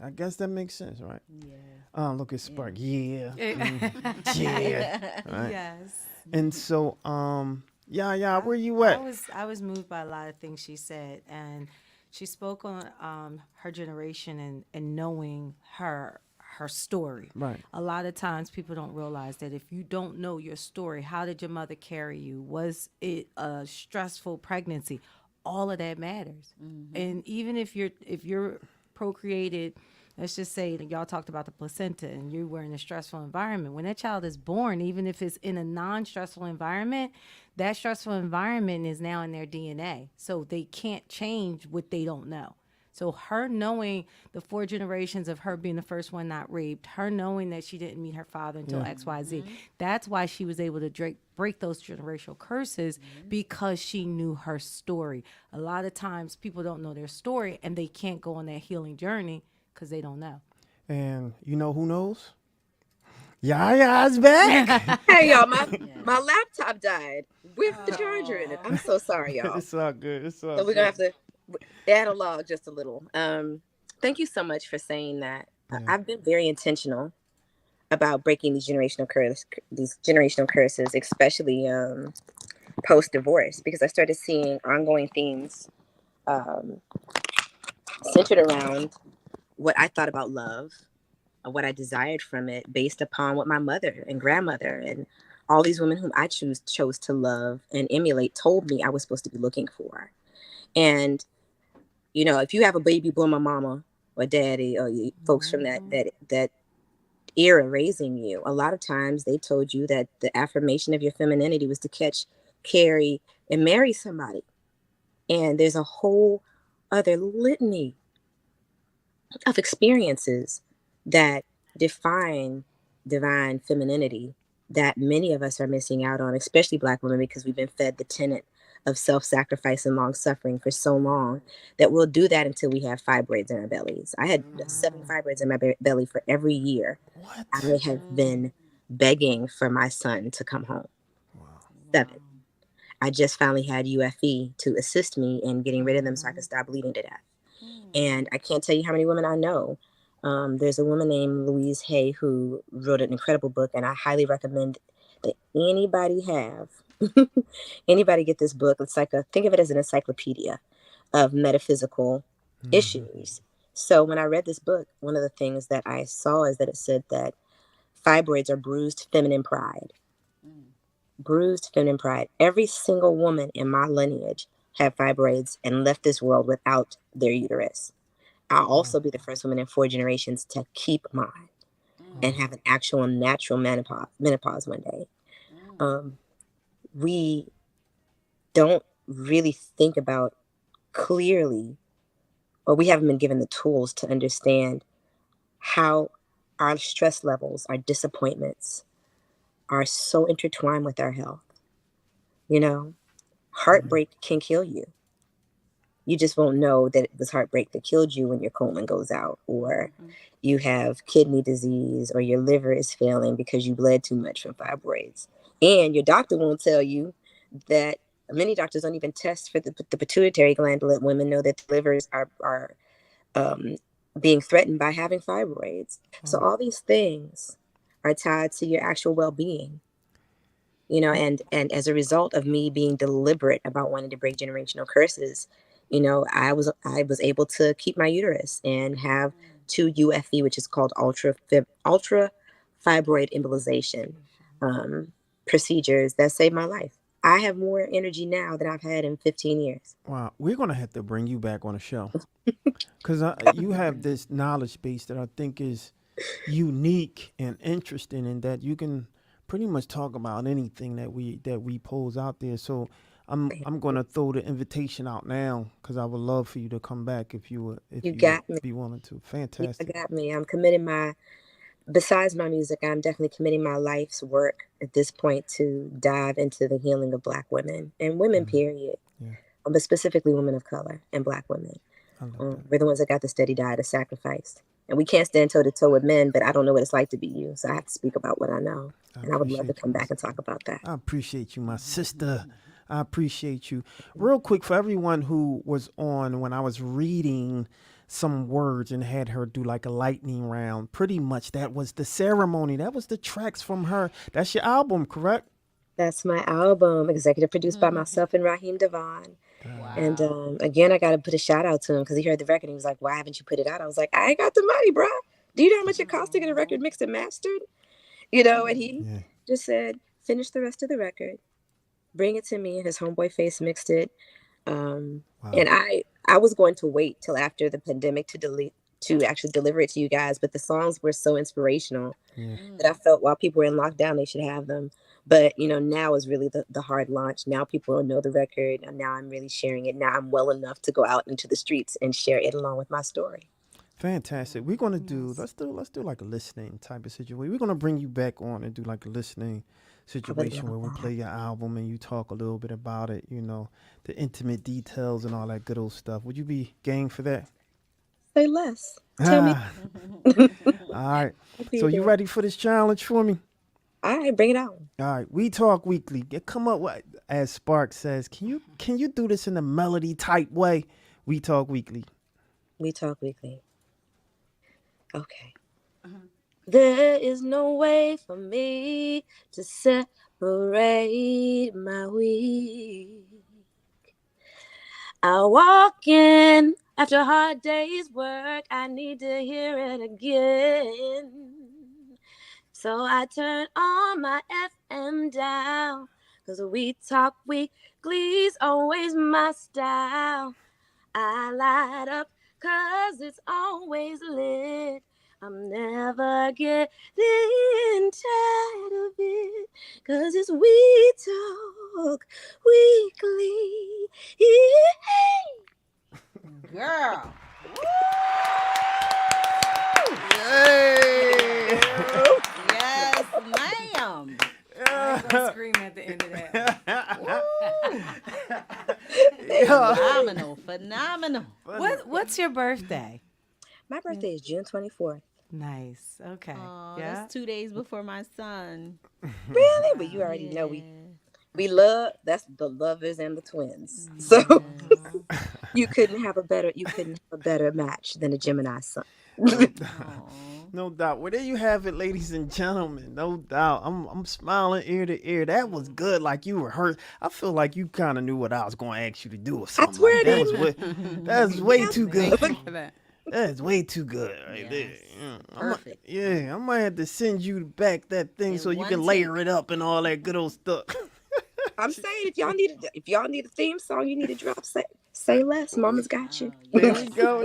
Speaker 1: I guess that makes sense, right?
Speaker 2: Yeah.
Speaker 1: Look at Spark. Yeah. Yeah. Right.
Speaker 3: Yes.
Speaker 1: And so, where you at?
Speaker 3: I was moved by a lot of things she said, and she spoke on her generation and knowing her story.
Speaker 1: Right.
Speaker 3: A lot of times people don't realize that if you don't know your story, how did your mother carry you? Was it a stressful pregnancy? All of that matters. And even if you're procreated, let's just say that y'all talked about the placenta and you were in a stressful environment. When that child is born, even if it's in a non-stressful environment, that stressful environment is now in their DNA. So they can't change what they don't know. So her knowing the 4 generations of her being the first one not raped, her knowing that she didn't meet her father until XYZ, that's why she was able to break those generational curses, because she knew her story. A lot of times people don't know their story and they can't go on that healing journey because they don't know.
Speaker 1: And you know who knows? Yaya's back.
Speaker 11: Hey, y'all, my laptop died with the charger in it. I'm so sorry, y'all.
Speaker 1: It's all good.
Speaker 11: So we're going to have to analog just a little. Thank you so much for saying that. I've been very intentional about breaking these generational curses, especially post divorce, because I started seeing ongoing themes centered around what I thought about love, what I desired from it, based upon what my mother and grandmother and all these women whom I chose to love and emulate told me I was supposed to be looking for. And if you have a baby boomer mama or daddy or folks from that era raising you, a lot of times they told you that the affirmation of your femininity was to catch, carry, and marry somebody. And there's a whole other litany of experiences that define divine femininity that many of us are missing out on, especially Black women, because we've been fed the tenet of self-sacrifice and long-suffering for so long that we'll do that until we have fibroids in our bellies. I had 7 fibroids in my belly for every year.
Speaker 1: What?
Speaker 11: I have been begging for my son to come home. Wow. 7. I just finally had UFE to assist me in getting rid of them so I could stop bleeding to death. And I can't tell you how many women I know. There's a woman named Louise Hay who wrote an incredible book, and I highly recommend that anybody get this book. It's think of it as an encyclopedia of metaphysical issues. So when I read this book, one of the things that I saw is that it said that fibroids are bruised feminine pride. Bruised feminine pride. Every single woman in my lineage had fibroids and left this world without their uterus. I'll also be the first woman in 4 generations to keep mine and have an actual natural menopause one day. We don't really think about clearly, or we haven't been given the tools to understand how our stress levels, our disappointments are so intertwined with our health. Heartbreak can kill you. You just won't know that it was heartbreak that killed you when your colon goes out, or you have kidney disease, or your liver is failing because you bled too much from fibroids. And your doctor won't tell you that. Many doctors don't even test for the pituitary gland to let women know that the livers are being threatened by having fibroids. So all these things are tied to your actual well-being. And as a result of me being deliberate about wanting to break generational curses, I was able to keep my uterus and have 2 UFE, which is called ultra fibroid embolization procedures that saved my life. I have more energy now than I've had in 15 years.
Speaker 1: Wow, we're gonna have to bring you back on the show because you have this knowledge base that I think is unique and interesting, and that you can pretty much talk about anything that we pose out there. So I'm gonna throw the invitation out now because I would love for you to come back if you be willing to. Fantastic.
Speaker 11: You got me. I'm committing besides my music, I'm definitely committing my life's work at this point to dive into the healing of Black women and women, period. Yeah. But specifically women of color and Black women. We're the ones that got the steady diet of sacrifice. And we can't stand toe to toe with men, but I don't know what it's like to be you. So I have to speak about what I know. And I would love to come back and talk about that.
Speaker 1: I appreciate you, my sister. I appreciate you. Real quick, for everyone who was on when I was reading some words and had her do like a lightning round, pretty much that was the ceremony. That was the tracks from her. That's your album, correct?
Speaker 11: That's my album, executive produced by myself and Raheem Devon. Wow. And again, I got to put a shout out to him because he heard the record and he was like, why haven't you put it out? I was like, I ain't got the money, bro. Do you know how much it costs to get a record mixed and mastered? And he just said, finish the rest of the record, bring it to me. And his homeboy Face mixed it. And I was going to wait till after the pandemic to actually deliver it to you guys, but the songs were so inspirational that I felt while people were in lockdown, they should have them. But, now is really the hard launch. Now people will know the record, and now I'm really sharing it. Now I'm well enough to go out into the streets and share it along with my story.
Speaker 1: Fantastic. We're going to let's do like a listening type of situation. We're going to bring you back on and do like a listening situation where we play your album and you talk a little bit about it, the intimate details and all that good old stuff. Would you be game for that?
Speaker 11: Say less. Tell me.
Speaker 1: All right. So you ready for this challenge for me?
Speaker 11: All right, bring it on.
Speaker 1: All right. We Talk Weekly. Come up with, as Spark says, can you do this in a melody type way? We Talk Weekly.
Speaker 11: We Talk Weekly. Okay. There is no way for me to separate my week. I walk in after a hard day's work. I need to hear it again. So I turn on my FM dial, 'cause We Talk Weekly's always my style. I light up 'cause it's always lit. I'm never getting tired of it, 'cause it's We Talk Weekly.
Speaker 2: Girl.
Speaker 1: Hey!
Speaker 2: Yes, ma'am.
Speaker 3: I'm gonna scream at the end of that.
Speaker 2: Phenomenal.
Speaker 3: What's your birthday?
Speaker 11: My birthday is June 24th.
Speaker 3: Nice. Okay.
Speaker 2: Oh,
Speaker 3: yeah.
Speaker 2: that's 2 days before my son.
Speaker 11: Really? But you already know we love, that's the lovers and the twins. So you couldn't have a better match than a Gemini sun.
Speaker 1: No doubt. Well, there you have it, ladies and gentlemen. No doubt. I'm smiling ear to ear. That was good. Like you rehearsed. I feel like you kind of knew what I was going to ask you to do or something.
Speaker 11: I swear
Speaker 1: like that. That's way too good. That's way too good right there. Yeah.
Speaker 2: Perfect.
Speaker 1: I might have to send you back that thing so you can layer it up and all that good old stuff.
Speaker 11: I'm saying if y'all need a theme song, you need to drop say less. Mama's got you.
Speaker 1: There you go.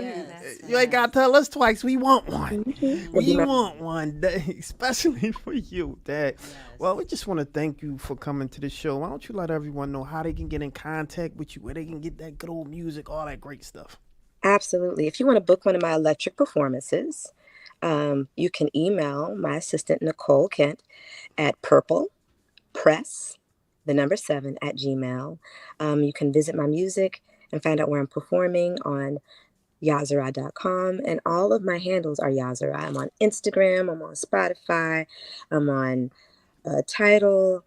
Speaker 1: You ain't got to tell us twice. We want one. We want one, especially for you, Dad. Yes. Well, we just want to thank you for coming to the show. Why don't you let everyone know how they can get in contact with you, where they can get that good old music, all that great stuff.
Speaker 11: Absolutely. If you want to book one of my electric performances, you can email my assistant, Nicole Kent, at purplepress7@gmail. You can visit my music and find out where I'm performing on YahZarah.com. And all of my handles are YahZarah. I'm on Instagram. I'm on Spotify. I'm on Tidal,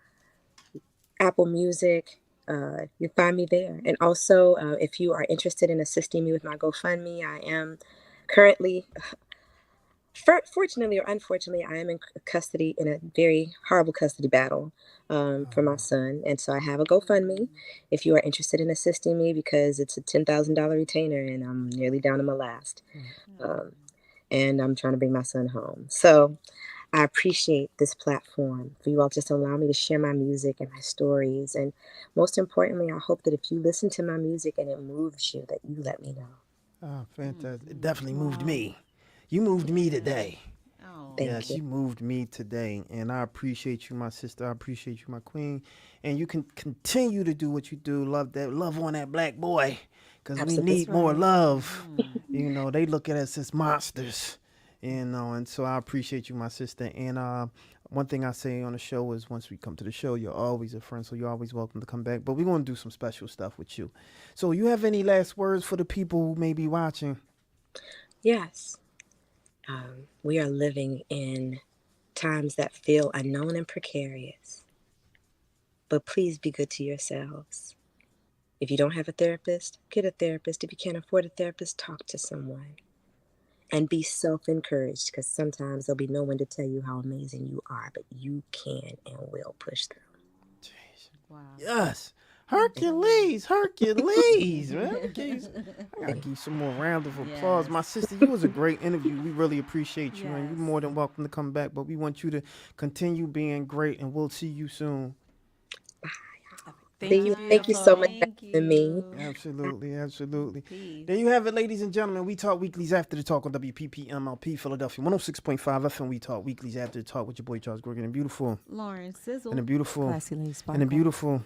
Speaker 11: Apple Music. You'll find me there. And also, if you are interested in assisting me with my GoFundMe, I am currently, fortunately or unfortunately, I am in custody in a very horrible custody battle for my son. And so I have a GoFundMe if you are interested in assisting me, because it's a $10,000 retainer and I'm nearly down to my last. And I'm trying to bring my son home. So I appreciate this platform for you all just to allow me to share my music and my stories. And most importantly, I hope that if you listen to my music and it moves you, that you let me know.
Speaker 1: Oh, fantastic. It definitely moved me. You moved me today.
Speaker 11: Thank you.
Speaker 1: You moved me today. And I appreciate you, my sister. I appreciate you, my queen. And you can continue to do what you do. Love on that black boy. Because we need more love. You know, they look at us as monsters. You know, and so I appreciate you, my sister. And one thing I say on the show is once we come to the show, you're always a friend, so you're always welcome to come back. But we're going to do some special stuff with you. So you have any last words for the people who may be watching?
Speaker 11: Yes. We are living in times that feel unknown and precarious. But please be good to yourselves. If you don't have a therapist, get a therapist. If you can't afford a therapist, talk to someone. And be self-encouraged, because sometimes there'll be no one to tell you how amazing you are, but you can and will push through.
Speaker 1: Jeez. Wow. Yes. Hercules, man. I gotta give you some more round of applause. Yes. My sister, you was a great interview. We really appreciate you, and you're more than welcome to come back. But we want you to continue being great, and we'll see you soon.
Speaker 11: Thank you so much for me.
Speaker 1: Absolutely. Peace. There you have it, ladies and gentlemen. We Talk Weeklies After the Talk on WPPM-LP Philadelphia 106.5 FM. We Talk Weeklies After the Talk with your boy Charles Gregory and beautiful
Speaker 2: Lauren Sizzle.
Speaker 1: And the beautiful
Speaker 3: Classy Lady Sparkle.
Speaker 1: And the beautiful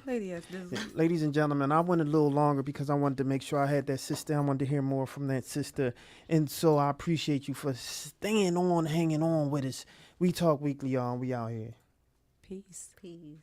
Speaker 10: Ladies
Speaker 1: and gentlemen. I went a little longer because I wanted to make sure I had that sister. I wanted to hear more from that sister, and so I appreciate you for staying on, hanging on with us. We Talk Weekly, y'all. We out here.
Speaker 3: Peace.